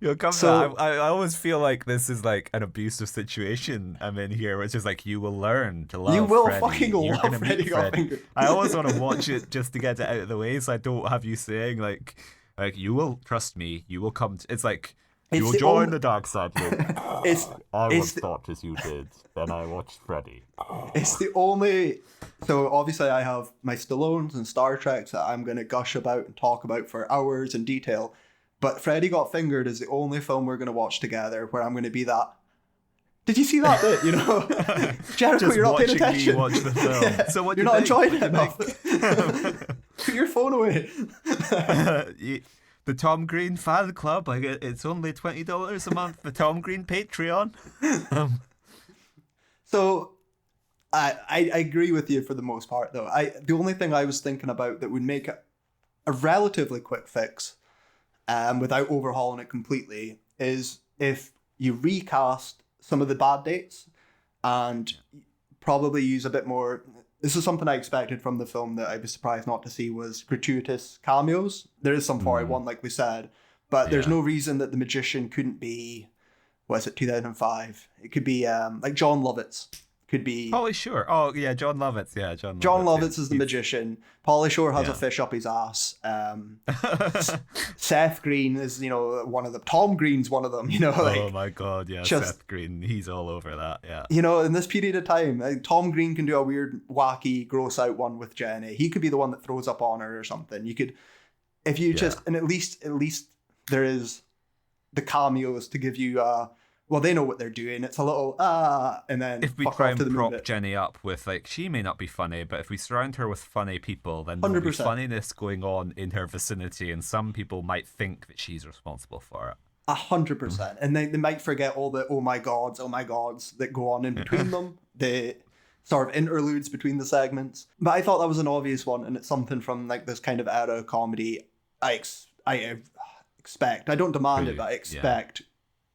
B: You'll come to that. I always feel like this is like an abusive situation I'm in here, which is like you will learn to love.
A: You will
B: Freddy.
A: fucking love Freddy Got Fingered.
B: I always want to watch it just to get it out of the way, so I don't have you saying like you will trust me. You will come. It's like you will join the dark side.
C: I once thought as you did. Then I watched Freddy.
A: It's the only. So obviously I have my Stallones and Star Treks that I'm going to gush about and talk about for hours in detail. But Freddy Got Fingered is the only film we're going to watch together where I'm going to be that Did you see that bit? Jericho,
B: Just
A: you're not paying
B: watching
A: attention.
B: me watch the film.
A: Yeah.
B: So what
A: You're
B: do
A: not
B: you think?
A: enjoying it enough. Put your phone away.
B: The Tom Green fan club, it's only $20 a month. The Tom Green Patreon.
A: So, I agree with you for the most part, though. The only thing I was thinking about that would make a relatively quick fix, without overhauling it completely, is if you recast some of the bad dates and probably use a bit more. This is something I expected from the film that I was surprised not to see, was gratuitous cameos. There is some 41, like we said, but there's no reason that the magician couldn't be, what is it, 2005? It could be like John Lovitz. Could be.
B: Pauly Shore. Oh, yeah, John Lovitz. Yeah, John
A: Lovitz is the magician. Pauly Shore has a fish up his ass. Seth Green is, one of them. Tom Green's one of them,
B: oh my God, yeah, Seth Green. He's all over that, yeah.
A: In this period of time, Tom Green can do a weird, wacky, gross out one with Jenny. He could be the one that throws up on her or something. You could, if you just, and at least there is the cameos to give you, well, they know what they're doing. It's a little, and then
B: if we try and prop Jenny up with, she may not be funny, but if we surround her with funny people, then there'll be funniness going on in her vicinity, and some people might think that she's responsible for it.
A: 100%. And they might forget all the oh my gods that go on in between them. The sort of interludes between the segments. But I thought that was an obvious one, and it's something from this kind of era of comedy I expect. I don't demand it, but I expect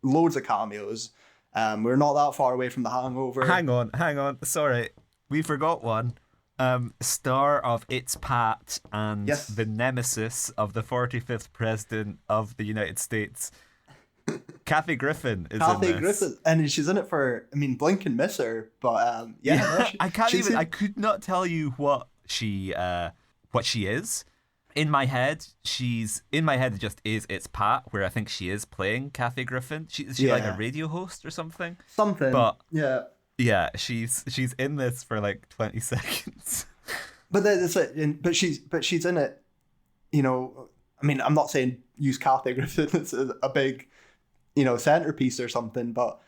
A: loads of cameos. We're not that far away from The Hangover.
B: Hang on. Sorry. We forgot one. Star of It's Pat and the nemesis of the 45th president of the United States. Kathy Griffin is in this. Griffin,
A: and she's in it for, blink and miss her, but
B: I could not tell you what she is. In my head, it just is It's Pat, where I think she is playing Kathy Griffin. Is she like a radio host or something?
A: Something.
B: But
A: yeah,
B: she's in this for 20 seconds.
A: But that's it. But she's in it. I'm not saying use Kathy Griffin as a big, centerpiece or something, but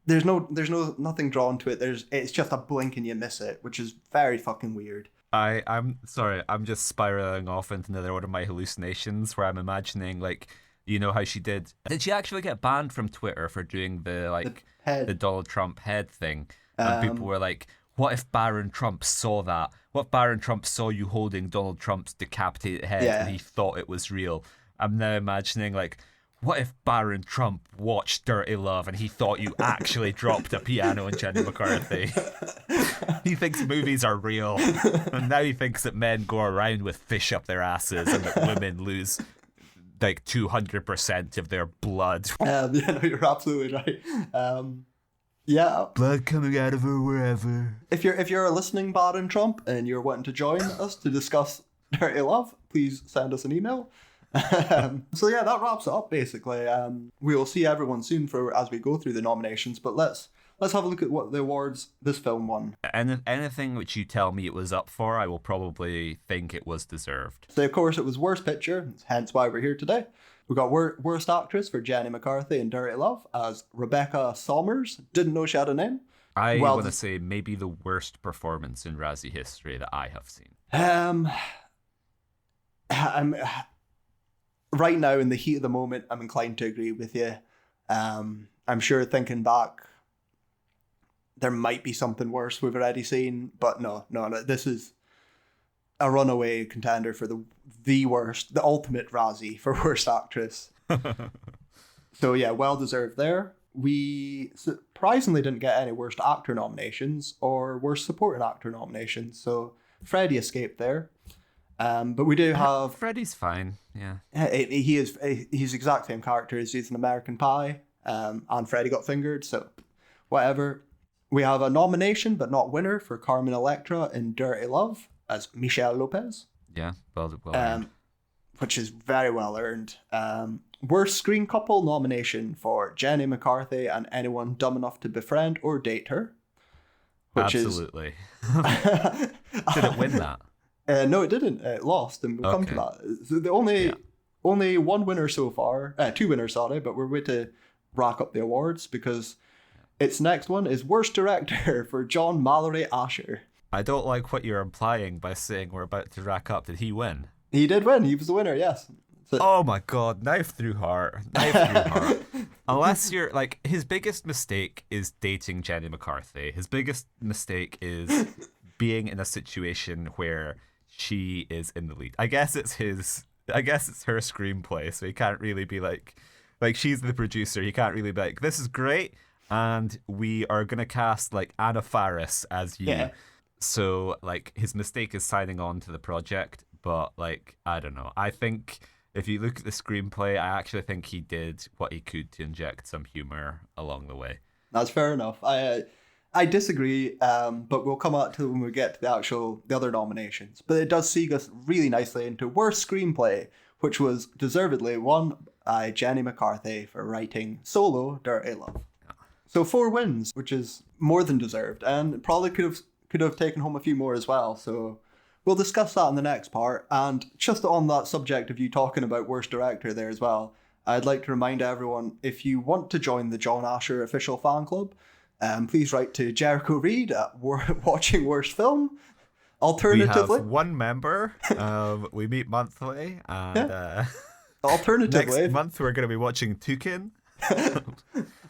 A: there's nothing drawn to it. It's just a blink and you miss it, which is very fucking weird.
B: I'm sorry, I'm just spiraling off into another one of my hallucinations where I'm imagining how she did she actually get banned from Twitter for doing the Donald Trump head thing? And people were like, what if Barron Trump saw that? What if Barron Trump saw you holding Donald Trump's decapitated head and he thought it was real? I'm now imagining what if Barron Trump watched Dirty Love and he thought you actually dropped a piano in Jenny McCarthy? He thinks movies are real, and now he thinks that men go around with fish up their asses and that women lose 200% of their blood.
A: You're absolutely right.
C: Blood coming out of her wherever.
A: If you're a listening Barron Trump and you're wanting to join us to discuss Dirty Love, please send us an email. So that wraps it up basically. We will see everyone soon as we go through the nominations, but let's have a look at what the awards this film won.
B: And anything which you tell me it was up for, I will probably think it was deserved.
A: So of course it was Worst Picture, hence why we're here today. We got Worst Actress for Jenny McCarthy in Dirty Love as Rebecca Solmers. Didn't know she had a name.
B: I want to say maybe the worst performance in Razzie history that I have seen.
A: I'm right now in the heat of the moment, I'm inclined to agree with you. I'm sure thinking back, there might be something worse we've already seen, but no, this is a runaway contender for the worst, the ultimate Razzie for Worst Actress. So well deserved there. We surprisingly didn't get any Worst Actor nominations or Worst Supporting Actor nominations, so Freddie escaped there. But we do have
B: Freddie's fine. Yeah,
A: he's the exact same character as he's in American Pie, and Freddie got fingered, so whatever. We have a nomination but not winner for Carmen Electra in Dirty Love as Michelle Lopez.
B: Yeah, well earned.
A: Which is very well earned. Worst Screen Couple nomination for Jenny McCarthy and Anyone Dumb Enough to Befriend or Date Her.
B: Absolutely. Did it win that?
A: No, it didn't. It lost, and we'll come to that. So the only one winner so far, two winners, sorry, but we're way to rack up the awards because Its next one is Worst Director for John Mallory Asher.
B: I don't like what you're implying by saying we're about to rack up. Did he win?
A: He did win. He was the winner, yes. So,
B: Oh my god, knife through heart. Knife through heart. Unless you're like, his biggest mistake is dating Jenny McCarthy. His biggest mistake is being in a situation where she is in the lead. I guess it's her screenplay, so he can't really be like she's the producer. He can't really be like, this is great, and we are gonna cast like Anna Faris as you.
A: Yeah.
B: So like his mistake is signing on to the project, but like I don't know. I think if you look at the screenplay, I actually think he did what he could to inject some humor along the way.
A: that's fair enough. I disagree, but we'll come out to when we get to the other nominations. But it does segue us really nicely into Worst Screenplay, which was deservedly won by Jenny McCarthy for writing Solo, Dirty Love. So 4 wins, which is more than deserved, and probably could have taken home a few more as well. So we'll discuss that in the next part. And just on that subject of you talking about Worst Director there as well, I'd like to remind everyone, if you want to join the John Asher official fan club, please write to Jericho Reed at Watching Worst Film. Alternatively,
B: we have one member. We meet monthly, and
A: alternatively,
B: next month we're going to be watching Toucan.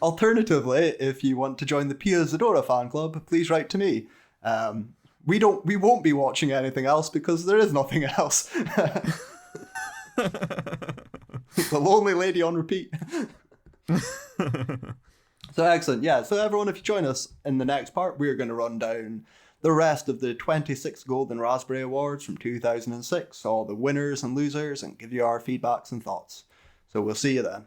A: Alternatively, if you want to join the Pia Zadora fan club, please write to me. We won't be watching anything else because there is nothing else. The Lonely Lady on repeat. So excellent. Yeah, so everyone, if you join us in the next part, we're going to run down the rest of the 26 Golden Raspberry Awards from 2006, all the winners and losers, and give you our feedbacks and thoughts. So we'll see you then.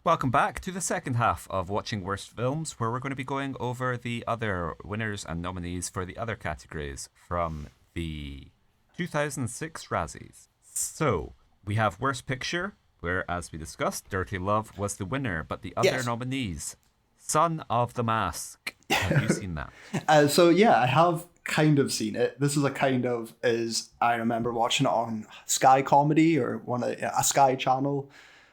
B: Welcome back to the second half of Watching Worst Films, where we're going to be going over the other winners and nominees for the other categories from the 2006 Razzies. So, we have Worst Picture, where, as we discussed, Dirty Love was the winner, but the other nominees, Son of the Mask. Have you seen that?
A: So yeah, I have kind of seen it. This is I remember watching it on Sky Comedy or a Sky channel,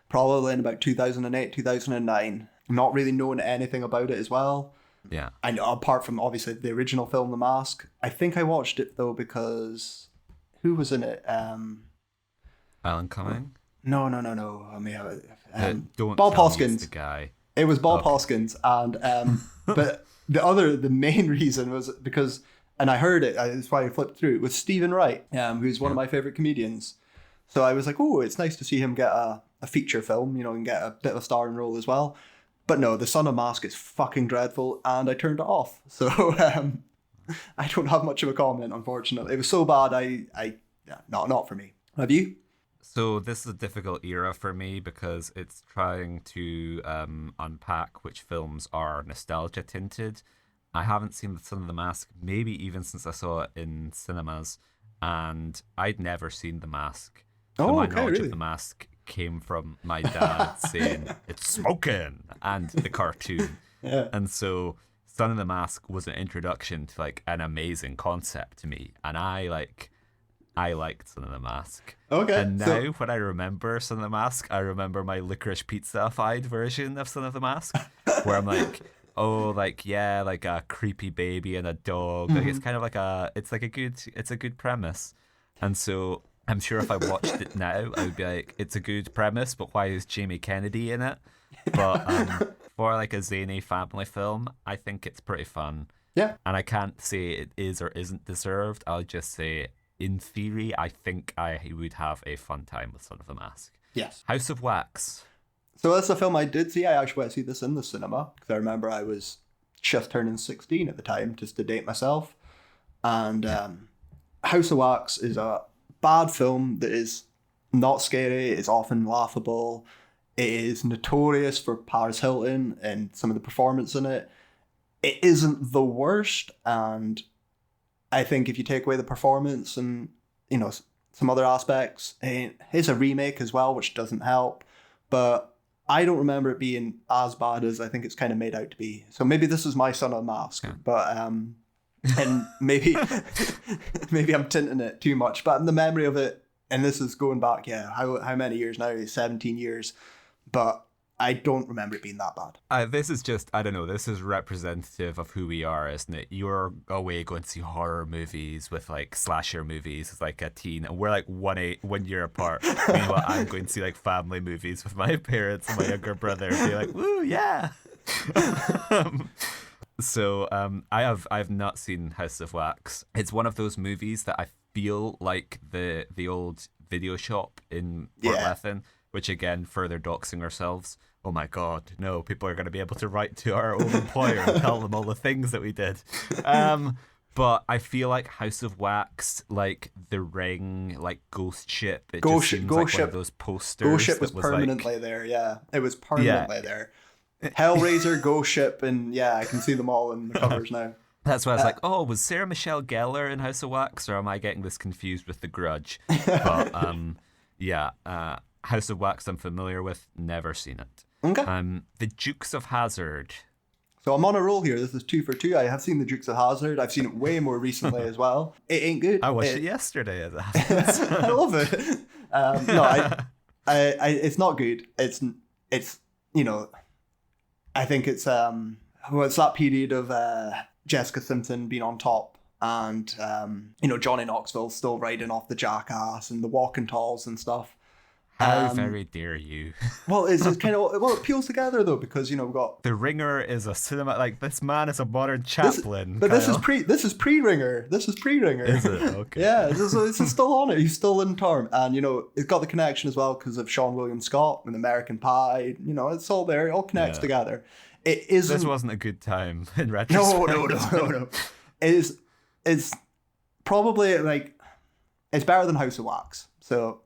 A: probably in about 2008, 2009. Not really knowing anything about it as well.
B: Yeah.
A: I know, apart from obviously the original film, The Mask. I think I watched it though because who was in it?
B: Alan Cumming?
A: No. I mean,
B: Don't
A: Bob
B: tell me
A: Hoskins.
B: it's the guy.
A: It was Bob Hoskins, and but the main reason was because, and I heard it. That's why I flipped through. It was Stephen Wright, who's one of my favorite comedians. So I was like, oh, it's nice to see him get a feature film, and get a bit of a starring role as well. But no, The Son of Mask is fucking dreadful, and I turned it off. So I don't have much of a comment, unfortunately. It was so bad. Not for me. Have you?
B: So this is a difficult era for me because it's trying to unpack which films are nostalgia tinted. I haven't seen The Son of the Mask, maybe even since I saw it in cinemas, and I'd never seen The Mask. So my knowledge of The Mask came from my dad saying, it's smoking, and the cartoon.
A: Yeah.
B: And so Son of the Mask was an introduction to like an amazing concept to me, and I liked Son of the Mask.
A: Okay.
B: And now when I remember Son of the Mask, I remember my licorice pizza-fied version of Son of the Mask, where I'm like, oh, like, yeah, like a creepy baby and a dog. Like, it's kind of like it's a good premise. And so I'm sure if I watched it now, I would be like, it's a good premise, but why is Jamie Kennedy in it? But for like a zany family film, I think it's pretty fun.
A: Yeah.
B: And I can't say it is or isn't deserved. I'll just say, in theory, I think I would have a fun time with Son of the Mask.
A: Yes.
B: House of Wax.
A: So that's a film I did see. I actually went to see this in the cinema because I remember I was just turning 16 at the time, just to date myself. And House of Wax is a bad film that is not scary. It's often laughable. It is notorious for Paris Hilton and some of the performance in it. It isn't the worst, and I think if you take away the performance and, some other aspects, it is a remake as well, which doesn't help. But I don't remember it being as bad as I think it's kind of made out to be. So maybe this is my Son of the Mask, but and maybe I'm tinting it too much. But in the memory of it, and this is going back, how many years now? 17 years. But I don't remember it being that bad.
B: This is just, I don't know, this is representative of who we are, isn't it? You're away going to see horror movies with like slasher movies as like a teen, and we're like 1 year apart. Meanwhile, I'm going to see like family movies with my parents and my younger brother and be like, woo, yeah. So I've not seen House of Wax. It's one of those movies that I feel like the old video shop in Port Lethen, which again, further doxing ourselves. Oh my God, no, people are going to be able to write to our old employer and tell them all the things that we did. But I feel like House of Wax, like The Ring, like Ghost Ship, it just seems like one of those posters.
A: Ghost Ship was
B: like,
A: permanently there, yeah. It was permanently there. Hellraiser, Ghost Ship, and yeah, I can see them all in the covers now.
B: That's why I was like, oh, was Sarah Michelle Gellar in House of Wax, or am I getting this confused with The Grudge? But House of Wax I'm familiar with, never seen it.
A: Okay.
B: The Dukes of Hazzard.
A: So I'm on a roll here. This is 2 for 2. I have seen The Dukes of Hazzard. I've seen it way more recently as well. It ain't good.
B: I watched it yesterday. As it happens.
A: I love it. It's not good. It's you know, I think it's it's that period of Jessica Simpson being on top, and Johnny Knoxville still riding off the jackass and the walking talls and stuff.
B: How very dare you?
A: Well, it's kind of it peels together though, because we've got
B: The Ringer is a cinema, like this man is a modern Chaplin.
A: This is pre-Ringer. This is pre-Ringer.
B: Is it? Okay.
A: Yeah, this is still on it. He's still in term, and it's got the connection as well because of Sean William Scott with American Pie. It's all there. It all connects together. It isn't.
B: This wasn't a good time in retrospect.
A: No. It's probably like it's better than House of Wax. So.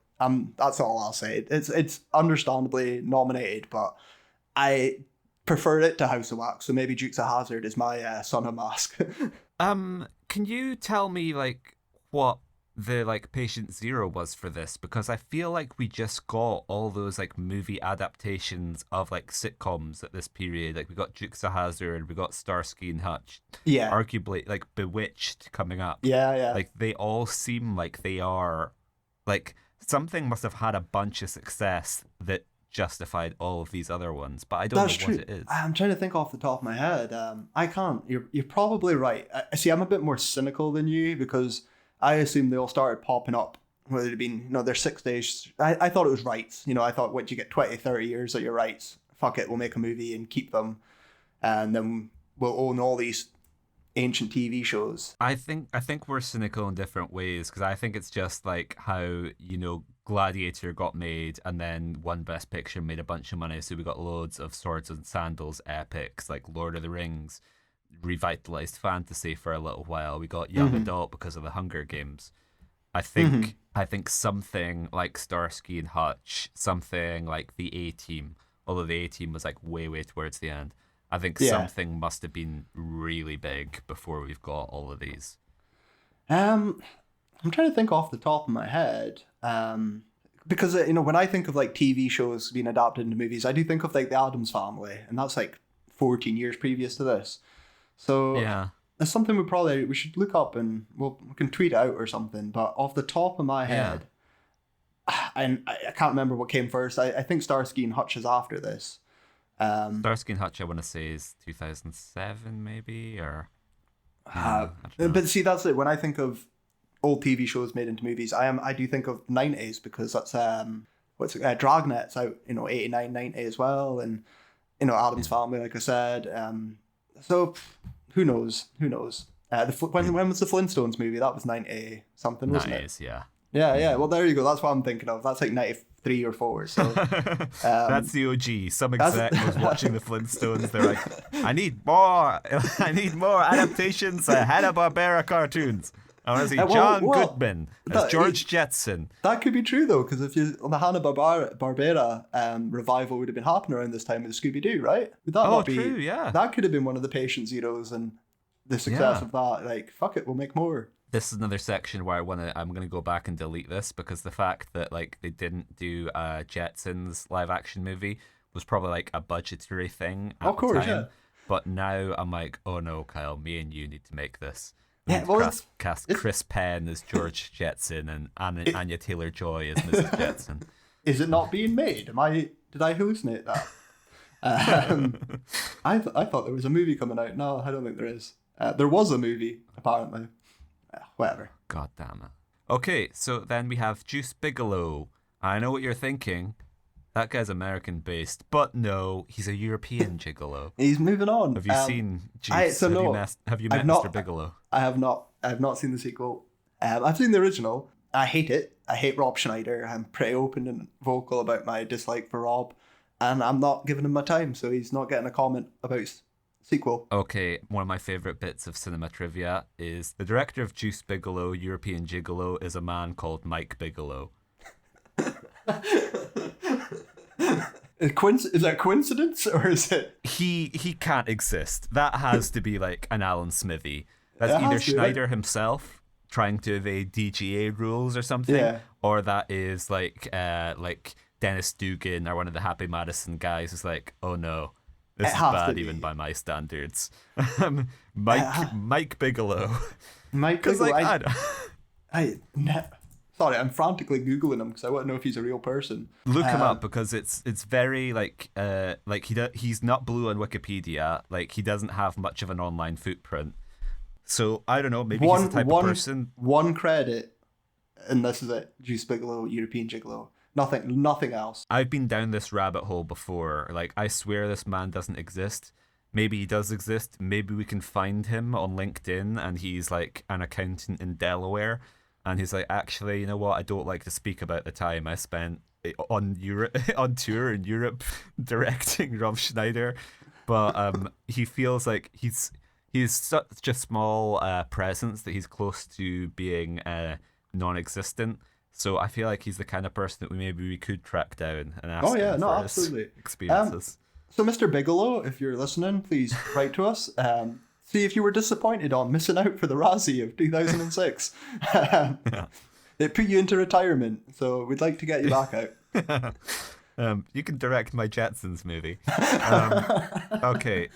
A: That's all I'll say. It's understandably nominated, but I prefer it to House of Wax. So maybe Dukes of Hazzard is my Son of Mask.
B: Can you tell me like what the like patient zero was for this? Because I feel like we just got all those like movie adaptations of like sitcoms at this period. Like we got Dukes of Hazzard, we got Starsky and Hutch.
A: Yeah.
B: Arguably like Bewitched coming up.
A: Yeah.
B: Like they all seem like they are like. Something must have had a bunch of success that justified all of these other ones, but I don't know what it is.
A: I'm trying to think off the top of my head. I can't. You're probably right. See, I'm a bit more cynical than you because I assume they all started popping up. Whether it had been, their 6 days. I thought it was rights. I thought once you get 20, 30 years at your rights, fuck it, we'll make a movie and keep them, and then we'll own all these ancient TV shows.
B: I think we're cynical in different ways because I think it's just like how Gladiator got made and then won Best Picture, made a bunch of money, so we got loads of swords and sandals epics like Lord of the Rings, revitalized fantasy for a little while. We got young adult because of the Hunger Games. I think something like Starsky and Hutch, something like the A-Team, although the A-Team was like way towards the end. I think something must have been really big before we've got all of these.
A: I'm trying to think off the top of my head, because when I think of like TV shows being adapted into movies, I do think of like the Addams Family, and that's like 14 years previous to this. So
B: yeah,
A: it's something we should look up, and we can tweet it out or something. But off the top of my head, and I can't remember what came first. I think Starsky and Hutch is after this.
B: Starsky and Hutch, I want to say, is 2007 maybe, or
A: but see, that's it. When I think of old TV shows made into movies, I do think of 90s because that's Dragnet's out 89, 90 as well, and Addams Family, like I said. So who knows? When was the Flintstones movie? That was 90 something, wasn't it?
B: 90s, yeah.
A: Yeah. Well, there you go. That's what I'm thinking of. That's like 93 or 4. So
B: that's the OG. Some exec was watching the Flintstones. They're like, I need more adaptations of Hanna-Barbera cartoons. I want to see John Goodman as George Jetson.
A: That could be true though, because if the Hanna-Barbera revival would have been happening around this time with Scooby-Doo, right? Would that not be
B: true? Yeah,
A: that could have been one of the patient zeros, and the success of that. Like, fuck it, we'll make more.
B: This is another section where I'm gonna go back and delete this because the fact that like they didn't do Jetsons live action movie was probably like a budgetary thing at the time. Yeah. But now I'm like, oh no, Kyle, me and you need to make this. Cast Chris Penn as George Jetson and Anya Taylor-Joy as Mrs. Jetson.
A: Is it not being made? Did I hallucinate that? I thought there was a movie coming out. No, I don't think there is. There was a movie, apparently. Whatever.
B: God damn it. Okay, so then we have Juice Bigelow. I know what you're thinking. That guy's American-based, but no, he's a European gigolo.
A: He's moving on.
B: Have you seen Juice? Have you met Mr. Bigelow?
A: I have not. I have not seen the sequel. I've seen the original. I hate it. I hate Rob Schneider. I'm pretty open and vocal about my dislike for Rob, and I'm not giving him my time, so he's not getting a comment about sequel.
B: Okay, one of my favourite bits of cinema trivia is the director of Juice Bigelow, European Gigolo, is a man called Mike Bigelow.
A: Is that coincidence, or is it?
B: He can't exist. That has to be like an Alan Smithy. That's either Schneider himself trying to evade DGA rules or something, or that is like Dennis Dugan or one of the Happy Madison guys who's like, oh no, this is bad even by my standards. Mike Bigelow.
A: Mike Bigelow. Sorry, I'm frantically Googling him because I want to know if he's a real person.
B: Look him up because it's very he's not blue on Wikipedia. Like, he doesn't have much of an online footprint. So I don't know. Maybe he's the type of person.
A: One credit, and this is it: Juice Bigelow, European Gigolo. Nothing else.
B: I've been down this rabbit hole before. Like, I swear this man doesn't exist. Maybe he does exist. Maybe we can find him on LinkedIn, and he's like an accountant in Delaware. And he's like, actually, you know what? I don't like to speak about the time I spent on tour in Europe directing Rob Schneider, but he feels like he's such a small presence that he's close to being non-existent. So I feel like he's the kind of person that we could track down and ask him for his experiences.
A: So, Mr. Bigelow, if you're listening, please write to us. See if you were disappointed on missing out for the Razzie of 2006. It put you into retirement, so we'd like to get you back out.
B: You can direct my Jetsons movie. Okay.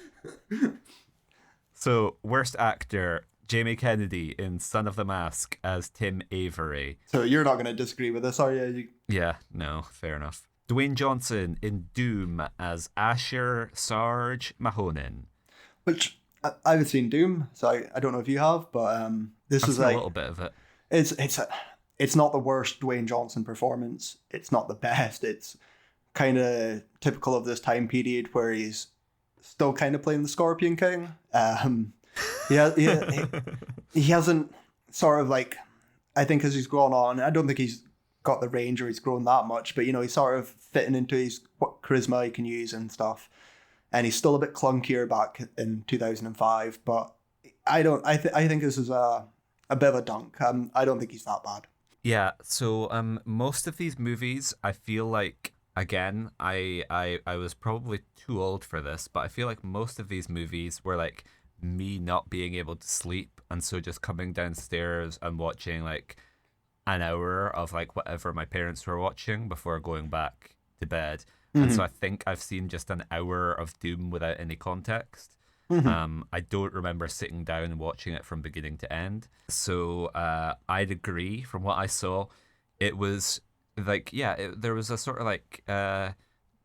B: So, worst actor, Jamie Kennedy in Son of the Mask as Tim Avery.
A: So you're not going to disagree with this, are you?
B: Yeah, no, fair enough. Dwayne Johnson in Doom as Asher Sarge Mahonen.
A: Which... I haven't seen Doom, so I don't know if you have, but this is like
B: a little bit of it.
A: It's not the worst Dwayne Johnson performance. It's not the best. It's kind of typical of this time period where he's still kind of playing the Scorpion King. He hasn't sort of like, I think as he's grown on, I don't think he's got the range or he's grown that much, but he's sort of fitting into his what charisma he can use and stuff. And he's still a bit clunkier back in 2005, but I think this is a bit of a dunk. I don't think he's that bad.
B: Yeah, so most of these movies, I feel like, again, I was probably too old for this, but I feel like most of these movies were like me not being able to sleep, and so just coming downstairs and watching like an hour of like whatever my parents were watching before going back to bed. And so I think I've seen just an hour of Doom without any context. I don't remember sitting down and watching it from beginning to end. So I'd agree from what I saw. It was like, there was a sort of like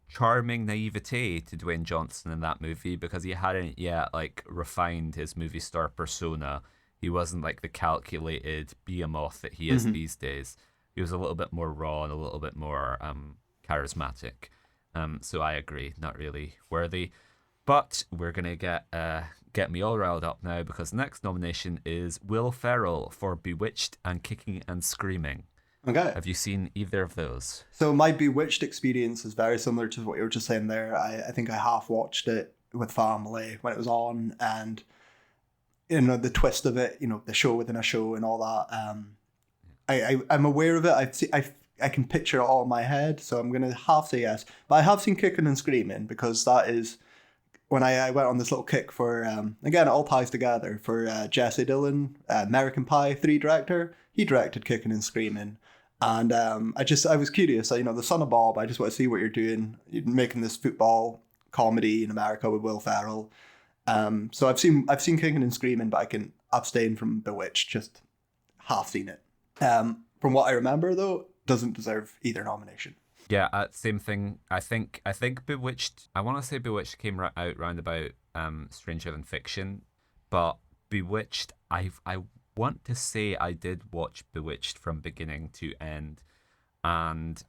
B: charming naivete to Dwayne Johnson in that movie because he hadn't yet like refined his movie star persona. He wasn't like the calculated behemoth that he is these days. He was a little bit more raw and a little bit more charismatic. So I agree, not really worthy. But we're going to get me all riled up now because the next nomination is Will Ferrell for Bewitched and Kicking and Screaming.
A: Okay.
B: Have you seen either of those?
A: So my Bewitched experience is very similar to what you were just saying there. I think I half watched it with family when it was on, and the twist of it, the show within a show and all that. I'm aware of it. I can picture it all in my head, so I'm going to half say yes. But I have seen Kicking and Screaming because that is when I went on this little kick for, again, it all ties together, for Jesse Dillon, American Pie 3 director. He directed Kicking and Screaming. And I was curious, the son of Bob, I just want to see what you're doing. You're making this football comedy in America with Will Ferrell. So I've seen Kicking and Screaming, but I can abstain from Bewitched, just half seen it. From what I remember, though, doesn't deserve either nomination.
B: Yeah, same thing. I think Bewitched. I want to say Bewitched came out round about Stranger Than Fiction, but Bewitched. I want to say I did watch Bewitched from beginning to end, and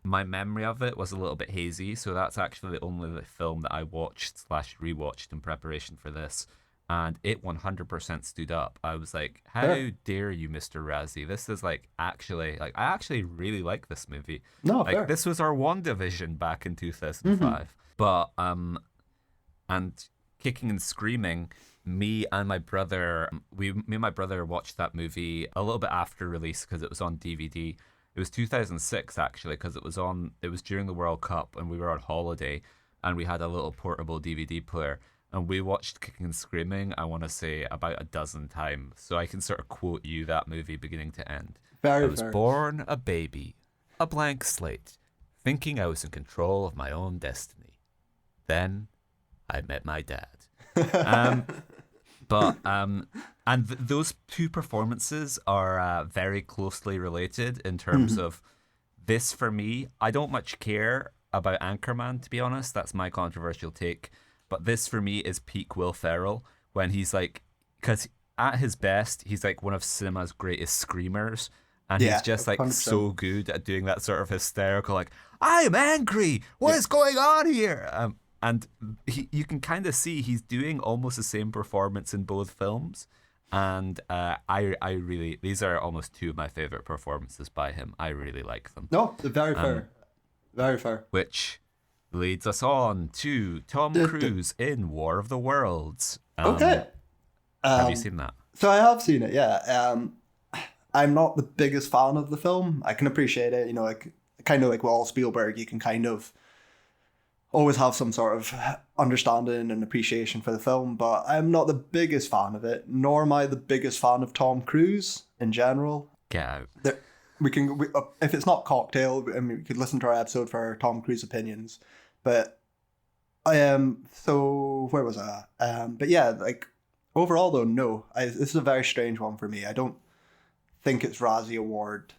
B: my memory of it was a little bit hazy. So that's actually the only film that I watched slash rewatched in preparation for this. And it 100% stood up. I was like, how
A: Fair.
B: dare you, Mr. Razzie? This is like actually, like, I actually really like this movie.
A: No,
B: Like,
A: fair.
B: this was our WandaVision back in 2005. But, and kicking and screaming, me and my brother, me and my brother watched that movie a little bit after release because it was on DVD. It was 2006 actually, because it was during the World Cup and we were on holiday and we had a little portable DVD player. And we watched Kicking and Screaming, I want to say, about a dozen times. So I can sort of quote you that movie beginning to end.
A: Very
B: I was
A: fair.
B: born a baby, a blank slate, thinking I was in control of my own destiny. Then I met my dad. Those two performances are very closely related in terms of this. For me, I don't much care about Anchorman, to be honest. That's my controversial take. But this for me is peak Will Ferrell when he's like, because at his best, he's like one of cinema's greatest screamers. And
A: Yeah,
B: he's just like
A: 100%.
B: so good at doing that sort of hysterical, like, I am angry. What is going on here? And you can kind of see he's doing almost the same performance in both films. And I really, these are almost two of my favorite performances by him. I really like them.
A: No, very fair. Very fair.
B: Which leads us on to Tom Cruise in War of the Worlds.
A: Okay.
B: Have you seen that?
A: So I have seen it, yeah. I'm not the biggest fan of the film. I can appreciate it, like kind of like with all Spielberg, you can kind of always have some sort of understanding and appreciation for the film, but I'm not the biggest fan of it, nor am I the biggest fan of Tom Cruise in general.
B: Get out.
A: If it's not Cocktail, I mean, we could listen to our episode for our Tom Cruise opinions, but so where was I at? But yeah, like overall though, no, this is a very strange one for me. I don't think it's Razzie Award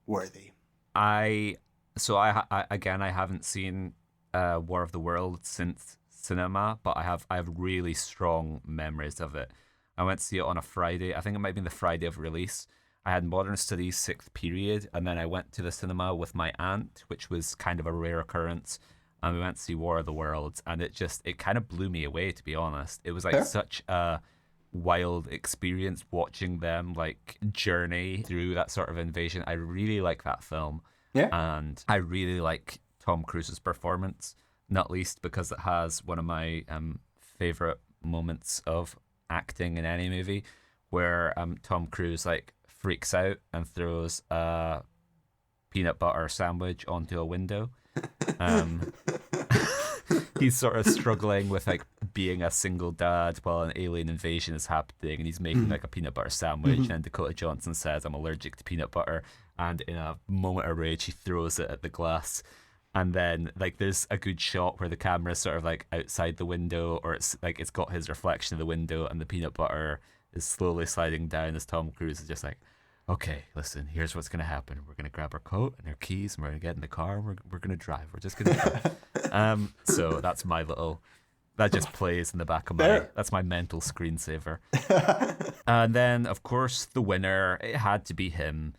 A: worthy.
B: I haven't seen War of the Worlds since cinema, but I have really strong memories of it. I went to see it on a Friday. I think it might have been the Friday of release. I had modern studies 6th period, and then I went to the cinema with my aunt, which was kind of a rare occurrence. And we went to see War of the Worlds, and it kind of blew me away, to be honest. It was like such a wild experience watching them like journey through that sort of invasion. I really like that film.
A: Yeah.
B: And I really like Tom Cruise's performance, not least because it has one of my favorite moments of acting in any movie, where Tom Cruise like freaks out and throws a peanut butter sandwich onto a window. He's sort of struggling with like being a single dad while an alien invasion is happening, and he's making like a peanut butter sandwich, and Dakota Johnson says, "I'm allergic to peanut butter," and in a moment of rage he throws it at the glass. And then like there's a good shot where the camera's sort of like outside the window, or it's like it's got his reflection in the window, and the peanut butter is slowly sliding down as Tom Cruise is just like, okay, listen, here's what's going to happen. We're going to grab our coat and our keys, and we're going to get in the car, and we're going to drive. We're just going to drive. So that's my little... That just plays in the back of my... That's my mental screensaver. And then, of course, the winner, it had to be him.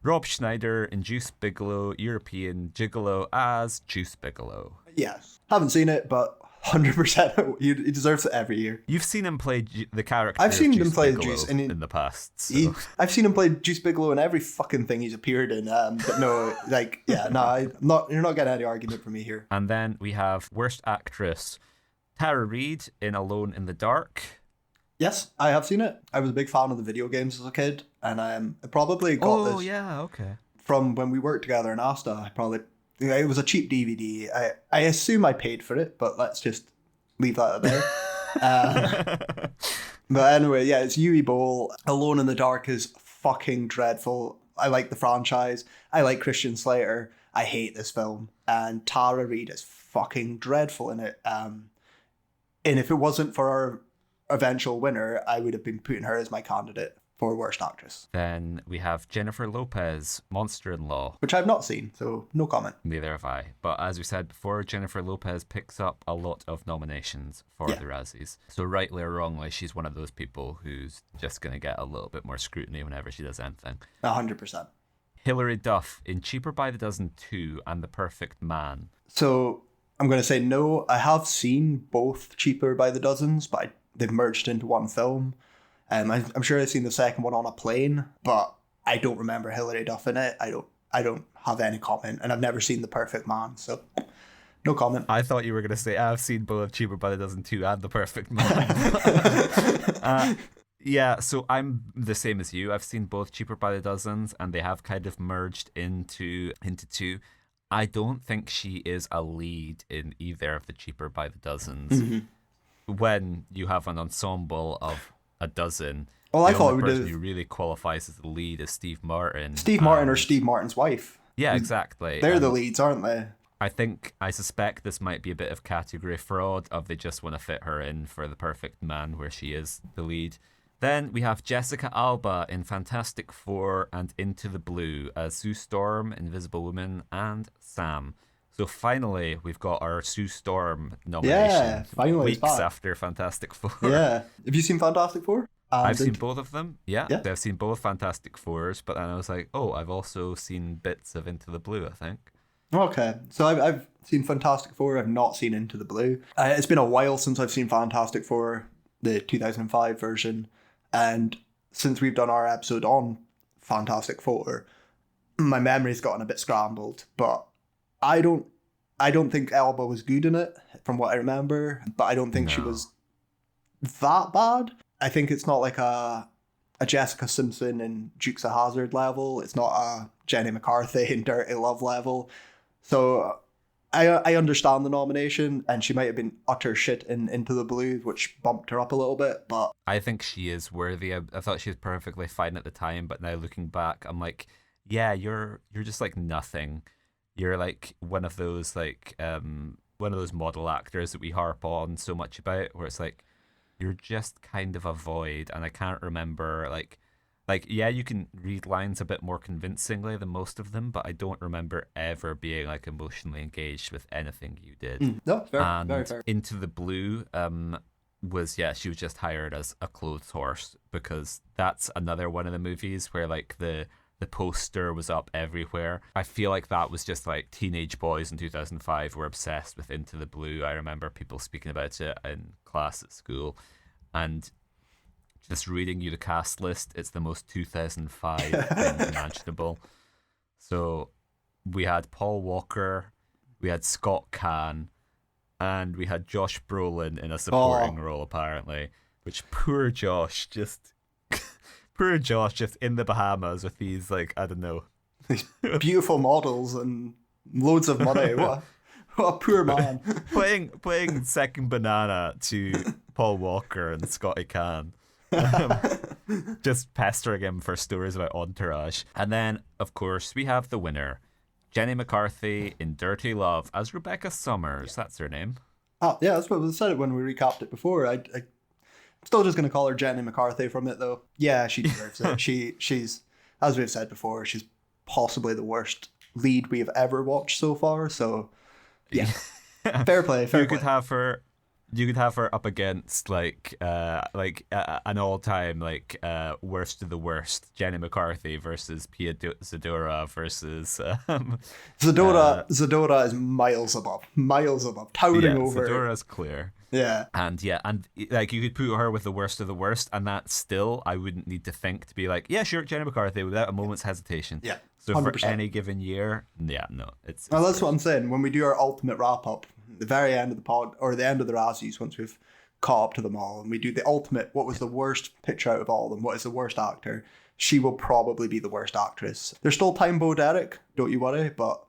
B: Rob Schneider in Juice Bigelow, European Gigolo as Juice Bigelow.
A: Yes. Haven't seen it, but 100% he deserves it every year.
B: You've seen him play the character.
A: I've seen him play
B: Bigelow
A: Juice
B: in the past. So.
A: I've seen him play Juice Bigelow in every fucking thing he's appeared in. But no, like, yeah, no, I'm not. You're not getting any argument from me here.
B: And then we have worst actress, Tara Reid in Alone in the Dark.
A: Yes, I have seen it. I was a big fan of the video games as a kid, and I probably got this.
B: Oh yeah, okay.
A: From when we worked together in Asta. It was a cheap DVD. I assume I paid for it, but let's just leave that there. But anyway, yeah, it's Yui Bowl. Alone in the Dark is fucking dreadful. I like the franchise. I like Christian Slater. I hate this film. And Tara Reid is fucking dreadful in it. And if it wasn't for our eventual winner, I would have been putting her as my candidate for Worst Actress,
B: Then we have Jennifer Lopez, Monster-in-Law.
A: which I've not seen, so no comment.
B: Neither have I. But as we said before, Jennifer Lopez picks up a lot of nominations for the Razzies. So rightly or wrongly, she's one of those people who's just going to get a little bit more scrutiny whenever she does anything.
A: 100%.
B: Hilary Duff in Cheaper by the Dozen 2 and The Perfect Man.
A: So I'm going to say no. I have seen both Cheaper by the Dozens, but they've merged into one film. I'm sure I've seen the second one on a plane, but I don't remember Hilary Duff in it. I don't have any comment, and I've never seen The Perfect Man, so no comment.
B: I thought you were going to say, I've seen both Cheaper by the Dozen 2 and The Perfect Man. Yeah, so I'm the same as you. I've seen both Cheaper by the Dozens, and they have kind of merged into two. I don't think she is a lead in either of the Cheaper by the Dozens. Mm-hmm. When you have an ensemble of a dozen,
A: well, I thought
B: the
A: we
B: person
A: did.
B: who really qualifies as the lead is Steve Martin.
A: Steve Martin or Steve Martin's wife.
B: Yeah, exactly.
A: They're the leads, aren't they?
B: I suspect this might be a bit of category fraud, of they just want to fit her in for The Perfect Man where she is the lead. Then we have Jessica Alba in Fantastic Four and Into the Blue as Sue Storm, Invisible Woman, and Sam. So finally, we've got our Sue Storm nomination.
A: Yeah, finally.
B: Weeks after Fantastic Four.
A: Yeah. Have you seen Fantastic Four?
B: I've seen both of them. Yeah.
A: Yeah.
B: I've seen both Fantastic Fours, but then I was like, oh, I've also seen bits of Into the Blue, I think.
A: Okay, so I've seen Fantastic Four. I've not seen Into the Blue. It's been a while since I've seen Fantastic Four, the 2005 version. And since we've done our episode on Fantastic Four, my memory's gotten a bit scrambled. But I don't think Elba was good in it, from what I remember. But I don't think she was that bad. I think it's not like a Jessica Simpson in Dukes of Hazzard level. It's not a Jenny McCarthy in Dirty Love level. So I understand the nomination, and she might have been utter shit in Into the Blue, which bumped her up a little bit, but
B: I think she is worthy. I thought she was perfectly fine at the time, but now looking back, I'm like, yeah, you're just like nothing. You're like one of those model actors that we harp on so much about, where it's like you're just kind of a void, and I can't remember like yeah, you can read lines a bit more convincingly than most of them, but I don't remember ever being like emotionally engaged with anything you did.
A: No,
B: and
A: very fair.
B: Into the Blue she was just hired as a clothes horse, because that's another one of the movies where like the poster was up everywhere. I feel like that was just like teenage boys in 2005 were obsessed with Into the Blue. I remember people speaking about it in class at school, and just reading you the cast list, it's the most 2005 thing imaginable. So we had Paul Walker, we had Scott Caan, and we had Josh Brolin in a supporting role, apparently. Which poor Josh just in the Bahamas with these, like, I don't know.
A: Beautiful models and loads of money. What a poor man.
B: playing second banana to Paul Walker and Scotty Caan. Just pestering him for stories about Entourage. And then, of course, we have the winner, Jenny McCarthy in Dirty Love as Rebecca Summers. That's her name.
A: Oh, yeah, that's what we said when we recapped it before. I'm still just going to call her Jenny McCarthy from it, though. Yeah, she deserves it. She's, as we've said before, she's possibly the worst lead we've ever watched so far. So, yeah, fair play.
B: You could have her up against an all-time worst of the worst, Jenny McCarthy versus Pia Zadora versus
A: Zadora is miles above, towering over.
B: Zadora's clear.
A: Yeah,
B: and like you could put her with the worst of the worst, and that still I wouldn't need to think to be like, yeah, sure, Jenny McCarthy without a moment's hesitation.
A: Yeah,
B: so
A: 100%.
B: For any given year, yeah, no, it's
A: well, that's what I'm saying. When we do our ultimate wrap up, the very end of the pod or the end of the Razzies, once we've caught up to them all, and we do the ultimate, what was the worst picture out of all of them? What is the worst actor? She will probably be the worst actress. There's still time, Bo Derek, don't you worry, but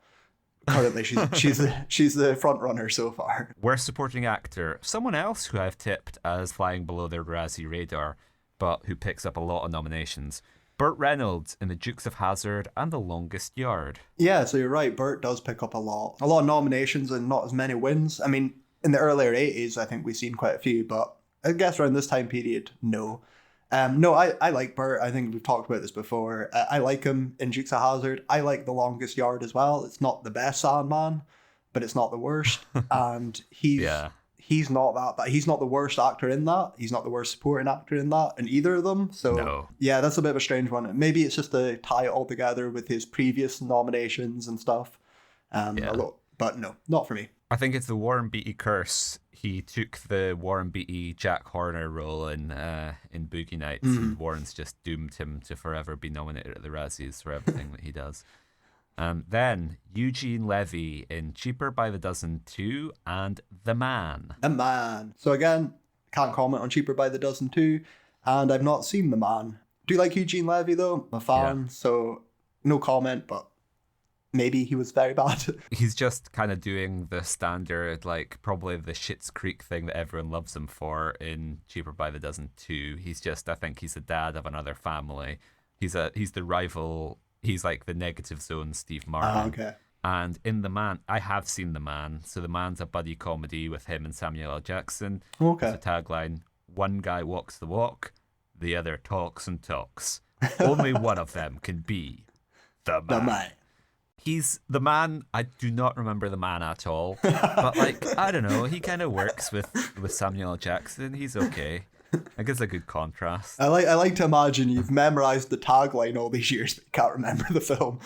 A: currently she's the front runner so far.
B: Worst supporting actor, someone else who I've tipped as flying below their Razzie radar, but who picks up a lot of nominations. Burt Reynolds in The Dukes of Hazzard and The Longest Yard.
A: Yeah, so you're right. Burt does pick up a lot of nominations and not as many wins. I mean, in the earlier 80s, I think we've seen quite a few, but I guess around this time period, no. No, I like Bert. I think we've talked about this before. I like him in Dukes of Hazzard. I like The Longest Yard as well. It's not the best Sandman, but it's not the worst. And he's not that bad. He's not the worst actor in that. He's not the worst supporting actor in that, in either of them. So
B: No.
A: yeah, that's a bit of a strange one. Maybe it's just to tie it all together with his previous nominations and stuff. But no, not for me.
B: I think it's the Warren Beatty curse. He took the Warren Beatty Jack Horner role in Boogie Nights, and Warren's just doomed him to forever be nominated at the Razzies for everything that he does. Then Eugene Levy in Cheaper by the Dozen 2 and The Man.
A: The Man. So again, can't comment on Cheaper by the Dozen 2, and I've not seen The Man. Do you like Eugene Levy though? I'm a fan, so no comment, but maybe he was very bad.
B: He's just kind of doing the standard, like, probably the Schitt's Creek thing that everyone loves him for in Cheaper by the Dozen 2. I think he's the dad of another family. He's the rival, he's like the negative zone Steve Martin.
A: Okay.
B: And in The Man, I have seen The Man. So The Man's a buddy comedy with him and Samuel L. Jackson.
A: Okay.
B: It's a tagline, one guy walks the walk, the other talks and talks. Only one of them can be The Man.
A: The Man.
B: He's The Man. I do not remember The Man at all. But, like, I don't know. He kind of works with Samuel L. Jackson. He's okay. I guess a good contrast.
A: I like to imagine you've memorized the tagline all these years, but you can't remember the film.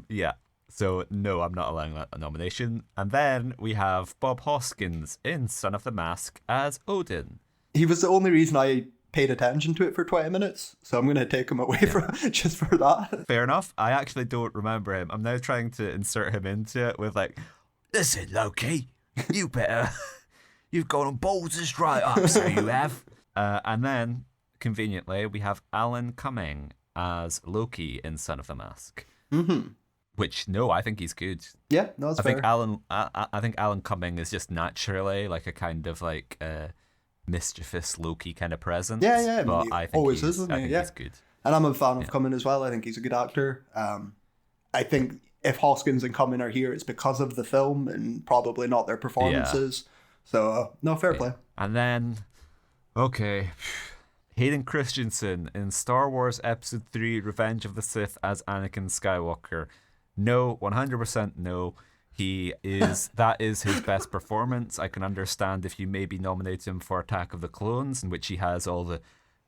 B: Yeah. So, no, I'm not allowing that a nomination. And then we have Bob Hoskins in Son of the Mask as Odin.
A: He was the only reason I paid attention to it for 20 minutes, so I'm going to take him away from just for that.
B: Fair enough. I actually don't remember him. I'm now trying to insert him into it with, like, listen, Loki, you better... You've gone on balls right up, so you have. And then, conveniently, we have Alan Cumming as Loki in Son of the Mask.
A: Mm-hmm.
B: Which, no, I think he's good.
A: Yeah, no, that's fair.
B: I think Alan Cumming is just naturally like a kind of like mischievous Loki kind of presence.
A: Yeah.
B: But I think
A: always
B: he's,
A: is, isn't
B: I
A: he?
B: think
A: Yeah.
B: he's good.
A: And I'm a fan of Cumming as well. I think he's a good actor. I think if Hoskins and Cumming are here, it's because of the film and probably not their performances. Yeah. So, no, fair play.
B: And then, okay, Hayden Christensen in Star Wars Episode 3 Revenge of the Sith as Anakin Skywalker. No, 100% no. That is his best performance. I can understand if you maybe nominate him for Attack of the Clones, in which he has all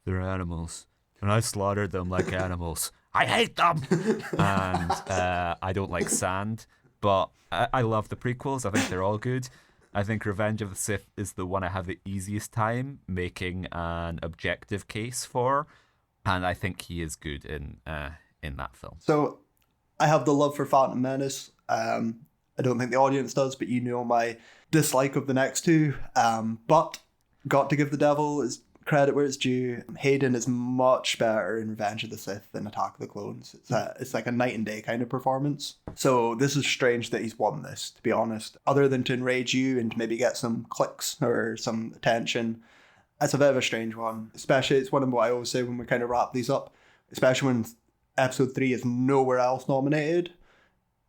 B: they're animals, and I slaughtered them like animals. I hate them! And I don't like sand, but I love the prequels. I think they're all good. I think Revenge of the Sith is the one I have the easiest time making an objective case for, and I think he is good in that film.
A: So, I have the love for Phantom Menace. I don't think the audience does, but you know my dislike of the next two. But got to give the devil his credit where it's due. Hayden is much better in Revenge of the Sith than Attack of the Clones. It's like a night and day kind of performance. So this is strange that he's won this, to be honest. Other than to enrage you and maybe get some clicks or some attention, that's a bit of a strange one. Especially, it's one of what I always say when we kind of wrap these up, especially when Episode 3 is nowhere else nominated.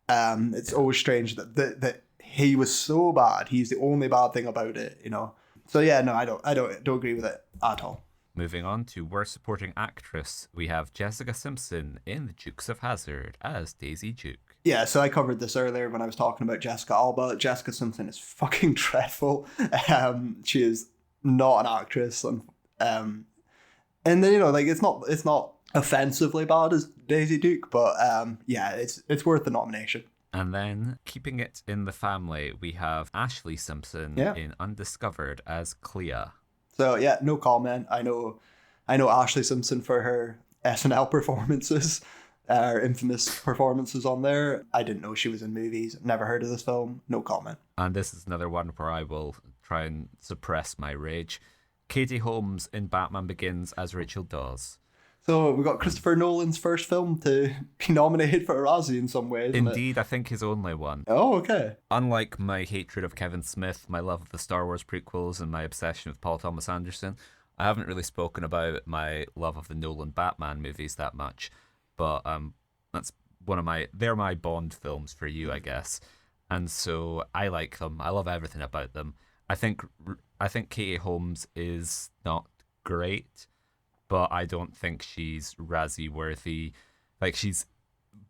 A: It's always strange that he was so bad. He's the only bad thing about it, you know. So yeah, no, I don't agree with it at all.
B: Moving on to Worst Supporting Actress, we have Jessica Simpson in The Dukes of Hazzard as Daisy Duke.
A: Yeah, so I covered this earlier when I was talking about Jessica Alba. Jessica Simpson is fucking dreadful. She is not an actress, and then you know, like it's not offensively bad as Daisy Duke, but yeah, it's worth the nomination.
B: And then, keeping it in the family, we have Ashley Simpson in Undiscovered as Clea.
A: So yeah, no comment. I know Ashley Simpson for her SNL performances, her infamous performances on there. I didn't know she was in movies. Never heard of this film. No comment.
B: And this is another one where I will try and suppress my rage. Katie Holmes in Batman Begins as Rachel Dawes.
A: So we got Christopher Nolan's first film to be nominated for a Razzie in some way, isn't
B: Indeed, I think his only one.
A: Oh, okay.
B: Unlike my hatred of Kevin Smith, my love of the Star Wars prequels, and my obsession with Paul Thomas Anderson, I haven't really spoken about my love of the Nolan Batman movies that much. But that's they're my Bond films for you, I guess. And so I like them. I love everything about them. I think I think Katie Holmes is not great, but I don't think she's Razzie worthy. Like, she's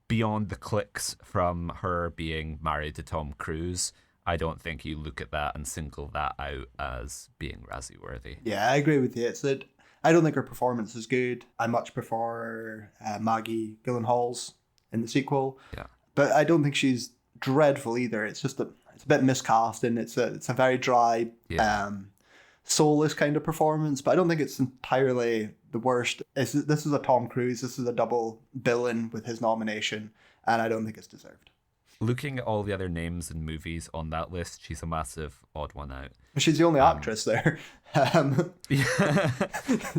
B: beyond the clicks from her being married to Tom Cruise. I don't think you look at that and single that out as being Razzie worthy.
A: Yeah, I agree with you. It's that I don't think her performance is good. I much prefer Maggie Gyllenhaal's in the sequel.
B: Yeah.
A: But I don't think she's dreadful either. It's just it's a bit miscast, and it's a very dry, soulless kind of performance. But I don't think it's entirely the worst. This is a Tom Cruise. This is a double billing with his nomination, and I don't think it's deserved.
B: Looking at all the other names and movies on that list, she's a massive odd one out.
A: She's the only actress there.
B: Yeah,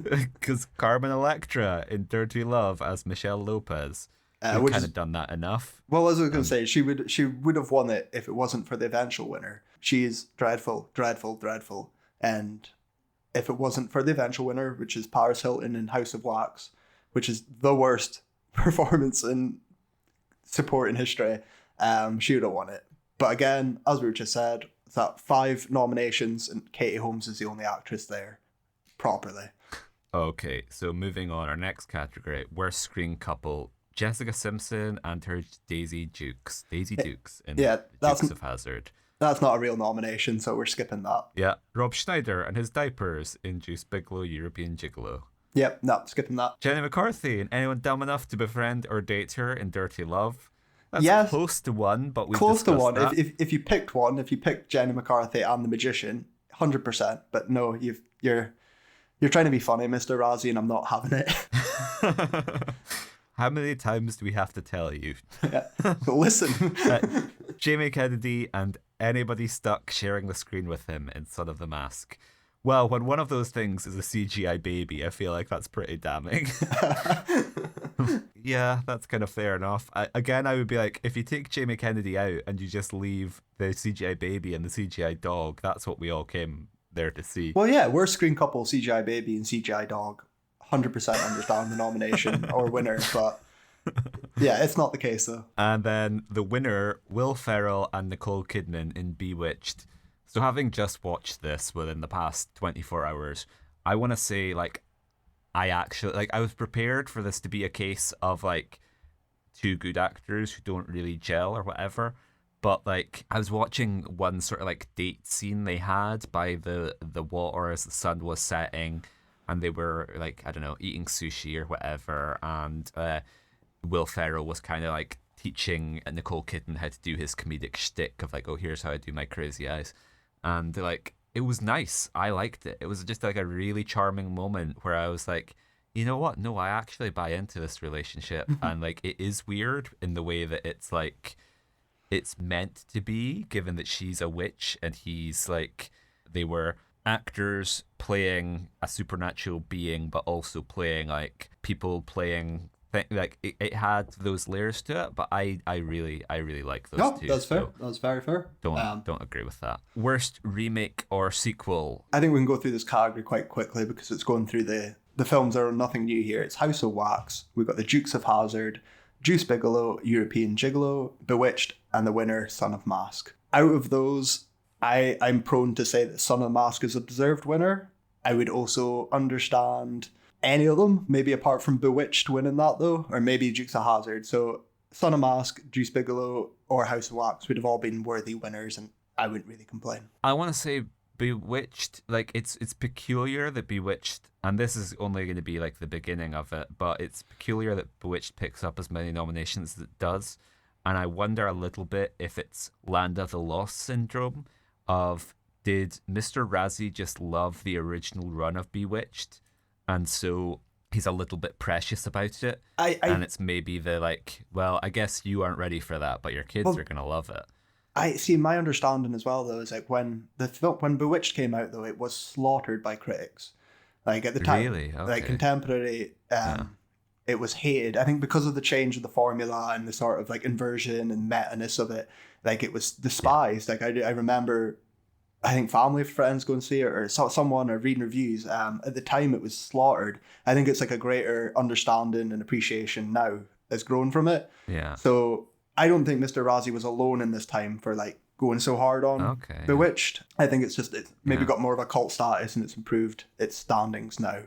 B: because Carmen Electra in Dirty Love as Michelle Lopez. We've kind of done that enough.
A: Well, as I was going to say, she would have won it if it wasn't for the eventual winner. She is dreadful, dreadful, dreadful. And if it wasn't for the eventual winner, which is Paris Hilton in House of Wax, which is the worst performance in support in history, she would have won it. But again, as we just said, that 5 nominations, and Katie Holmes is the only actress there properly.
B: Okay, so moving on, our next category, worst screen couple. Jessica Simpson and her Daisy Dukes in Dukes of Hazzard.
A: That's not a real nomination, so we're skipping that.
B: Yeah, Rob Schneider and his diapers in Juice Bigelow, European Gigolo.
A: Yep, no, skipping that.
B: Jenny McCarthy and anyone dumb enough to befriend or date her in Dirty Love. That's close to one, but we
A: close to one.
B: That.
A: If you picked one, if you picked Jenny McCarthy and The Magician, 100%. But no, you're trying to be funny, Mr. Razzie, and I'm not having it.
B: How many times do we have to tell you?
A: Yeah. Listen.
B: Jamie Kennedy and anybody stuck sharing the screen with him in Son of the Mask. Well, when one of those things is a CGI baby, I feel like that's pretty damning. Yeah, that's kind of fair enough. I would be like, if you take Jamie Kennedy out and you just leave the CGI baby and the CGI dog, that's what we all came there to see.
A: Well, yeah, worst screen couple, CGI baby and CGI dog. 100% understand the nomination or winner, but yeah, it's not the case though.
B: And then the winner, Will Ferrell and Nicole Kidman in Bewitched. So having just watched this within the past 24 hours, I want to say, like, I was prepared for this to be a case of, like, 2 good actors who don't really gel or whatever. But, like, I was watching one sort of, like, date scene they had by the water as the sun was setting. And they were, like, I don't know, eating sushi or whatever. And Will Ferrell was kind of, like, teaching Nicole Kidman how to do his comedic shtick of, like, oh, here's how I do my crazy eyes. And, like, it was nice. I liked it. It was just, like, a really charming moment where I was like, you know what? No, I actually buy into this relationship. And, like, it is weird in the way that it's, like, it's meant to be, given that she's a witch and he's, like, they were actors playing a supernatural being, but also playing like people playing like it had those layers to it. But I really like those two.
A: That's fair. That's very fair.
B: Don't agree with that. Worst remake or sequel.
A: I think we can go through this category quite quickly because it's going through the films that are nothing new here. It's House of Wax. We've got the Dukes of Hazzard, Juice Bigelow, European Gigolo, Bewitched, and the winner, Son of Mask. Out of those, I'm prone to say that Son of the Mask is a deserved winner. I would also understand any of them, maybe apart from Bewitched winning that though, or maybe Dukes of Hazzard. So Son of Mask, Juice Bigelow, or House of Wax would have all been worthy winners, and I wouldn't really complain.
B: I want to say Bewitched, like it's peculiar that Bewitched, and this is only going to be like the beginning of it, but it's peculiar that Bewitched picks up as many nominations as it does. And I wonder a little bit if it's Land of the Lost syndrome of, did Mr. Razzie just love the original run of Bewitched, and so he's a little bbit precious about it, and it's maybe the like, well, I guess you aren't ready for that, but your kids are gonna love it.
A: I see. My understanding as well though is like when Bewitched came out though, it was slaughtered by critics, like at the time,
B: really? Okay.
A: Like contemporary. It was hated, I think, because of the change of the formula and the sort of like inversion and meta-ness of it. Like it was despised. Like I remember, I think family friends going to see it or someone or reading reviews. At the time it was slaughtered. I think it's like a greater understanding and appreciation now has grown from it.
B: Yeah.
A: So I don't think Mr. Razzie was alone in this time for like going so hard on
B: Okay.
A: Bewitched. I think it's maybe
B: Yeah.
A: got more of a cult status and it's improved its standings now.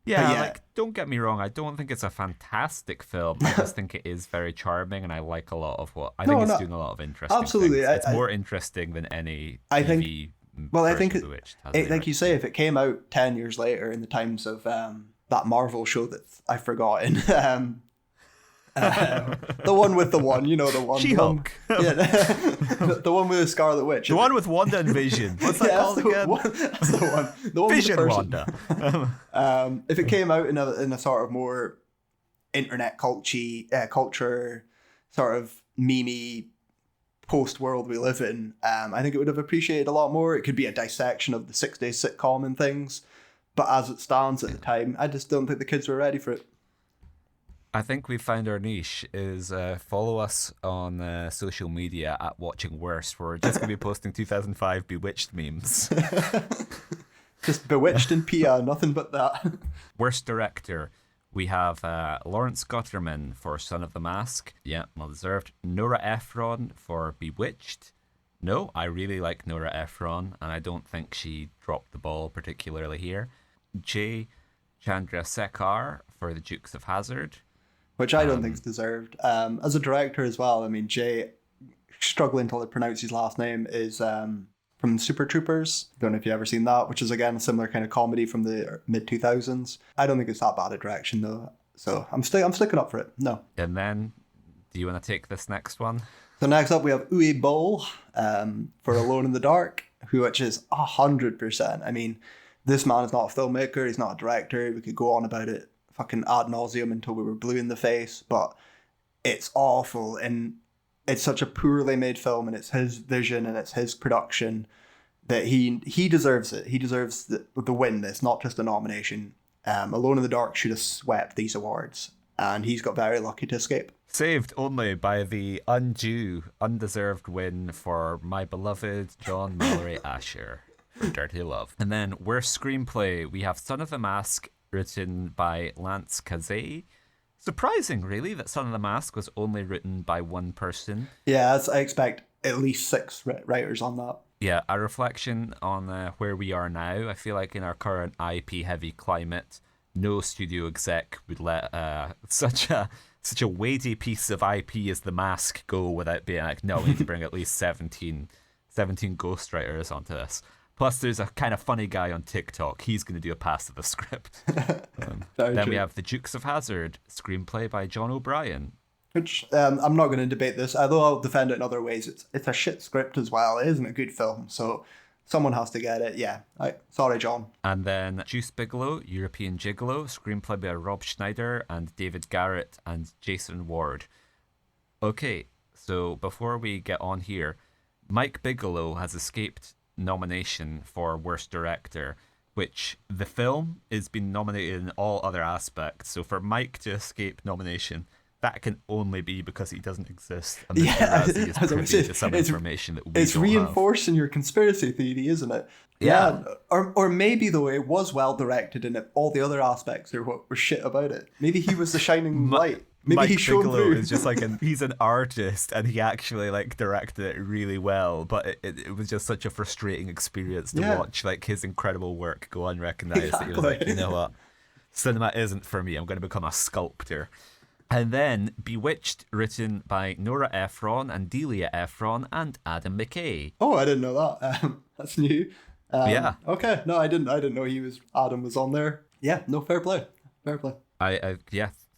B: Yeah,
A: yeah.
B: like, don't get me wrong, I don't think it's a fantastic film. I just think it is very charming, and I like a lot of I think it's doing a lot of interesting
A: absolutely.
B: things. It's more interesting than any
A: I think-
B: TV
A: Well, I
B: version
A: think
B: of Bewitched has
A: like
B: anyway.
A: you say, if it came out 10 years later in the times of that Marvel show that I've forgotten, the one with the one, you know, the one.
B: She-Hulk.
A: Yeah, the one with the Scarlet Witch.
B: The one with Wanda and Vision. What's that
A: Yeah,
B: called again?
A: That's the one. The one
B: Vision
A: with the person.
B: Wanda.
A: If it came out in a sort of more internet culture, sort of memey post world we live in, I think it would have appreciated a lot more. It could be a dissection of the 6 Days sitcom and things, but as it stands at the time, I just don't think the kids were ready for it.
B: I think we found our niche is follow us on social media at Watching Worst. We're just going to be posting 2005 Bewitched memes.
A: Just Bewitched and Pia, nothing but that.
B: Worst director, we have Lawrence Gutterman for Son of the Mask. Yeah, well deserved. Nora Ephron for Bewitched. No, I really like Nora Ephron, and I don't think she dropped the ball particularly here. J. Chandrasekhar for The Dukes of Hazzard.
A: Which I don't think is deserved. As a director as well, I mean, Jay, struggling to pronounce his last name, is from Super Troopers. Don't know if you've ever seen that, which is, again, a similar kind of comedy from the mid-2000s. I don't think it's that bad a direction, though. So I'm sticking up for it. No.
B: And then, do you want to take this next one?
A: So next up, we have Uwe Boll for Alone in the Dark, which is 100%. I mean, this man is not a filmmaker. He's not a director. We could go on about it fucking ad nauseum until we were blue in the face, but it's awful, and it's such a poorly made film, and it's his vision and it's his production that he deserves it. He deserves the win. It's not just a nomination. Alone in the Dark should have swept these awards, and he's got very lucky to escape.
B: Saved only by the undue, undeserved win for my beloved John Mallory Asher for Dirty Love. And then worst screenplay, we have Son of the Mask, written by Lance Kazay. Surprising, really, that Son of the Mask was only written by one person.
A: Yeah, I expect at least 6 writers on that.
B: Yeah, a reflection on where we are now. I feel like in our current IP-heavy climate, no studio exec would let such a weighty piece of IP as The Mask go without being like, no, we need to bring at least 17 ghostwriters onto this. Plus, there's a kind of funny guy on TikTok. He's going to do a pass of the script. Then we have The Dukes of Hazzard, screenplay by John O'Brien.
A: Which, I'm not going to debate this, although I'll defend it in other ways. It's a shit script as well. It isn't a good film, so someone has to get it. Yeah, sorry, John.
B: And then Juice Bigelow, European Gigolo, screenplay by Rob Schneider and David Garrett and Jason Ward. Okay, so before we get on here, Mike Bigelow has escaped nomination for Worst Director, which the film has been nominated in all other aspects. So for Mike to escape nomination, that can only be because he doesn't exist. And Mr. Razzie is privy to some information that we
A: It's
B: don't
A: reinforcing your conspiracy theory, isn't it?
B: Yeah.
A: Or maybe, though, it was well directed and all the other aspects are what were shit about it. Maybe he was the shining light. Maybe
B: Mike
A: he shone
B: Bigelow
A: through.
B: is just like he's an artist and he actually like directed it really well, but it was just such a frustrating experience to watch like his incredible work go unrecognized that he was like, you know what, cinema isn't for me, I'm going to become a sculptor. And then Bewitched, written by Nora Ephron and Delia Ephron and Adam McKay.
A: Oh, I didn't know that. That's new.
B: Yeah.
A: Okay. No, I didn't know Adam was on there. Yeah. No, fair play. Fair play.
B: I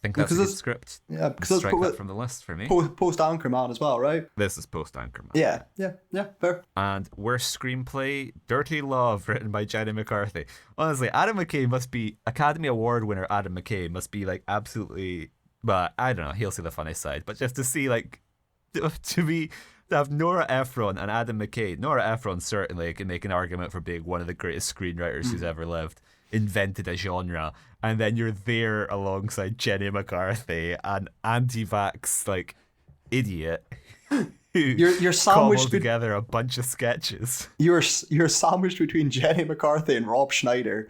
B: think that's a good script.
A: Yeah, because
B: strike that from the list for me.
A: Post Anchorman as well, right?
B: This is post Anchorman.
A: Yeah, fair.
B: And worst screenplay, Dirty Love, written by Jenny McCarthy. Honestly, Adam McKay must be Academy Award winner. Adam McKay must be like absolutely. But I don't know. He'll see the funny side. But just to see like to have Nora Ephron and Adam McKay. Nora Ephron certainly can make an argument for being one of the greatest screenwriters who's ever lived. Invented a genre, and then you're there alongside Jenny McCarthy, an anti-vax like idiot.
A: You're sandwiched
B: together a bunch of sketches.
A: You're sandwiched between Jenny McCarthy and Rob Schneider.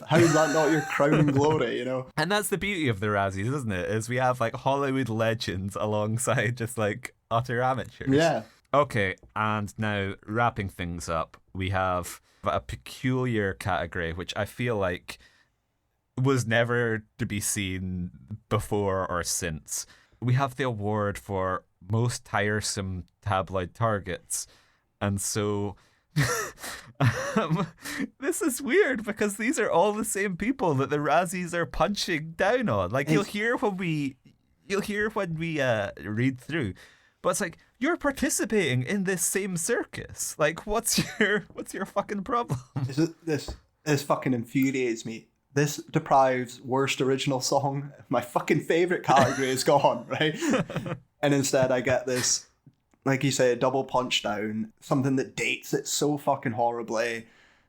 A: How is that not your crowning glory, you know?
B: And that's the beauty of the Razzies, isn't it? Is we have like Hollywood legends alongside just like utter amateurs.
A: Yeah.
B: Okay, and now wrapping things up, we have a peculiar category which I feel like was never to be seen before or since. We have the award for most tiresome tabloid targets. And so this is weird because these are all the same people that the Razzies are punching down on. Like you'll hear when we read through. But it's like, you're participating in this same circus. Like, what's your fucking problem?
A: This fucking infuriates me. This deprives worst original song. My fucking favorite category is gone, right? And instead I get this, like you say, a double punch down, something that dates it so fucking horribly.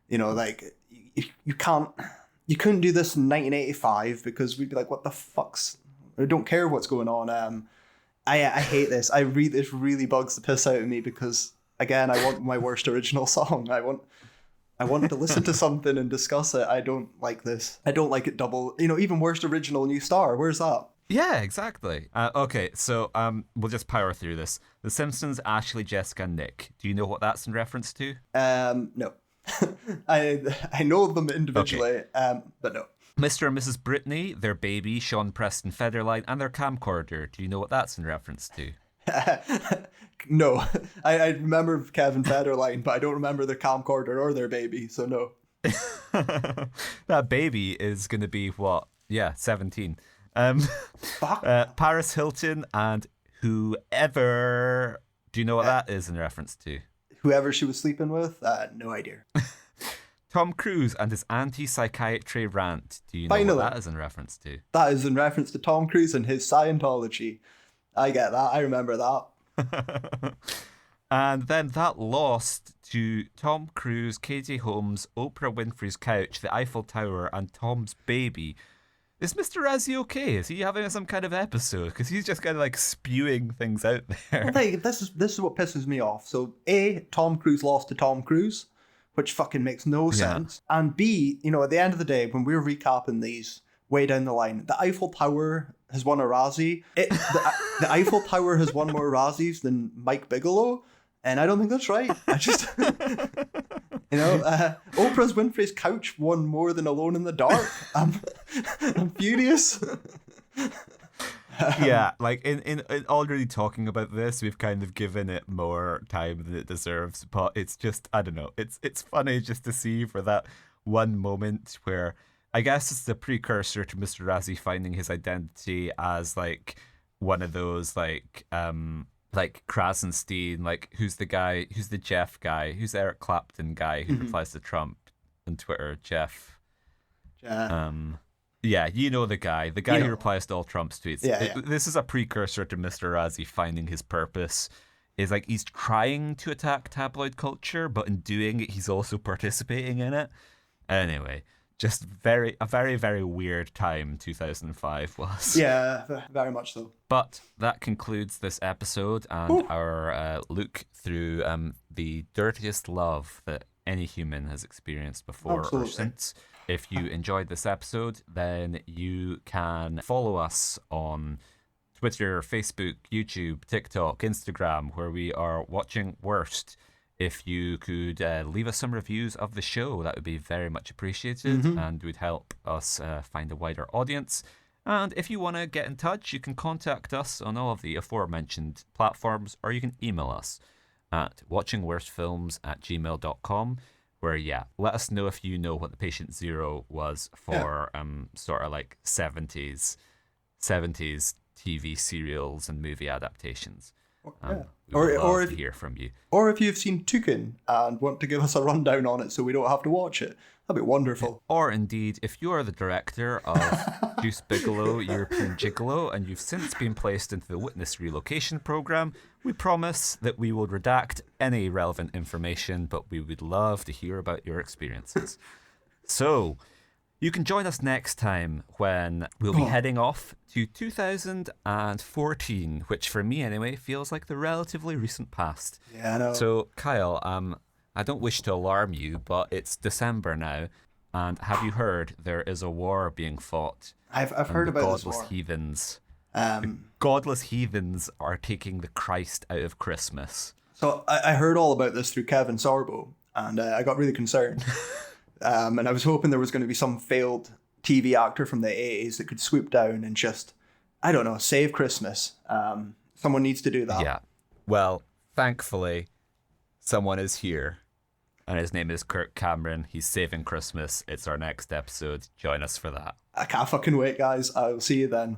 A: You know, like, you couldn't do this in 1985 because we'd be like, what the fuck's, I don't care what's going on. I hate this. This really bugs the piss out of me because, again, I want my worst original song. I want to listen to something and discuss it. I don't like this. I don't like it double. You know, even worst original new star. Where's that?
B: Yeah, exactly. Okay, so we'll just power through this. The Simpsons, Ashley, Jessica, and Nick. Do you know what that's in reference to?
A: No. I know them individually, okay. But no.
B: Mr. and Mrs. Brittany, their baby, Sean Preston Federline, and their camcorder. Do you know what that's in reference to?
A: No. I remember Kevin Federline, but I don't remember their camcorder or their baby, so no.
B: That baby is going to be, what? Yeah, 17.
A: Fuck.
B: Paris Hilton and whoever... Do you know what that is in reference to?
A: Whoever she was sleeping with? No idea.
B: Tom Cruise and his anti-psychiatry rant. Do you know what that is in reference to?
A: That is in reference to Tom Cruise and his Scientology. I get that. I remember that.
B: And then that lost to Tom Cruise, Katie Holmes, Oprah Winfrey's couch, the Eiffel Tower, and Tom's baby. Is Mr. Razzie okay? Is he having some kind of episode? Because he's just kind of like spewing things out there.
A: Well, this is what pisses me off. So A, Tom Cruise lost to Tom Cruise, which fucking makes no sense. And B, you know, at the end of the day, when we're recapping these way down the line, the Eiffel Tower has won a Razzie. The Eiffel Tower has won more Razzies than Mike Bigelow, and I don't think that's right. I just, you know, Oprah Winfrey's couch won more than Alone in the Dark. I'm furious.
B: Yeah, like in already talking about this, we've kind of given it more time than it deserves, but it's just, I don't know, it's funny just to see for that one moment where I guess it's the precursor to Mr. Razzie finding his identity as like one of those like Krasenstein, like who's the Jeff guy, who's the Eric Clapton guy who replies to Trump on Twitter, Jeff. Yeah, you know the guy who replies to all Trump's tweets. This is a precursor to Mr. Razzie finding his purpose. Is like he's trying to attack tabloid culture, but in doing it, he's also participating in it. Anyway, just a very, very weird time 2005 was.
A: Yeah, very much so.
B: But that concludes this episode and our look through the dirtiest love that any human has experienced before or since. If you enjoyed this episode, then you can follow us on Twitter, Facebook, YouTube, TikTok, Instagram, where we are watching Worst. If you could leave us some reviews of the show, that would be very much appreciated and would help us find a wider audience. And if you want to get in touch, you can contact us on all of the aforementioned platforms, or you can email us at watchingworstfilms@gmail.com. Where, let us know if you know what The Patient Zero was for sort of like 70s TV serials and movie adaptations.
A: Or if
B: hear from you.
A: Or if you've seen Toucan and want to give us a rundown on it so we don't have to watch it. That'd be wonderful.
B: Or indeed, if you are the director of Juice Bigelow, European Gigolo, and you've since been placed into the Witness Relocation Program, we promise that we will redact any relevant information, but we would love to hear about your experiences. So, you can join us next time when we'll be heading off to 2014, which for me anyway feels like the relatively recent past.
A: Yeah, I know.
B: So, Kyle, I don't wish to alarm you, but it's December now, and have you heard there is a war being fought?
A: I've heard about this war.
B: Godless heathens. The godless heathens are taking the Christ out of Christmas.
A: So I heard all about this through Kevin Sorbo, and I got really concerned. And I was hoping there was going to be some failed TV actor from the 80s that could swoop down and just, I don't know, save Christmas. Someone needs to do that.
B: Yeah. Well, thankfully, someone is here. And his name is Kirk Cameron. He's saving Christmas. It's our next episode. Join us for that.
A: I can't fucking wait, guys. I'll see you then.